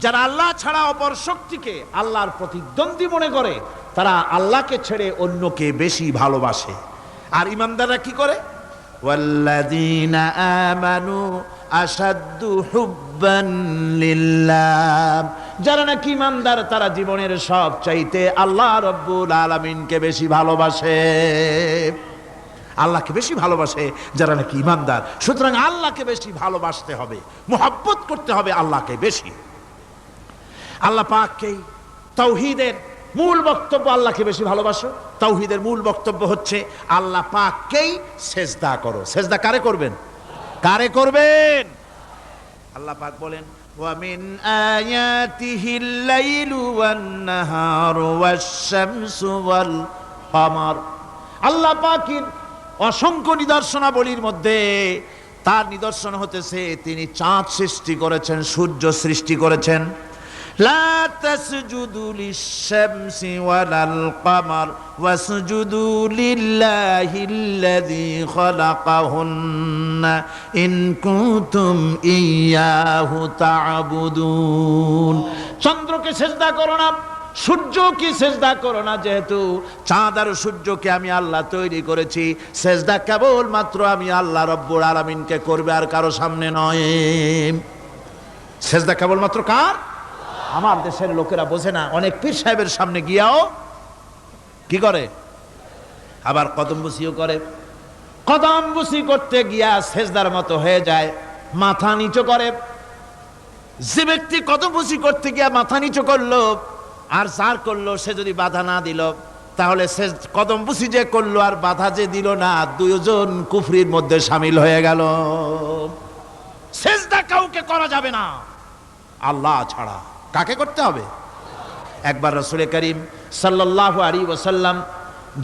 যারা আল্লাহ ছাড়া অপর শক্তিকে আল্লাহর প্রতিদ্বন্দ্বী মনে করে তারা আল্লাহকে ছেড়ে অন্যকে বেশি ভালোবাসে। আর ঈমানদাররা কি করে? ওয়াল্লাযীনা আমানু আশাদ্দু হুব্বান লিল্লাহ। যারা নাকি ঈমানদার তারা জীবনের সব চাইতে আল্লাহ রাব্বুল আলামিনকে বেশি ভালোবাসে। আল্লাহকে বেশি ভালোবাসে যারা নাকি ঈমানদার। সুতরাং আল্লাহকে বেশি ভালোবাসতে হবে, মুহাব্বত করতে হবে আল্লাহকে বেশি। আল্লাহ পাককেই তাওহীদের মূল বক্তব্য, আল্লাহকে বেশি ভালোবাসো। তাওহীদের মূল বক্তব্য হচ্ছে আল্লাহ পাককেই সেজদা করো। সেজদা কারে করবেন? কারে করবেন? আল্লাহ পাক বলেন ওয়া মিন আয়াতিহিল লাইলু ওয়ান নাহারু ওয়াশ-শামসু ওয়াল কমার। আল্লাহ পাকের অসংখ্য নিদর্শনাবলীর মধ্যে তার নিদর্শন হতেছে তিনি চাঁদ সৃষ্টি করেছেন, সূর্য সৃষ্টি করেছেন। লা তাসজুদু লিশ-শামসি ওয়ালাল কমার ওয়াসজুদু লিল্লাহিল্লাযী খালাকাহুন্না ইন কুনতুম ইয়্যাহু তা'বুদুন। চন্দ্রকে সিজদা করো না, সূর্যকে সিজদা করো না, যেহেতু চাঁদ আর সূর্যকে আমি আল্লাহ তৈরি করেছি। সিজদা কেবল মাত্র আমি আল্লাহ রব্বুল আলামিনকে করবে, আর কারো সামনে নয়। সিজদা কেবল মাত্র কার? আমার দেশের লোকেরা বোঝে না, অনেক পীর সাহেবের সামনে গিয়াও কি করে, আবার কদম বুসিও করে। কদম বুসি করতে গিয়া সিজদার মতো হয়ে যায়, মাথা নিচু করে। যে ব্যক্তি কদম বুসি করতে গিয়া মাথা নিচু করলো আর যার করলো সে যদি বাধা না দিল, তাহলে সে কদম বুসি যে করলো আর বাধা যে দিল না, দুইজন কুফরির মধ্যে শামিল হয়ে গেল। সিজদা কাউকে করা যাবে না আল্লাহ ছাড়া। কাকে করতে হবে? একবার রাসূল করিম সাল্লাল্লাহু আলাইহি ওয়াসাল্লাম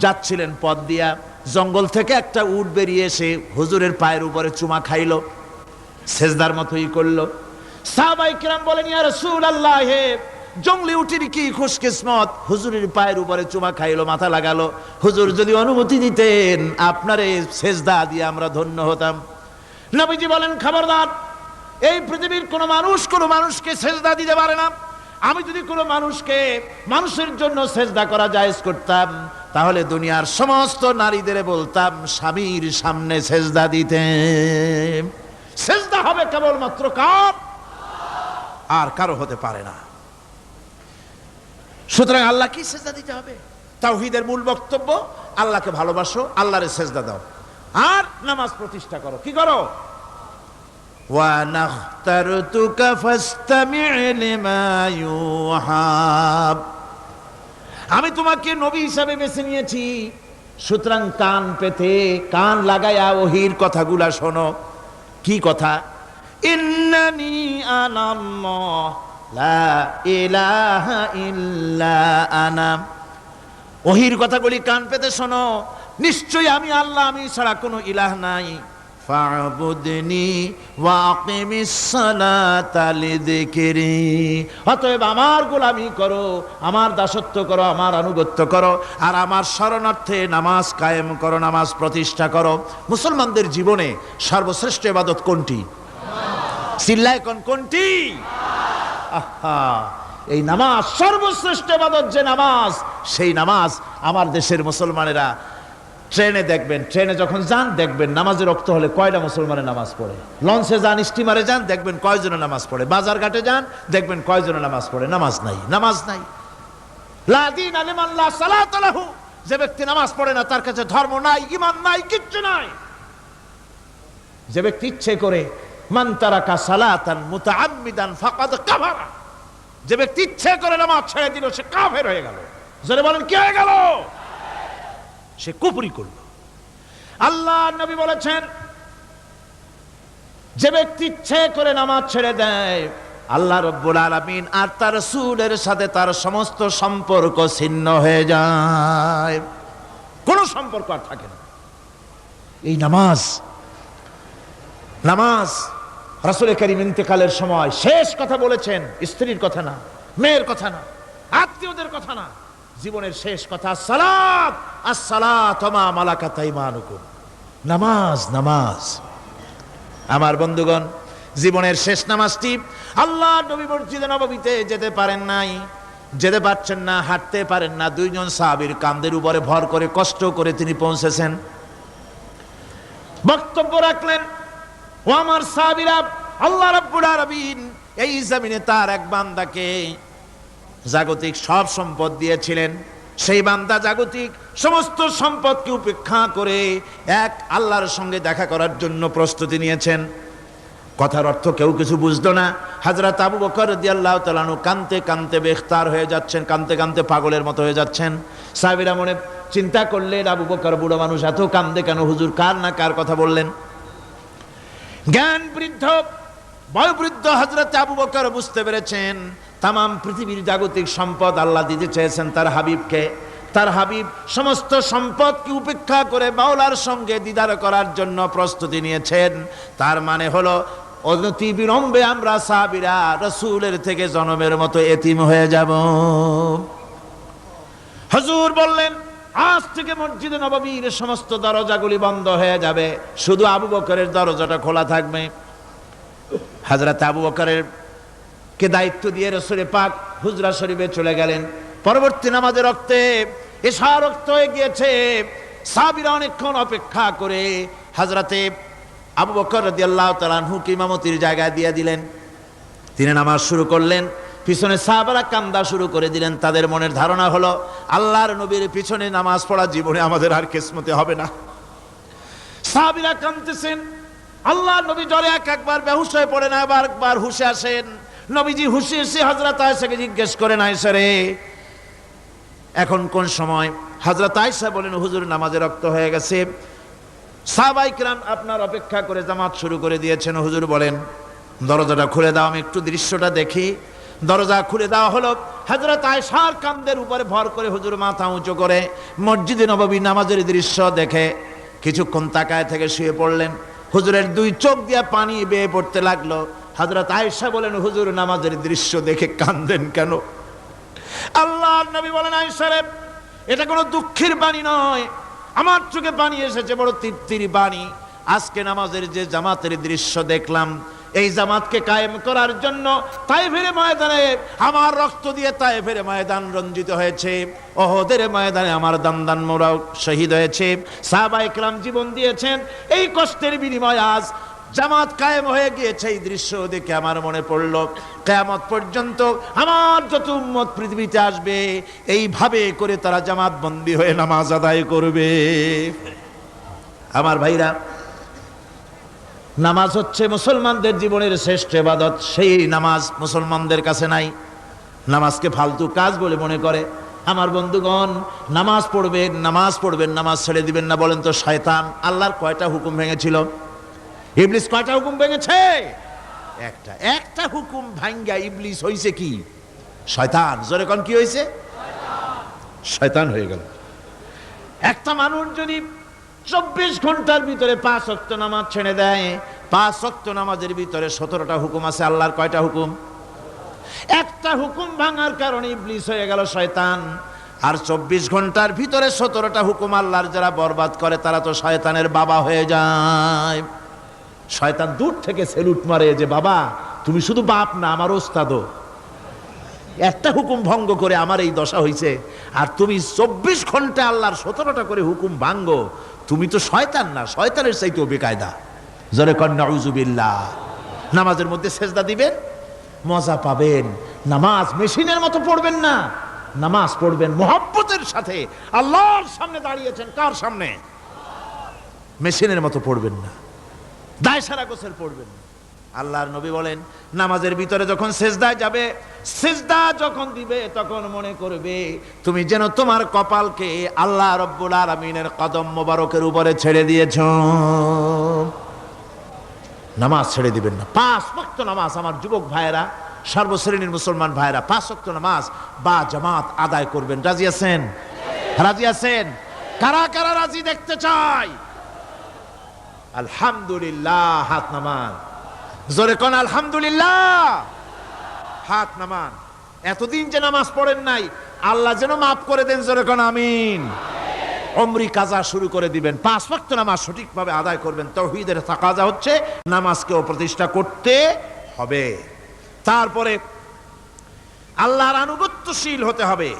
যাচ্ছিলেন পথ দিয়া, জঙ্গল থেকে একটা উট বেরিয়ে এসে হুজুরের পায়ের উপরে চুমা খাইলো, সিজদার মতোই করলো। সাহাবায়ে কিরাম বলেন, ইয়া রাসূলুল্লাহ, জঙ্গলি উটের কি খুশকিসমত, হুজুরের পায়ের উপরে চুমা খাইলো, মাথা লাগালো। হুজুর যদি অনুমতি দিতেন আপনারে সিজদা দিয়ে আমরা ধন্য হতাম। নবীজি বলেন, খবরদার, এই পৃথিবীর কোন মানুষ কোন মানুষকে সিজদা দিতে পারে না। আমি যদি কোনো মানুষকে মানুষের জন্য সিজদা করা জায়েজ করতাম, তাহলে দুনিয়ার সমস্ত নারীদের বলতাম স্বামীর সামনে সিজদা দিতে। সিজদা হবে কেবলমাত্র কার? আর কারো হতে পারে না। সুতরাং আল্লাহ কি সিজদা দিতে হবে? তাওহীদের মূল বক্তব্য, আল্লাহকে ভালোবাসো, আল্লাহরে সিজদা দাও, আর নামাজ প্রতিষ্ঠা করো। কি করো? ওয়া নাখতারতুকা ফাসতামি' লিমা ইউহা। আমি তোমাকে নবী হিসাবে বেছে নিয়েছি, সুতরাং কান পেতে কান লাগায়া ওহীর কথাগুলা শোনো। কি কথা? ইন্নানি আনাল্লাহ লা ইলাহা ইল্লা আনা। ওহীর কথাগুলি কান পেতে শোনো, নিশ্চয়ই আমি আল্লাহ, আমি ছাড়া কোনো ইলাহ নাই। ফা'বুদনি ওয়া আকিমিস সালাতা লিযিকরি। অতএব আমার গোলামি করো, আমার দাসত্ব করো, আমার আনুগত্য করো, আর আমার শরণার্থে নামাজ কায়েম করো, নামাজ প্রতিষ্ঠা করো। মুসলমানদের জীবনে সর্বশ্রেষ্ঠ ইবাদত কোনটি? চিল্লায় কোন কোনটি? আহা, এই নামাজ সর্বশ্রেষ্ঠ ইবাদত। যে নামাজ, সেই নামাজ আমার দেশের মুসলমানেরা ট্রেনে দেখবেন, ট্রেনে যখন যান দেখবেন নামাজের রক্ত হলে কয়টা মুসলমানের নামাজ পড়ে। লঞ্চে যান, স্টিমারে যান, দেখবেন কয়জনে নামাজ পড়ে। বাজার ঘাটে যান, দেখবেন কয়জনে নামাজ পড়ে। নামাজ নাই, নামাজ নাই। লা দীনা লিমান লা সালাতা লাহু। যে ব্যক্তি নামাজ পড়ে না তার কাছে ধর্ম নাই, ঈমান নাই, কিচ্ছু নাই। যে ব্যক্তি ইচ্ছে করে, মান তারাকা সালাতান মুতাআম্মিদান ফাকাদ কাফারা, যে ব্যক্তি ইচ্ছে করে নামাজ ছেড়ে দিল সে কাফের হয়ে গেল। জোরে বলেন, কি হয়ে গেল? সে কুফরি করল। আল্লাহ নবী বলেছেন, যে ব্যক্তি ইচ্ছে করে নামাজ ছেড়ে দেয়, আল্লাহ রাব্বুল আলামিন আর তার রাসূলের সাথে তার সমস্ত সম্পর্ক ছিন্ন হয়ে যায়, কোনো সম্পর্ক আর থাকে না। এই নামাজ, নামাজ রাসূল করিম ইন্তেকালের সময় শেষ কথা বলেছেন, স্ত্রীর কথা না, মেয়ের কথা না, আত্মীয়দের কথা না, জীবনের শেষ কথা সালাত, আসসালাতু মা মালাকাত আইমানুকুম। নামাজ, নামাজ। আমার বন্ধুগণ, জীবনের শেষ নামাজটি আল্লাহ নবী মসজিদে নববীতে যেতে পারেন নাই, যেতে পারছেন না, হাঁটতে পারেন না। দুইজন সাহাবীর কাঁধের উপরে ভর করে কষ্ট করে তিনি পৌঁছেছেন, বক্তব্য রাখলেন, ও আমার সাহাবীরা, আল্লাহ রাব্বুল আলামিন এই জমিনে তার এক বান্দাকে জাগতিক সব সম্পদ দিয়েছিলেন। সেই বান্দা জাগতিক সমস্ত সম্পদকে উপেক্ষা করে এক আল্লাহর সঙ্গে দেখা করার জন্য প্রস্তুতি নিয়েছেন। কথার অর্থ কেউ কিছু বুঝলো না। হযরত আবু বকর রাদিয়াল্লাহু তাআলা আনহু কাঁদতে কাঁদতে বেখতার হয়ে যাচ্ছেন, কাঁদতে কাঁদতে পাগলের মতো হয়ে যাচ্ছেন। সাহাবীরা মনে চিন্তা করলেন, আবু বকর বুড়ো মানুষ, এত কাঁদে কেন হুজুর? কার না কার কথা বললেন। জ্ঞান বৃদ্ধ বয়োবৃদ্ধ হযরত আবু বকর বুঝতে পেরেছেন তামাম পৃথিবীর জাগতিক সম্পদ আল্লাহ দিতে চেয়েছেন তার হাবিবকে। তার হাবিব সমস্ত সম্পদকে উপেক্ষা করে মাওলার সঙ্গে দিদার করার জন্য প্রস্তুতি নিয়েছেন। তার মানে হলো অনতি বিলম্বে আমরা সাহাবীরা রাসূলের থেকে জনমের মতো এতিম হয়ে যাব। হুজুর বললেন, আজ থেকে মসজিদে নববীর সমস্ত দরজাগুলি বন্ধ হয়ে যাবে, শুধু আবু বকরের দরজাটা খোলা থাকবে। হযরত আবু বকরের কে দায়িত্ব দিয়ে রাসূল পাক হুজরা শরীফে চলে গেলেন। পরবর্তী নামাজের রক্তে এশা রক্ত হয়ে গিয়েছে। সাহাবীরা অনেকক্ষণ অপেক্ষা করে হযরতে আবু বকর রাদিয়াল্লাহু তাআলা আনহুকে ইমামতির জায়গায় দিয়ে দিলেন। তিনি নামাজ শুরু করলেন, পিছনে সাহাবারা কান্দা শুরু করে দিলেন। তাদের মনের ধারণা হলো আল্লাহর নবীর পিছনে নামাজ পড়া জীবনে আমাদের আর কিসমতে হবে না। সাহাবীরা কাঁদতেছেন, আল্লাহর নবী জ্বরে একবার বেহুশ হয়ে পড়েন, আবার একবার হুশে আসেন। নবীজি হুশে এসে হযরত আয়েশাকে জিজ্ঞেস করেন, আয়েশা রে এখন কোন সময়? হযরত আয়েশা বলেন, হুজুর নামাজের রক্ত হয়ে গেছে, সাহাবায়ে কিরাম আপনার অপেক্ষা করে জামাত শুরু করে দিয়েছেন। হুজুর বলেন দরজাটা খুলে দাও, আমি একটু দৃশ্যটা দেখি। দরজা খুলে দেওয়া হলো। হযরত আয়েশার কাঁধের উপরে ভর করে হুজুর মাথা উঁচু করে মসজিদে নববী নামাজের দৃশ্য দেখে কিছুক্ষণ তাকায় থেকে শুয়ে পড়লেন। হুজুরের দুই চোখ দিয়ে পানি বেয়ে পড়তে লাগলো। হযরত আয়েশা বলেন, হুজুর নামাজের দৃশ্য দেখে কাঁদেন কেন? আল্লাহর নবী বলেন, আয়েশা রে এটা কোনো দুঃখের বাণী নয়, আমার চোখে পানি এসেছে বড় তৃপ্তির বাণী। আজকে নামাজের যে জামাতের দৃশ্য দেখলাম, এই জামাতকে কায়েম করার জন্য তায়েফের ময়দানে আমার রক্ত দিয়ে তায়েফের ময়দান রঞ্জিত হয়েছে, ওহদের ময়দানে আমার দান্দান মোরাও শহীদ হয়েছে, সাহাবায়ে কেরাম জীবন দিয়েছেন। এই কষ্টের বিনিময়ে আজ জামাত কায়েম হয়ে গিয়েছে। এই দৃশ্য দেখে আমার মনে পড়ল কিয়ামত পর্যন্ত আমার যত উম্মত পৃথিবীতে আসবে এইভাবে করে তারা জামাত বন্দী হয়ে নামাজ আদায় করবে। আমার ভাইরা, নামাজ হচ্ছে মুসলমানদের জীবনের শ্রেষ্ঠ ইবাদত। সেই নামাজ মুসলমানদের কাছে নাই। নামাজকে ফালতু কাজ বলে মনে করে। আমার বন্ধুগণ, নামাজ পড়বেন, নামাজ পড়বেন, নামাজ ছেড়ে দিবেন না। বলেন তো শয়তান আল্লাহর কয়টা হুকুম ভেঙেছিল? ইবলিস কয়টা হুকুম ভেঙেছে? একটা হুকুম ভাঙ্গা ইবলিস হইছে কি? শয়তান। জোরে কোন কি হইছে? শয়তান হয়ে গেল। একটা মানুষ যদি 24 ঘন্টার ভিতরে 5 ওয়াক্ত নামাজ ছেড়ে দেয়, 5 ওয়াক্ত নামাজের ভিতরে 17টা হুকুম আছে। আল্লাহর কয়টা হুকুম? একটা হুকুম ভাঙার কারণে ইবলিস হয়ে গেল শয়তান। আর 24 ঘন্টার ভিতরে 17টা হুকুম আল্লাহর যারা বরবাদ করে তারা তো শয়তানের বাবা হয়ে যায়। শয়তান দূর থেকে সেলুট মারে যে বাবা তুমি শুধু বাপ না, আমার ওস্তাদও। একটা হুকুম ভঙ্গ করে আমার এই দশা হইছে, আর তুমি 24 ঘন্টা আল্লাহর 17টা করে হুকুম ভাঙ্গো, তুমি তো শয়তান না, শয়তানের চাইতেও বেকায়দা। জোরে কর নাউযুবিল্লাহ। নামাজের মধ্যে সেজদা দিবেন, মজা পাবেন। নামাজ মেশিনের মতো পড়বেন না, নামাজ পড়বেন মুহাব্বতের সাথে। আল্লাহর সামনে দাঁড়িয়েছেন, কার সামনে? মেশিনের মতো পড়বেন না, দায় সারা গোছের পড়বেন না। আল্লাহর নবী বলেন নামাজের ভিতরে যখন সেজদায় যাবে, সেজদা যখন দিবে তখন মনে করবে তুমি যেন তোমার কপালকে আল্লাহ রব্বুল আলামিনের কদম মোবারকের উপরে ছেড়ে দিয়েছো। নামাজ ছেড়ে দিবেন না। 5 ওয়াক্ত নামাজ আমার যুবক ভাইয়েরা, সর্বশ্রেণীর মুসলমান ভাইয়েরা 5 ওয়াক্ত নামাজ বা জামাত আদায় করবেন। রাজি আছেন? রাজি আছেন? কারা কারা রাজি দেখতে চাই? আলহামদুলিল্লাহ, হাত নামান। জোরে কোন আলহামদুলিল্লাহ, হাত নামান। এতদিন যে নামাজ পড়েন নাই, আল্লাহ যেন মাফ করে দেন। জোরে কোন আমিন। উমরি কাজা শুরু করে দিবেন। 5 ওয়াক্ত নামাজ সঠিকভাবে আদায় করবেন। তাওহীদের তাকাজা হচ্ছে নামাজকেও প্রতিষ্ঠা করতে হবে। তারপরে আল্লাহর আনুগত্যশীল হতে হবে।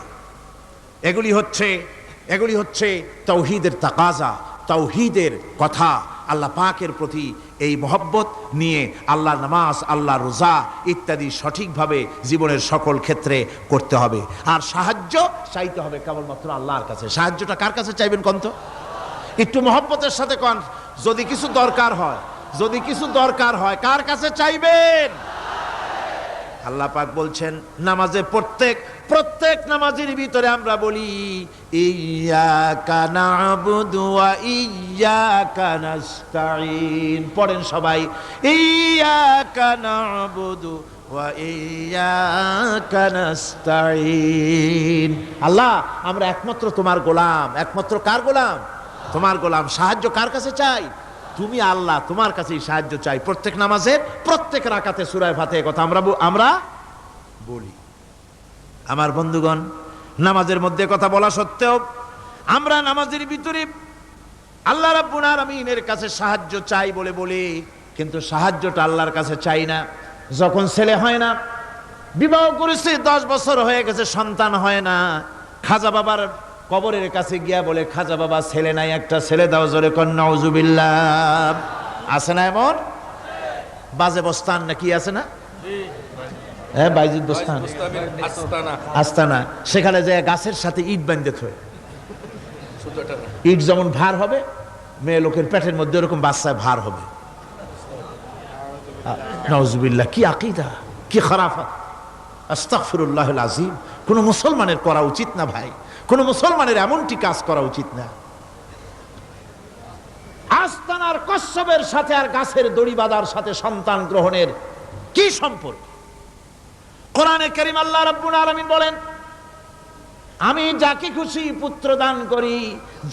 এগুলি হচ্ছে তাওহীদের তাকাজা, তাওহীদের কথা। আল্লাহ পাকের প্রতি এই মহব্বত নিয়ে আল্লাহর নামাজ, আল্লাহর রোজা ইত্যাদি সঠিকভাবে জীবনের সকল ক্ষেত্রে করতে হবে। আর সাহায্য চাইতে হবে কেবলমাত্র আল্লাহর কাছে। সাহায্যটা কার কাছে চাইবেন কোন তো? একটু মহব্বতের সাথে কোন। যদি কিছু দরকার হয় কার কাছে চাইবেন? আল্লাহ পাক বলছেন নামাজে প্রত্যেক নামাজের ভিতরে আমরা বলি ইয়্যাকা না'বুদু ওয়া ইয়্যাকা নাস্তাঈন। পড়েন সবাই, ইয়্যাকা না'বুদু ওয়া ইয়্যাকা নাস্তাঈন। আল্লাহ, আমরা একমাত্র তোমার গোলাম। একমাত্র কার গোলাম? তোমার গোলাম। সাহায্য কার কাছে চাই? তুমি আল্লাহ, তোমার কাছেই সাহায্য চাই। প্রত্যেক নামাজের প্রত্যেক রাকাতে সূরা ফাতিহার কথা আমরা বলি। আমার বন্ধুগণ, নামাজের মধ্যে কথা বলা সত্ত্বেও আমরা নামাজের ভিতরে আল্লাহ রাব্বুল আলামিনের কাছে সাহায্য চাই বলে কিন্তু সাহায্যটা আল্লাহর কাছে চাই না। যখন ছেলে হয় না, বিবাহ করেছে 10 বছর হয়ে গেছে, সন্তান হয় না, খাজা বাবার কবরের কাছে গিয়া বলে, খাজা বাবা ছেলে নাই, একটা ছেলে দাও। জোরে কন নাউজুবিল্লাহ। আছে না এমন? বাজে বস্তান নাকি আছে না? হ্যাঁ, বাইজিদ বস্তান, আস্তানা। সেখানে যে গাছের সাথে ইট বাঁধতে থয়, ইট যেমন ভার হবে, মেয়ে লোকের পেটের মধ্যে এরকম বাচ্চায় ভার হবে। নাউজুবিল্লাহ, কি আকীদা, কি খারাফাত! আস্তাগফিরুল্লাহুল আযীম। কোন মুসলমানের করা উচিত না ভাই, কোন মুসলমানের এমনটি কাজ করা উচিত না। আস্তানার কচ্ছপের সাথে আর গাছের দড়ি বাঁধার সাথে সন্তান গ্রহণের কি সম্পর্ক? কোরআনে কারীম আল্লাহ রাব্বুল আলামিন বলেন, আমি যাকে খুশি পুত্র দান করি,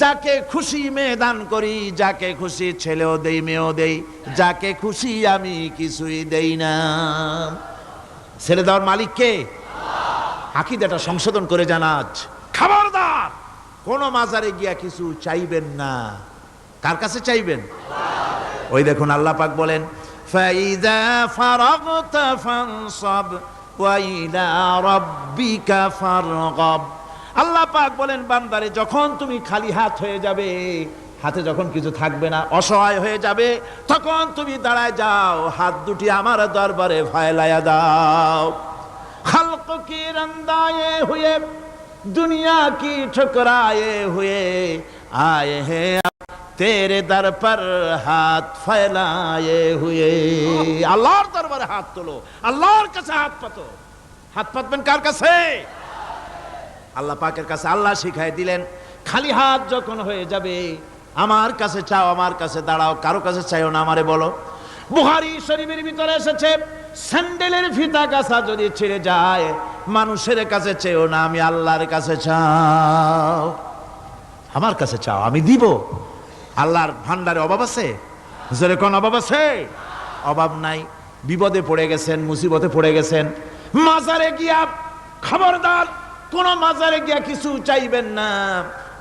যাকে খুশি মেয়ে দান করি, যাকে খুশি ছেলেও দেই মেয়েও দেই, যাকে খুশি আমি কিছুই দেই না। ছেলে দেওয়ার মালিক কে? আকীদাটা সংশোধন করে জানাজ। খবরদার, কোন মাজারে গিয়া কিছু চাইবেন না। কার কাছে চাইবেন? ওই দেখুন আল্লাহ পাক বলেন, ফাইযা ফারাগতা ফানসাব ওয়া ইলা রাব্বিকা ফারগাব। আল্লাহ পাক বলেন, বান্দারে যখন তুমি খালি হাত হয়ে যাবে, হাতে যখন কিছু থাকবে না, অসহায় হয়ে যাবে, তখন তুমি দাঁড়ায় যাও, হাত দুটি আমার দরবারে ফয়লায়া দাও। খালক কি রন্দায়ে হুয়ে दुनिया की ठुकराए हुए आए हैं तेरे दर पर हाथ फैलाए हुए। আল্লাহর দরবারে হাত তোলো, আল্লাহর কাছে হাত পাতো। হাত পাতবেন কার কাছে? আল্লাহ পাকের কাছে। আল্লাহ শিখাই দিলেন, খালি হাত যখন হয়ে যাবে আমার কাছে চাও, আমার কাছে দাঁড়াও, কারো কাছে চাইও না, আমারে বলো। বুখারী শরীফের ভিতরে এসেছে, স্যান্ডেলের ফিতা কাছা যদি ছিঁড়ে যায়, মানুষের কাছে চেয়েও না, আমি আল্লাহর কাছে চাও। আমার কাছে চাও, আমি দিব। আল্লাহর ভান্ডারে অভাব আছে? জোরে কোন অভাব আছে? অভাব নাই। বিপদে পড়ে গেছেন, মুসিবতে পড়ে গেছেন, মাজারে গিয়া, খবরদার কোন মাজারে গিয়া কিছু চাইবেন না।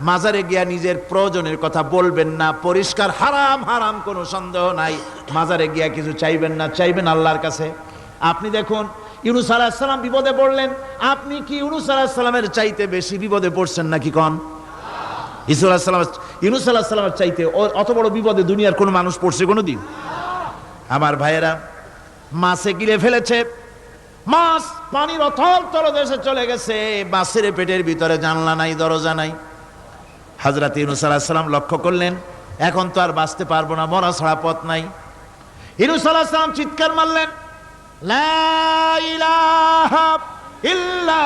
মাজারে গিয়া নিজের প্রয়োজনের কথা বলবেন না। পরিষ্কার হারাম, হারাম কোনো সন্দেহ নাই। মাজারে গিয়া কিছু চাইবেন না, চাইবেন আল্লাহর কাছে। আপনি দেখুন, ইউনূস আলাইহিস সালাম বিপদে পড়লেন, আপনি কি ইউনূস আলাইহিস সালামের চাইতে বেশি বিপদে পড়ছেন নাকি? কোন ইউনূস আলাইহিস সালামের চাইতে অত বড় বিপদে দুনিয়ার কোন মানুষ পড়ছে কোনোদিন? আমার ভাইয়েরা, মাছে গিলে ফেলেছে, মাছ পানির অথল তলদেশে চলে গেছে, মাছের পেটের ভিতরে জানলা নাই, দরজা নাই। হযরত ইউনূস আলাইহিস সালাম লক্ষ্য করলেন, এখন তো আর বাঁচতে পারবো না, মরা ছাড়া পথ নাই। ইউনূস আলাইহিস সালাম চিৎকার মারলেন, লা ইলাহা ইল্লা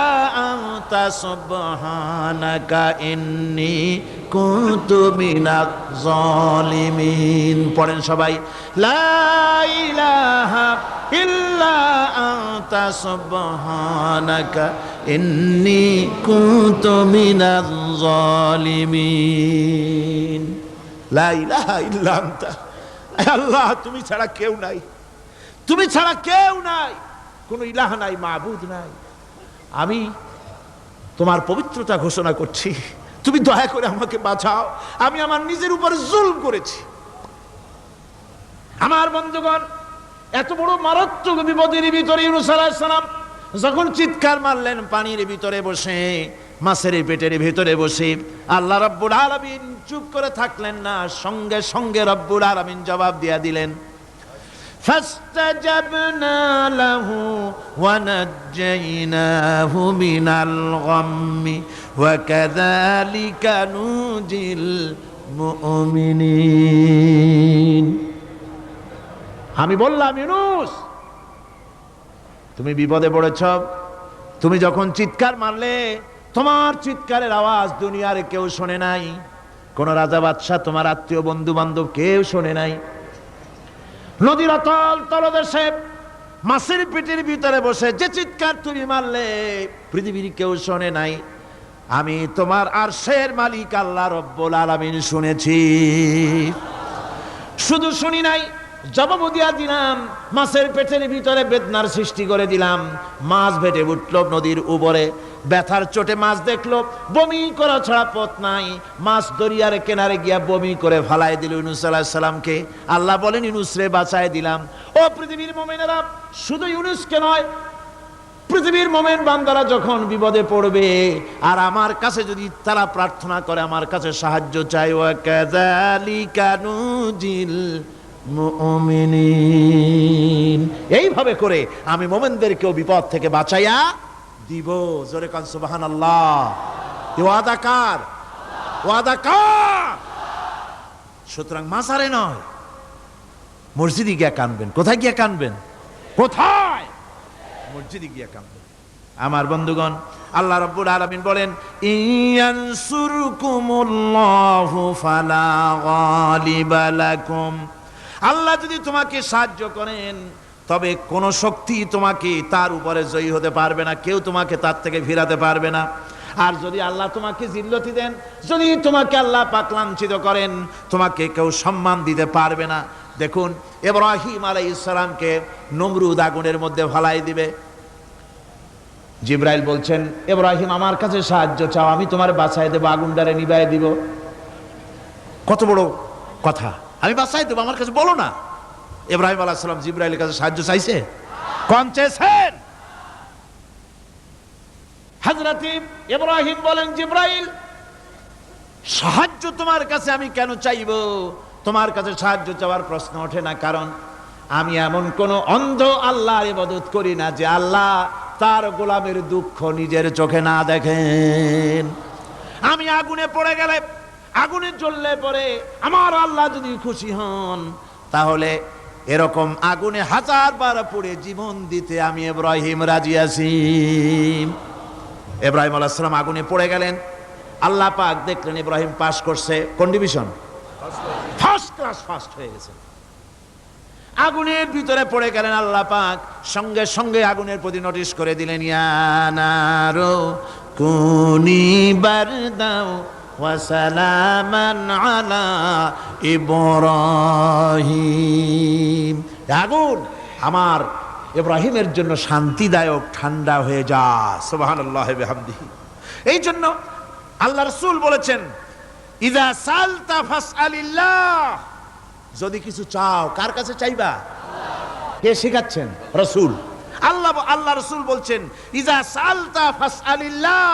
আনতা সুবহানাকা ইন্নী কুনতু মিনাজ জালিমিন। পড়েন সবাই, লা ইলাহা ইল্লা আনতা সুবহানাকা ইন্নী কুনতু মিনাজ জালিমিন। লা ইলাহা ইল্লা আনতা, আল্লাহ তুমি ছাড়া কেউ নাই, তুমি ছাড়া কেউ নাই, কোনো ইলাহ নাই, মাবুদ নাই। আমি তোমার পবিত্রতা ঘোষণা করছি, তুমি দয়া করে আমাকে বাঁচাও, আমি আমার নিজের উপর জুলম করেছি। আমার বন্ধুগণ, এত বড় মারাত্মক বিপদের ভিতরে ইউনূস আলাইহিস সালাম যখন চিৎকার মারলেন, পানির ভিতরে বসে, মাছের পেটের ভিতরে বসে, আল্লাহ রাব্বুল আলামিন চুপ করে থাকলেন না, সঙ্গে সঙ্গে রাব্বুল আলামিন জবাব দিয়া দিলেন, فاستجبنا له ونجيناه من الغم وكذلك ننجي المؤمنين। আমি বললাম, ইউনূস তুমি বিপদে পড়েছ, তুমি যখন চিৎকার মারলে তোমার চিৎকারের আওয়াজ দুনিয়ার কেউ শোনে নাই, কোন রাজা বাদশাহ, তোমার আত্মীয় বন্ধু বান্ধব কেউ শোনে নাই। নদীর অতল তলদেশে মাছের পেটের ভিতরে বসে যে চিৎকার তুমি মারলে পৃথিবীর কেউ শোনে নাই, আমি তোমার আরশের মালিক আল্লাহ রব্বুল আলামিন শুনেছি। শুধু শুনি নাই, জবাব দিয়া দিলাম, মাছের পেটের ভিতরে বেদনার সৃষ্টি করে দিলাম। মাছ ভেটে উঠল নদীর উপরে, ব্যথার চোটে মাছ দেখলো, বমি করা ছাড়া পথ নাই। মাছ দরিয়ার কিনারে গিয়া বমি করে ফালাই দিল ইউনূস আলাইহিস সালামকে। আল্লাহ বলেন, ইউনূস রে বাঁচায় দিলাম। ও পৃথিবীর মুমিনেরা, শুধু ইউনূসকে নয়, পৃথিবীর মুমিন বান্দারা যখন বিপদে পড়বে আর আমার কাছে যদি তারা প্রার্থনা করে, আমার কাছে সাহায্য চাই, ওয়া কাযালিকা নুজিল মুমিনিন, এইভাবে করে আমি মুমিনদেরকেও বিপদ থেকে বাঁচাইয়া দিব। জোরে কান সুবহানাল্লাহ। ওয়াদা কার? ওয়াদা কার? সুতরাং মাজারে নয়, মসজিদে গিয়া কানবেন। কোথায় গিয়া কানবেন? কোথায়? মসজিদে গিয়া কানবেন। আমার বন্ধুগণ, আল্লাহ রাব্বুল আলামিন বলেন, ইয়ানসুরকুমুল্লাহু ফালা গালিবা লাকুম, আল্লাহ যদি তোমাকে সাহায্য করেন তবে কোন শক্তি তোমাকে তার উপরে জয়ী হতে পারবে না, কেউ তোমাকে তার থেকে ফিরাতে পারবে না। আর যদি আল্লাহ তোমাকে জিল্লতি দেন, যদি তোমাকে আল্লাহ পাক লাঞ্ছিত করেন, তোমাকে কেউ সম্মান দিতে পারবে না। দেখুন, ইব্রাহিম আলাইহিস সালামকে নমরুদ আগুনের মধ্যে ফালাই দিবে। জিবরাইল বলছেন, ইব্রাহিম আমার কাছে সাহায্য চাও, আমি তোমার বাঁচাই দেব, আগুনটারে নিভাই দিব। কত বড় কথা, আমি বাঁচাই দেব, আমার কাছে বলো না। ইব্রাহিম আলাইহিস সালাম জিবরাইলের কাছে সাহায্য চাইছে? কোন চেয়েছেন? হযরত ইব্রাহিম বলেন, জিবরাইল সাহায্য তোমার কাছে আমি কেন চাইব? তোমার কাছে সাহায্য চাওয়ার প্রশ্ন ওঠে না, কারণ আমি এমন কোন অন্ধ আল্লাহর ইবাদত করি না যে আল্লাহ তার গোলামের দুঃখ নিজের চোখে না দেখেন। আমি আগুনে পড়ে গেলে, আগুনে জ্বললে পরে আমার আল্লাহ যদি খুশি হন, তাহলে এরকম আগুনে 1000 বার পড়ে জীবন দিতে আমি ইব্রাহিম রাজি আছি। ইব্রাহিম আলাইহিস সালাম আগুনে পড়ে গেলেন। আল্লাহ পাক দেখলেন ইব্রাহিম পাস করছে। কোন ডিভিশন? ফার্স্ট ক্লাস, ফার্স্ট হয়ে গেছে। আগুনের ভিতরে পড়ে গেলেন। আল্লাহ পাক সঙ্গে সঙ্গে আগুনের প্রতি নোটিশ করে দিলেন, ইয়া নারু কুনি বারদাও ওয়া সালামান আলা ইব্রাহিম, আগুন আমার ইব্রাহিমের জন্য শান্তিদায়ক, ঠান্ডা হয়ে যা। সুবহানাল্লাহ ওয়া বিহামদিহি। এই জন্য আল্লাহ রাসূল বলেছেন, ইযা সালতা ফাসআলিল্লাহ, যদি কিছু চাও কার কাছে চাইবা? কে শেখাচ্ছেন? রাসূল। আল্লাহ রাসূল বলছেন, ইযা সালতা ফাসআলিল্লাহ,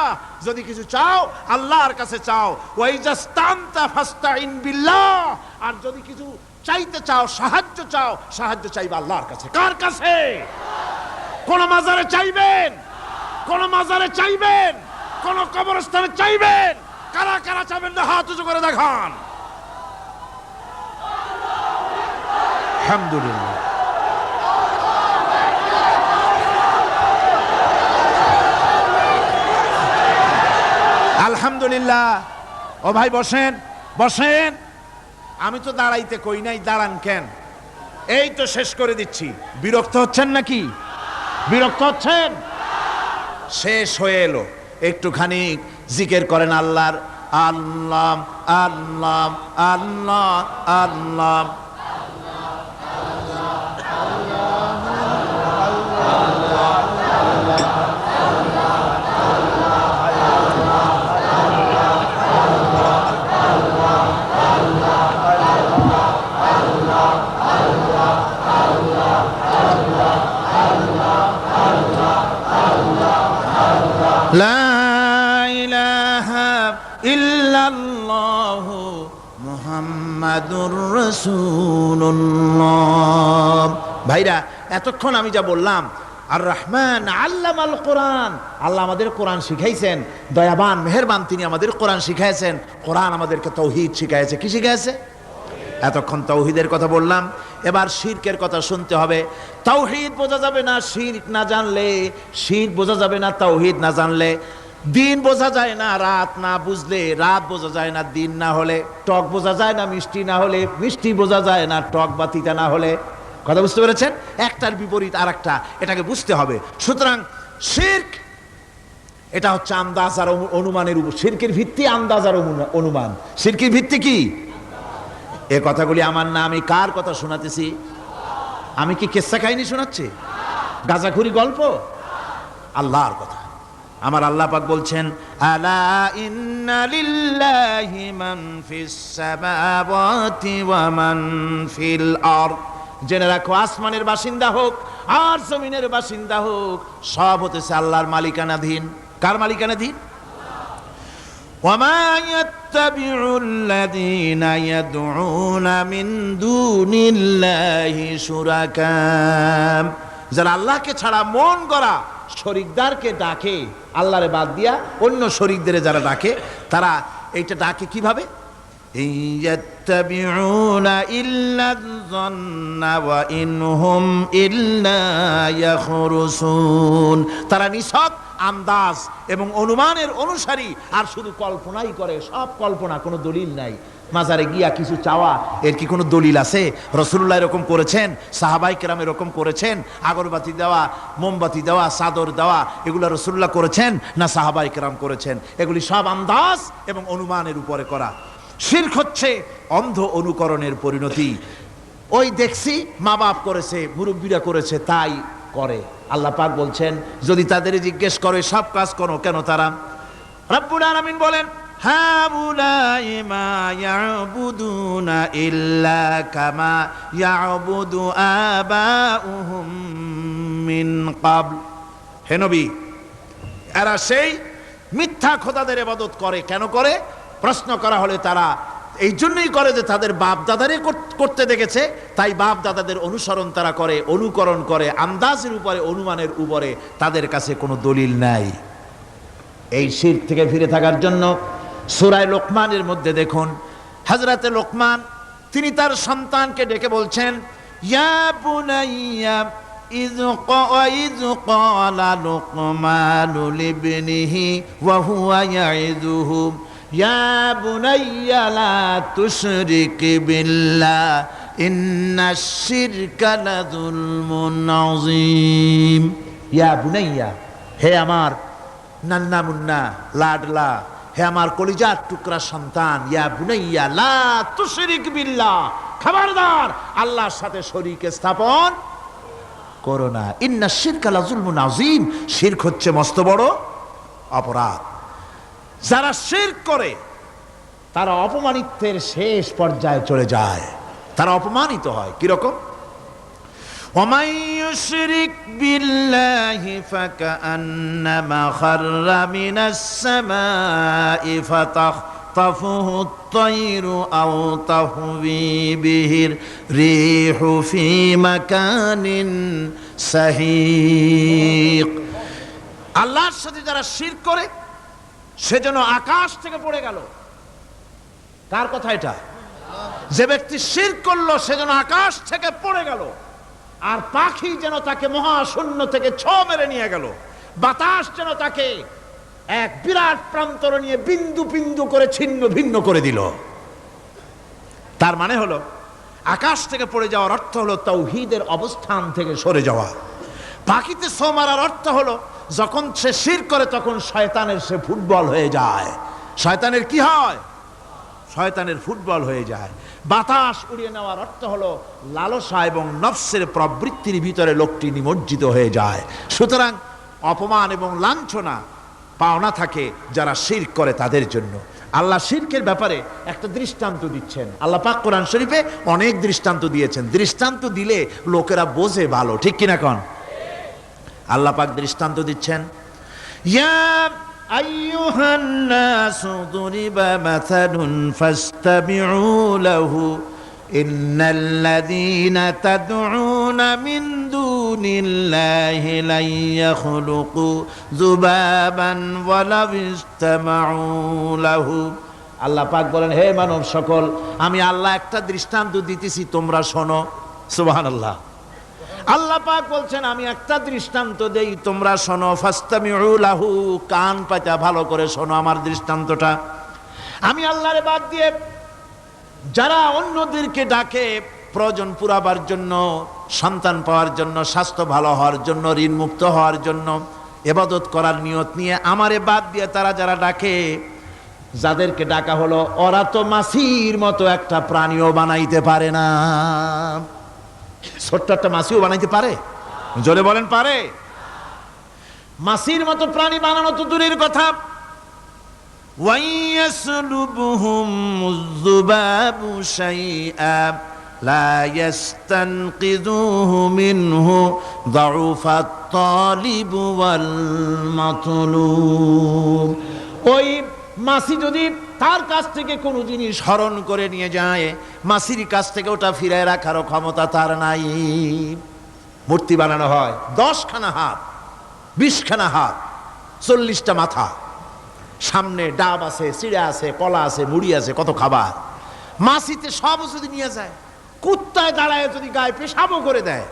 যদি কিছু চাও আল্লাহর কাছে চাও। ওয়া ইযা স্তানতা ফাস্তাইন বিল্লাহ, আর যদি কিছু চাইতে চাও, সাহায্য চাও, সাহায্য চাইবা আল্লাহর কাছে। কার কাছে? কোন মাজারে চাইবেন? কোন মাজারে চাইবেন? কোন কবরস্থানে চাইবেন? কারা কারা চাইবেন না হাত উঁচু করে দেখান। আলহামদুলিল্লাহ। আলহামদুলিল্লাহ। ও ভাই বসেন, বসেন। আমি তো দাঁড়াইতে কই নাই, দাঁড়ান কেন? এই তো শেষ করে দিচ্ছি। বিরক্ত হচ্ছেন নাকি? বিরক্ত হচ্ছেন? শেষ হয়ে এলো, একটুখানি জিকির করেন আল্লাহর। আল্লাহ আল্লাহ আল্লাহ আল্লাহ। লা ইলাহা ইল্লাল্লাহু মুহাম্মাদুর রাসূলুল্লাহ। ভাইরা, এতক্ষণ আমি যা বললাম, আর রহমান আল্লামাল কোরআন, আল্লাহ আমাদের কোরআন শিখাইছেন। দয়াবান মেহেরবান তিনি আমাদের কোরআন শিখাইছেন। কোরআন আমাদেরকে তাওহীদ শিখাইছে। কি শিখাইছে? এতক্ষণ তাওহীদের কথা বললাম, এবার শিরকের কথা শুনতে হবে। তাওহীদ বোঝা যাবে না শিরক না জানলে, শিরক বোঝা যাবে না তাওহীদ না জানলে। দিন বোঝা যায় না রাত না বুঝলে, রাত বোঝা যায় না দিন না হলে, টক বোঝা যায় না মিষ্টি না হলে, মিষ্টি বোঝা যায় না টক বা তিতা না হলে। কথা বুঝতে পেরেছেন? একটার বিপরীত আর একটা, এটাকে বুঝতে হবে। সুতরাং শিরক এটা হচ্ছে আন্দাজ আর অনুমানের উপর। শিরকের ভিত্তি আন্দাজ আর অনুমান। শিরকের ভিত্তি কি? এ কথাগুলি আমার না, আমি কার কথা শোনাতেছি? আমি কি কিসসা কাহিনী শোনাচ্ছি? গাঁজাখুরি গল্প? আল্লাহর কথা। আমার আল্লাহ পাক বলছেন, আলা ইন্না লিল্লাহি মান ফিস সামাওয়াতি ওয়া মান ফিল আরদ। জেনে রাখো, আসমানের বাসিন্দা হোক আর জমিনের বাসিন্দা হোক, সব হতেছে আল্লাহর মালিকানাধীন। কার মালিকানাধীন? وما يتبع الذين يدعون من دون الله شركاء। যারা আল্লাহকে ছাড়া মন গড়া শরীকদারকে ডাকে, আল্লাহরে বাদ দিয়া অন্য শরীকদের যারা ডাকে, তারা এইটা ডাকে কিভাবে? ইয়াত্তাবিউনা ইল্লা যন্না ওয়া ইনহুম ইল্লা ইয়াখরুসুন। তারা নিছক আন্দাজ এবং অনুমানের অনুসারী, আর শুধু কল্পনাই করে। সব কল্পনা, কোনো দলিল নাই। মাজারে গিয়া কিছু চাওয়া, এর কি কোনো দলিল আছে? রাসূলুল্লাহ এরকম করেছেন, সাহাবায়ে কেরাম এরকম করেছেন? আগরবাতি দেওয়া, মোমবাতি দেওয়া, চাদর দেওয়া, এগুলো রাসূলুল্লাহ করেছেন না সাহাবায়ে কেরাম করেছেন? এগুলি সব আন্দাজ এবং অনুমানের উপরে করা। শিরক হচ্ছে অন্ধ অনুকরণের পরিণতি। ওই দেখছি মা বাপ করেছে, মুরব্বীরা করেছে, তাই করে। আল্লাহ পাক বলছেন, যদি তাদের জিজ্ঞেস করে সব কাজ করো কেন তারা? রব্বুল আলামিন বলেন, হাউলাই মা ইয়াবুদুনা ইল্লা কামা ইয়াবুদু আবাউহুম মিন ক্বাবল। হে নবী, এরা সেই মিথ্যা খোদাদের ইবাদত করে। কেন করে? প্রশ্ন করা হলে তারা এই জন্যই করে যে তাদের বাপ দাদারে করতে দেখেছে, তাই বাপ দাদাদের অনুসরণ তারা করে, অনুকরণ করে, আন্দাজের উপরে, অনুমানের উপরে। তাদের কাছে কোনো দলিল নাই। এই শিরক থেকে ফিরে থাকার জন্য সূরা লোকমানের মধ্যে দেখুন, হযরতে লোকমান তিনি তার সন্তানকে ডেকে বলছেন, ইয়া বুনাইয়া ইয ক্বালা লুকমানু লিবনিহি ওয়া হুয়া ইয়াইযুহু ইয়া বুনাইয়া লা তুশরিক বিল্লাহ ইন্নাশ শিরকা লাযুলমুন আযীম। ইয়া বুনাইয়া, হে আমার নান্না মুন্না লাডলা, হে আমার কলিজার টুকরা সন্তান, ইয়া বুনাইয়া লা তুশরিক বিল্লাহ, খবরদার আল্লাহর সাথে শরীক স্থাপন করো না। ইন্নাশ শিরকা লাযুলমুন আযীম। শিরক হচ্ছে মস্ত বড় অপরাধ। যারা শিরক করে তারা অপমানিত্বের শেষ পর্যায়ে চলে যায়, তারা অপমানিত হয়। কিরকম? ومن يشرك بالله فكأنما خر من السماء فتخطفه الطير أو تهوي به الريح في مكان سحيق। আল্লাহর সাথে যারা শিরক করে সে যেন আকাশ থেকে পড়ে গেল। কার কথা এটা? যে ব্যক্তি শিরক করলো সে যেন আকাশ থেকে পড়ে গেল, আর পাখি যেন তাকে মহাশূন্য থেকে ছ মেরে নিয়ে গেল, বাতাস যেন তাকে এক বিরাট প্রান্তর নিয়ে বিন্দু বিন্দু করে ছিন্ন ভিন্ন করে দিল। তার মানে হলো আকাশ থেকে পড়ে যাওয়ার অর্থ হলো তাওহীদের অবস্থান থেকে সরে যাওয়া। পাখিতে ছ মারার অর্থ হলো যখন সে শিরক করে তখন শয়তানের সে ফুটবল হয়ে যায়। শয়তানের কি হয়? শয়তানের ফুটবল হয়ে যায়। বাতাস উড়িয়ে নেওয়ার অর্থ হলো লালসা এবং নফসের প্রবৃত্তির ভিতরে লোকটি নিমজ্জিত হয়ে যায়। সুতরাং অপমান এবং লাঞ্ছনা পাওনা থাকে যারা শিরক করে তাদের জন্য। আল্লাহ শিরকের ব্যাপারে একটা দৃষ্টান্ত দিচ্ছেন। আল্লাহ পাক কোরআন শরীফে অনেক দৃষ্টান্ত দিয়েছেন। দৃষ্টান্ত দিলে লোকেরা বোঝে ভালো, ঠিক কিনা কন? আল্লাহ পাক দৃষ্টান্ত দিচ্ছেন, ইয়া আইয়ুহান নাসু দুরিবা মাসালুন ফাসতামিউ লাহু ইন্নাল্লাযীনা তাদউনা মিন দুনিল্লাহি লা ইয়াখলুকু যুবাবান ওয়ালাউ ইসতামাউ লাহু আল্লাহ পাক বলেন, হে মানব সকল, আমি আল্লাহ একটা দৃষ্টান্ত দিতেছি, তোমরা শোনো। সুবহানাল্লাহ। আল্লাহ পাক বলছেন, আমি একটা দৃষ্টান্ত দেই, তোমরা শোনো। ফাস্তামিউ লাহু, কান পাতা ভালো করে শোনো আমার দৃষ্টান্তটা। আমি আল্লাহরে বাদ দিয়ে যারা অন্যদেরকে ডাকে প্রয়োজন পুরাবার জন্য, সন্তান পাওয়ার জন্য, স্বাস্থ্য ভালো হওয়ার জন্য, ঋণ মুক্ত হওয়ার জন্য, ইবাদত করার নিয়ত নিয়ে আমারে বাদ দিয়ে তারা যারা ডাকে, যাদেরকে ডাকা হলো, ওরা তো মাছির মতো একটা প্রাণীও বানাইতে পারে না। ছোট্ট একটা মাছিও বানাইতে পারে? জোরে বলেন, পারে? মাছির মতো প্রাণী বানানো তো দূরের কথা, ওয়াইয়াসলুবুহুম যুবাবু শাইআ লা ইস্তানকিযুহু মিনহু যাউফাত তালিব ওয়াল মাতলুব। ওই মাছি যদি তার কাছ থেকে কোনো জিনিস হরণ করে নিয়ে যায়, মাছির কাছ থেকে ওটা ফিরায় রাখারও ক্ষমতা তার নাই। মূর্তি বানানো হয়, 10খানা হাত, 20খানা হাত, 40টা মাথা, সামনে ডাব আছে, চিড়া আছে, কলা আছে, মুড়ি আছে, কত খাবার। মাছিতে সব যদি নিয়ে যায়, কুত্তায় দাঁড়ায় যদি গায়ে পেশাবও করে দেয়,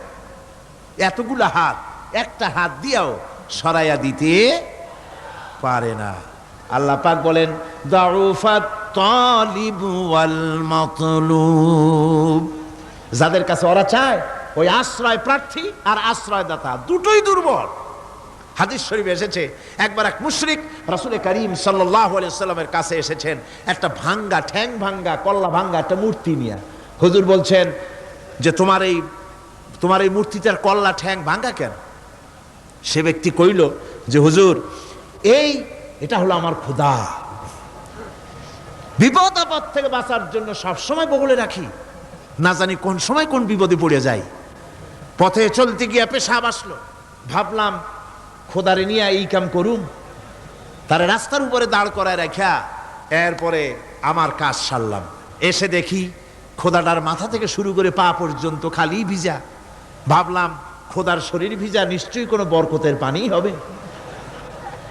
এতগুলা হাত একটা হাত দিয়েও সরাইয়া দিতে পারে না। আল্লাহ পাক বলেন, দাউফাত তালিব ওয়াল মাতলুব। যাদের কাছে ওরা চায়, ওই আশ্রয় প্রার্থী আর আশ্রয়দাতা দুটোই দুর্বল। হাদিস শরীফে এসেছে, একবার এক মুশরিক রাসূল করিম সাল্লাল্লাহু আলাইহি ওয়াসাল্লামের কাছে এসেছেন একটা ভাঙ্গা, ঠ্যাং ভাঙ্গা, কল্লা ভাঙ্গা একটা মূর্তি নিয়ে। হুজুর বলছেন যে তোমার এই মূর্তিটার কল্লা ঠ্যাং ভাঙ্গা কেন? সে ব্যক্তি কইল যে হুজুর, এটা হলো আমার খোদা, বিপদ আপদ থেকে বাঁচার জন্য সবসময় বগলে রাখি, না জানি কোন সময় কোন বিপদে পড়ে যাই। পথে চলতে গিয়ে পেশাব আসলো, ভাবলাম খোদারে নিয়ে এই কাম করুম, তার রাস্তার উপরে দাঁড় করায় রাখা, এরপরে আমার কাজ সারলাম। এসে দেখি খোদাটার মাথা থেকে শুরু করে পা পর্যন্ত খালি ভিজা। ভাবলাম খোদার শরীর ভিজা, নিশ্চয়ই কোনো বরকতের পানি হবে।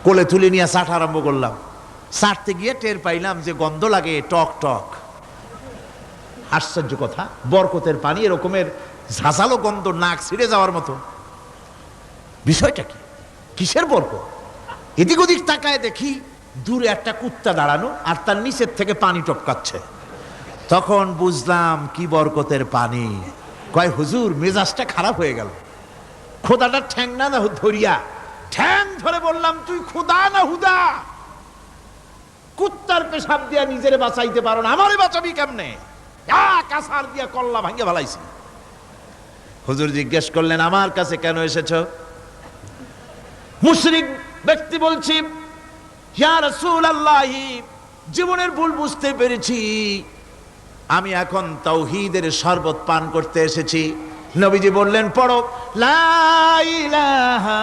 কোলে তুলে নিয়ে চাট আরম্ভ করলাম। চাটতে গিয়ে টের পাইলাম যে গন্ধ লাগে টক টক। আশ্চর্য কথা, বরকতের পানি এরকমের ঝাঁঝালো গন্ধ, নাক ছিঁড়ে যাওয়ার মতো। বিষয়টা কি? কিসের বরকত? এদিক ওদিক তাকায় দেখি দূরে একটা কুত্তা দাঁড়ানো, আর তার নিচের থেকে পানি টপকাচ্ছে। তখন বুঝলাম কি বরকতের পানি। কয় হুজুর, মেজাজটা খারাপ হয়ে গেল। খোদাটার ঠ্যাং না ধরিয়া, ঠ্যাং ধরে বললাম, তুই খোদা না হুদা? কুত্তার পেশাব দিয়া নিজের বাঁচাইতে পারো না, আমারে বাঁচাবি কেমনে? কাসার দিয়া কল্লা ভাঙ্গে ভালাইছি। হুজুর জিজ্ঞেস করলেন, আমার কাছে কেন এসেছো? মুশরিক ব্যক্তি বলছি, ইয়া রাসূলুল্লাহ, জীবনের ভুল বুঝতে পেরেছি, আমি এখন তাওহীদের শরবত পান করতে এসেছি। নবীজি বললেন, পড়ো লা ইলাহা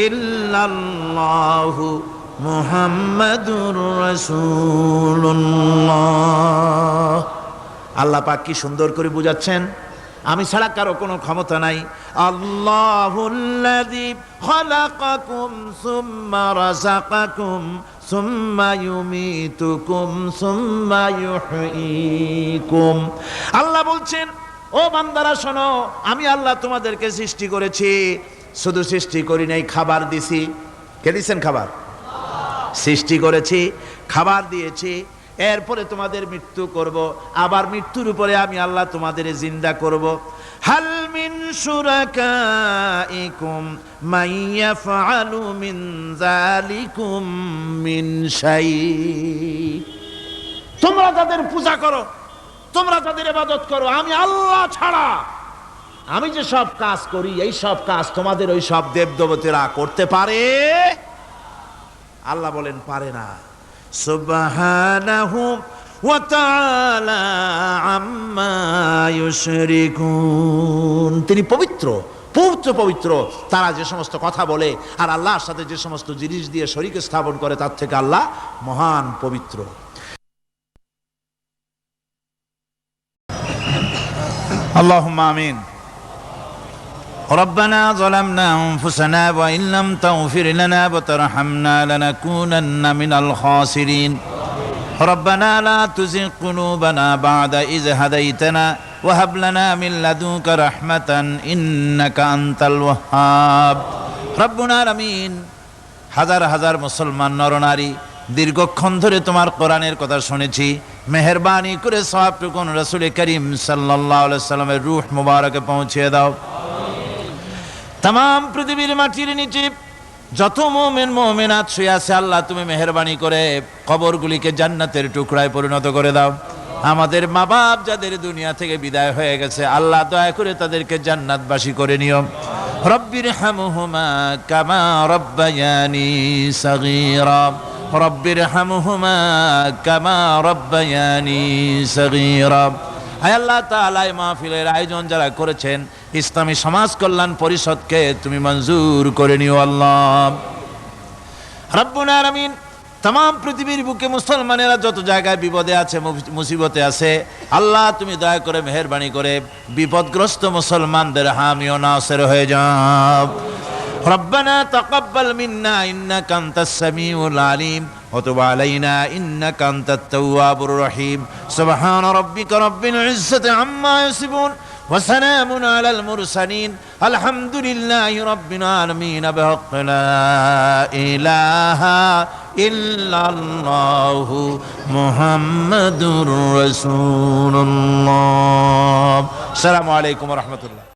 ইল্লাল্লাহু মুহাম্মাদুর রাসূলুল্লাহ। আল্লাহ পাক কি সুন্দর করে বুঝাচ্ছেন, আমি ছাড়া কারো কোনো ক্ষমতা নাই। আল্লাহুল্লাযী খালাকাকুম সুম্মা রাযাকাকুম সুম্মা ইউমীতুকুম সুম্মা ইউহয়ীকুম। আল্লাহ বলছেন, ও বান্দারা শোনো, আমি আল্লাহ তোমাদেরকে সৃষ্টি করেছি, শুধু সৃষ্টি করি নাই, খাবার দিছি। কে দিয়েছেন খাবার? সৃষ্টি করেছি, খাবার দিয়েছি, এরপরে তোমাদের মৃত্যু করব, আবার মৃত্যুর উপরে আমি আল্লাহ তোমাদের জিন্দা করব। হাল মিন শুরাকাইকুম মান ইয়াফআলু মিন যালিকুম মিন শাই। তোমরা তাদের পূজা করো, তোমরা তাদের ইবাদত করো, আমি আল্লাহ ছাড়া আমি যে সব কাজ করি, এই সব কাজ তোমাদের ওই সব দেবদেবতীরা করতে পারে? আল্লাহ বলেন, পারে না। সুবহানাহু ওয়া তাআলা আম্মা ইউশরিকুন। তিনি পবিত্র, পবিত্র পবিত্র। তারা যে সমস্ত কথা বলে আর আল্লাহর সাথে যে সমস্ত জিনিস দিয়ে শরীক স্থাপন করে, তার থেকে আল্লাহ মহান পবিত্র। আল্লাহুম্মা আমিন। ربنا ظلمنا أنفسنا وإن لم تغفر لنا وترحمنا لنكونن من الخاسرين ربنا لا تزغ قلوبنا بعد إذ هديتنا وهب لنا من لدنك رحمة إنك أنت الوهاب ربنا العالمين হাজার হাজার মুসলমান নরনারী দীর্ঘক্ষণ ধরে তোমার কোরআনের কথা শুনেছি, মেহেরবানি করে সওয়াবটুকু রাসূল করিম সাল্লাল্লাহু আলাইহি সাল্লামের রূহ মুবারকে পৌঁছে দাও। तमाम পৃথিবীর মাটির নিচে যত মুমিন মুমিনাত শুয়ে আছে আল্লাহ তুমি মেহেরবানি করে কবরগুলিকে জান্নাতের টুকরায় পরিণত করে দাও। আমাদের মা বাপ যাদের দুনিয়া থেকে বিদায় হয়ে গেছে আল্লাহ দয়া করে তাদেরকে জান্নাতবাসী করে নিও। রব্বিরহামহুমা কামা রব্বায়ানি সগীরা রব্বিরহামহুমা কামা রব্বায়ানি সগীরা। আয় আল্লাহ তাআলা এই মাহফিলের আয়োজন যারা করেছেন ইসলামী সমাজ কল্যাণ পরিষদকে তুমি মঞ্জুর করে নিও আল্লাহ রব্বুল আলামিন। तमाम পৃথিবীর বুকে মুসলমানেরা যত জায়গায় বিপদে আছে মুসিবতে আছে আল্লাহ তুমি দয়া করে মেহেরবানি করে বিপদগ্রস্ত মুসলমানদের হামি ও নাসির হয়ে যাও। ربنا تقبل منا إنك أنت السميع العليم وتب علينا إنك أنت التواب الرحيم سبحان ربك رب العزة عما يصفون وسلام على المرسلين الحمد لله رب العالمين بحق لا إله إلا الله محمد رسول الله السلام عليكم ورحمة الله